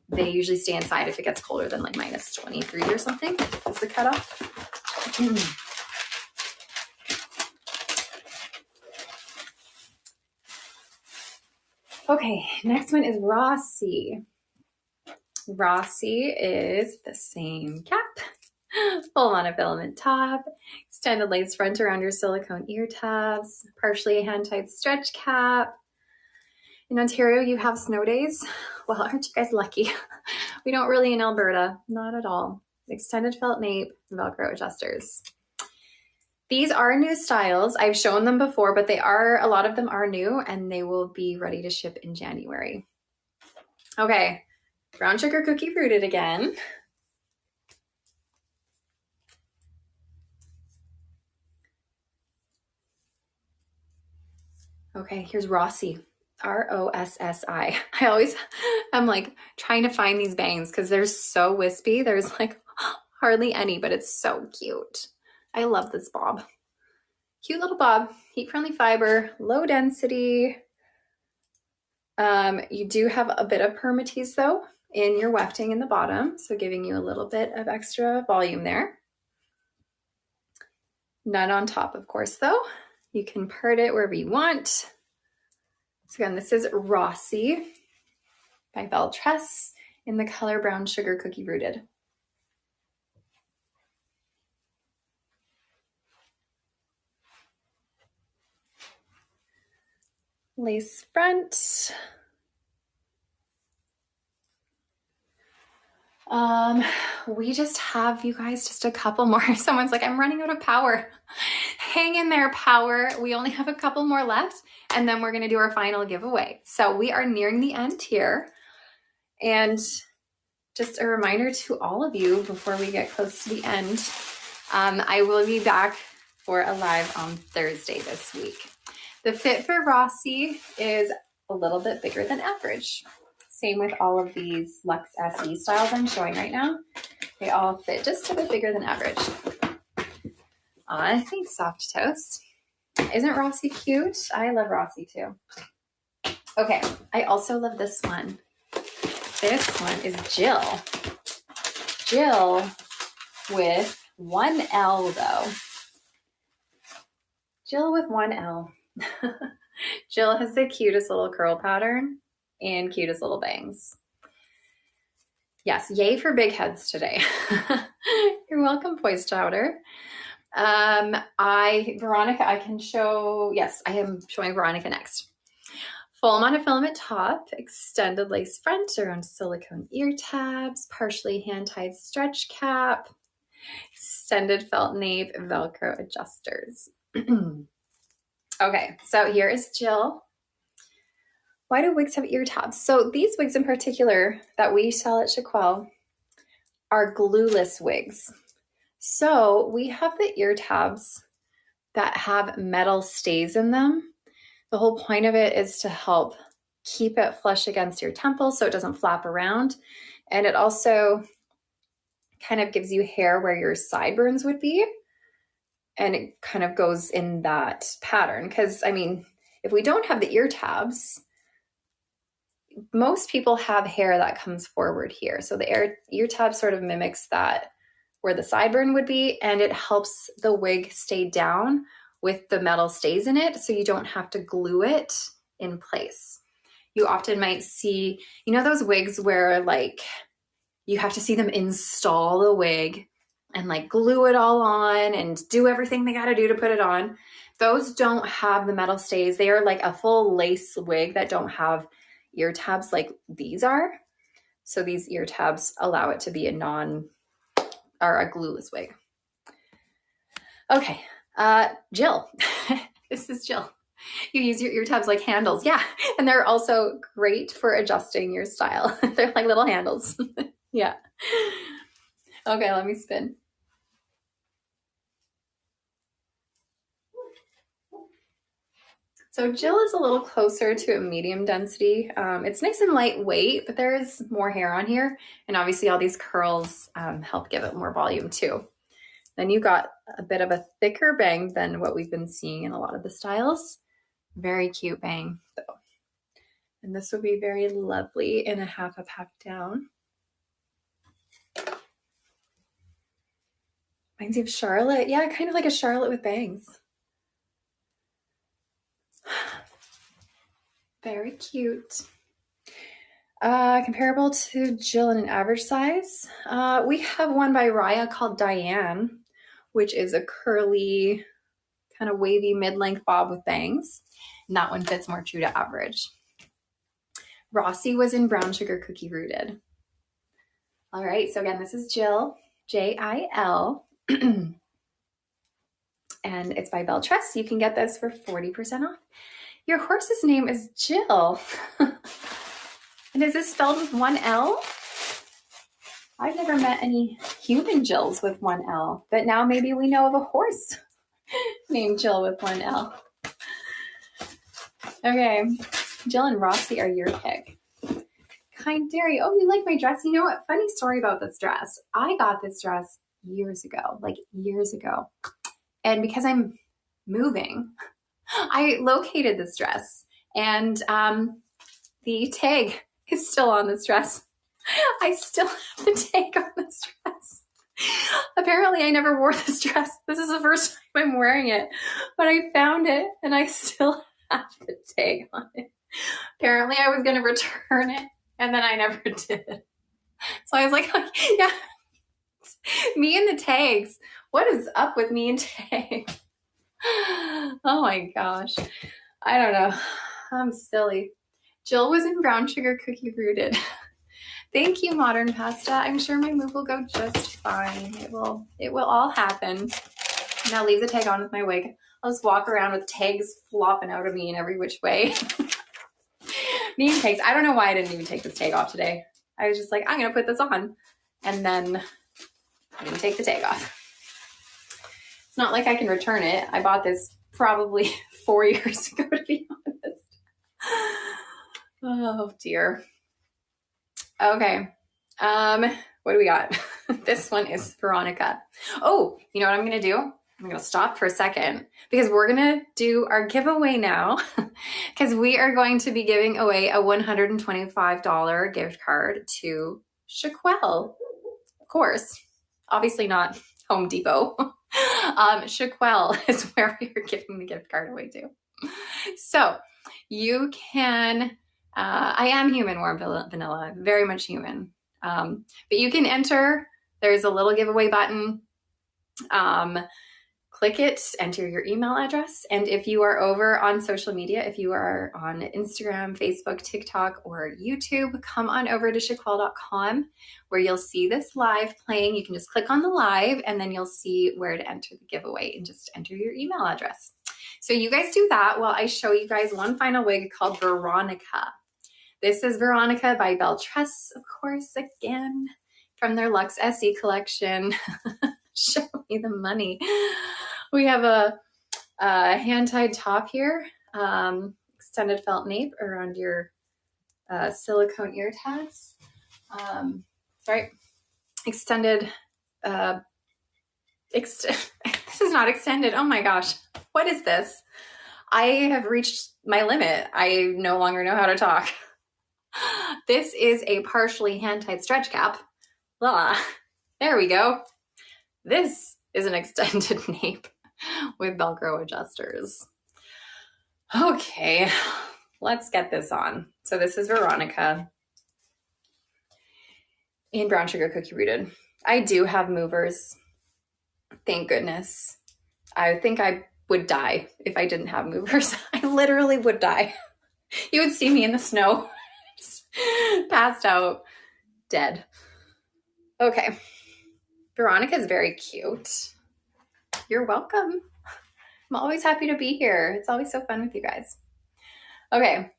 they usually stay inside if it gets colder than like minus 23 or something is the cutoff. Okay, next one is LuxSE. LuxSE is the same cap, full monofilament top, extended lace front around your silicone ear tabs, partially hand-tied stretch cap. In Ontario, you have snow days. Well, aren't you guys lucky? We don't really in Alberta, not at all. Extended felt nape, Velcro adjusters. These are new styles. I've shown them before, but a lot of them are new and they will be ready to ship in January. Okay, brown sugar cookie rooted again. Okay, here's LuxSE. ROSSI. I'm like trying to find these bangs because they're so wispy. There's like hardly any, but it's so cute. I love this bob. Cute little bob, heat-friendly fiber, low density. You do have a bit of permatease though in your wefting in the bottom, so giving you a little bit of extra volume there. None on top, of course, though. You can part it wherever you want. So again, this is LuxSE by Belle Tress in the color brown sugar cookie rooted. Lace front. We just have, you guys, just a couple more. Someone's like, I'm running out of power. hang in there, power. We only have a couple more left, and then we're going to do our final giveaway. So we are nearing the end here. And just a reminder to all of you before we get close to the end, I will be back for a live on Thursday this week. The fit for LuxSE is a little bit bigger than average. Same with all of these LuxSE styles I'm showing right now. They all fit just a bit bigger than average. I think soft toast. Isn't LuxSE cute? I love LuxSE too. Okay, I also love this one. This one is Jill. Jill with one L though. Jill with one L. Jill has the cutest little curl pattern and cutest little bangs. Yes, yay for big heads today. You're welcome, Poised Chowder. Veronica, I can show, yes, I am showing Veronica next. Full monofilament top, extended lace front around silicone ear tabs, partially hand-tied stretch cap, extended felt nape, Velcro adjusters. Okay, so here is Jill. Why do wigs have ear tabs? So these wigs in particular that we sell at Shaquille are glueless wigs. So we have the ear tabs that have metal stays in them. The whole point of it is to help keep it flush against your temple so it doesn't flap around. And it also kind of gives you hair where your sideburns would be. And it kind of goes in that pattern. Because, I mean, if we don't have the ear tabs, most people have hair that comes forward here. So the ear tab sort of mimics that where the sideburn would be, and it helps the wig stay down with the metal stays in it so you don't have to glue it in place. You often might see, you know, those wigs where like you have to see them install the wig and like glue it all on and do everything they got to do to put it on. Those don't have the metal stays. They are like a full lace wig that don't have ear tabs like these are. So these ear tabs allow it to be a glueless wig. Okay, Jill. This is Jill. You use your ear tabs like handles. Yeah, and they're also great for adjusting your style. They're like little handles. Yeah. Okay, let me spin. So Jill is a little closer to a medium density. It's nice and lightweight, but there is more hair on here. And obviously all these curls help give it more volume too. Then you got a bit of a thicker bang than what we've been seeing in a lot of the styles. Very cute bang though. And this would be very lovely in a half up, half down. Reminds you of Charlotte. Yeah, kind of like a Charlotte with bangs. Very cute. Comparable to Jill in an average size. We have one by Raya called Diane, which is a curly, kind of wavy mid-length bob with bangs. And that one fits more true to average. LuxSE was in Brown Sugar Cookie Rooted. All right, so again, this is Jill, J-I-L. And it's by Belle Tress. You can get this for 40% off. Your horse's name is Jill. And is this spelled with one L? I've never met any human Jills with one L, but now maybe we know of a horse named Jill with one L. Okay, Jill and LuxSE are your pick. Kind Dairy, oh, you like my dress? You know what? Funny story about this dress. I got this dress years ago, like years ago. And because I'm moving, I located this dress, and the tag is still on this dress. I still have the tag on this dress. Apparently, I never wore this dress. This is the first time I'm wearing it, but I found it, and I still have the tag on it. Apparently, I was going to return it, and then I never did. So I was like, oh, yeah, me and the tags. What is up with me and tags? Oh my gosh. I don't know. I'm silly. Jill was in Brown Sugar Cookie Rooted. Thank you, Modern Pasta. I'm sure my move will go just fine. It will all happen. Now leave the tag on with my wig. I'll just walk around with tags flopping out of me in every which way. Me and tags. I don't know why I didn't even take this tag off today. I was just like, I'm going to put this on. And then I didn't take the tag off. It's not like I can return it. I bought this probably 4 years ago, to be honest. Oh, dear. Okay. What do we got? This one is Veronica. Oh, you know what I'm going to do? I'm going to stop for a second because we're going to do our giveaway now because we are going to be giving away a $125 gift card to Shaquelle. Of course, obviously not Home Depot. Shaquelle is where we are giving the gift card away to. So you can, I am human, warm vanilla, very much human. But you can enter. There's a little giveaway button. Click it, enter your email address. And if you are over on social media, if you are on Instagram, Facebook, TikTok, or YouTube, come on over to shaquelle.com where you'll see this live playing. You can just click on the live and then you'll see where to enter the giveaway and just enter your email address. So you guys do that while I show you guys one final wig called Veronica. This is Veronica by Belle Tress, of course, again, from their LuxSE collection. Show me the money. We have a hand-tied top here, extended felt nape around your silicone ear tabs. Sorry, extended, this is not extended. Oh my gosh, what is this? I have reached my limit. I no longer know how to talk. This is a partially hand-tied stretch cap. Blah. There we go. This is an extended nape with Velcro adjusters. Okay, let's get this on. So this is Veronica in Brown Sugar Cookie Rooted. I do have movers. Thank goodness. I think I would die if I didn't have movers. I literally would die. You would see me in the snow, just passed out, dead. Okay. Veronica is very cute. You're welcome. I'm always happy to be here. It's always so fun with you guys. Okay.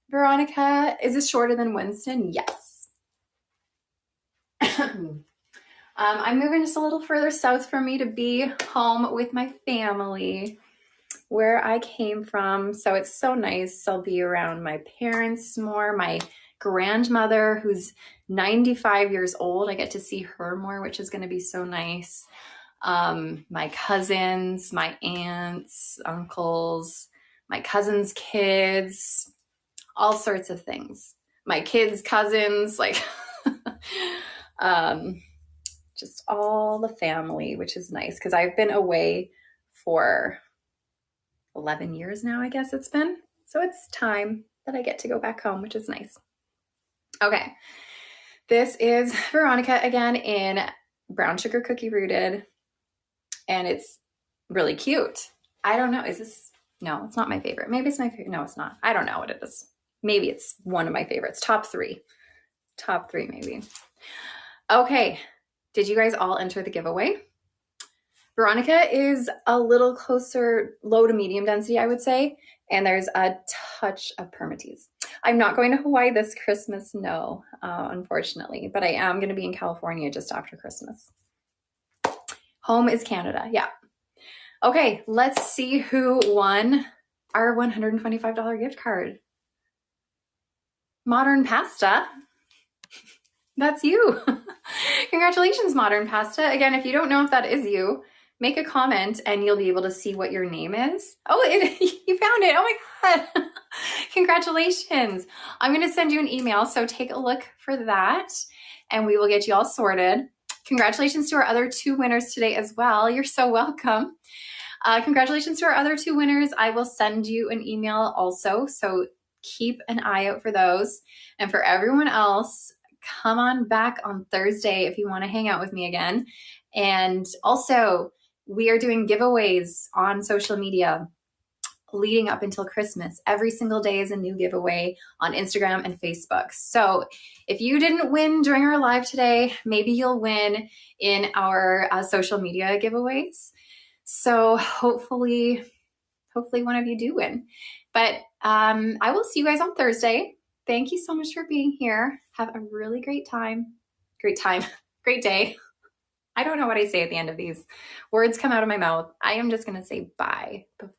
Veronica, is this shorter than Winston? Yes. I'm moving just a little further south for me to be home with my family where I came from. So it's so nice. I'll be around my parents more, my grandmother who's 95 years old. I get to see her more, which is going to be so nice. My cousins, my aunts, uncles, my cousins' kids, all sorts of things. My kids' cousins, like just all the family, which is nice because I've been away for 11 years now, I guess it's been. So it's time that I get to go back home, which is nice. Okay, this is Veronica again in Brown Sugar Cookie Rooted, and it's really cute. I don't know, is this, no, it's not my favorite. Maybe it's my favorite. No, it's not. I don't know what it is. Maybe it's one of my favorites. Top three maybe. Okay, did you guys all enter the giveaway? Veronica is a little closer, low to medium density, I would say, and there's a touch of permatease. I'm not going to Hawaii this Christmas, no, unfortunately, but I am going to be in California just after Christmas. Home is Canada, yeah. Okay, let's see who won our $125 gift card. Modern Pasta. That's you. Congratulations, Modern Pasta. Again, if you don't know if that is you, make a comment and you'll be able to see what your name is. Oh, you found it. Oh my God. Congratulations. I'm going to send you an email, so take a look for that and we will get you all sorted. Congratulations to our other two winners today as well. You're so welcome. Congratulations to our other two winners. I will send you an email also, so keep an eye out for those. And for everyone else, come on back on Thursday if you want to hang out with me again. And also, we are doing giveaways on social media leading up until Christmas. Every single day is a new giveaway on Instagram and Facebook. So if you didn't win during our live today, maybe you'll win in our social media giveaways. So hopefully hopefully one of you do win. But I will see you guys on Thursday. Thank you so much for being here. Have a really great time. Great day. I don't know what I say at the end of these. Words come out of my mouth. I am just going to say bye before.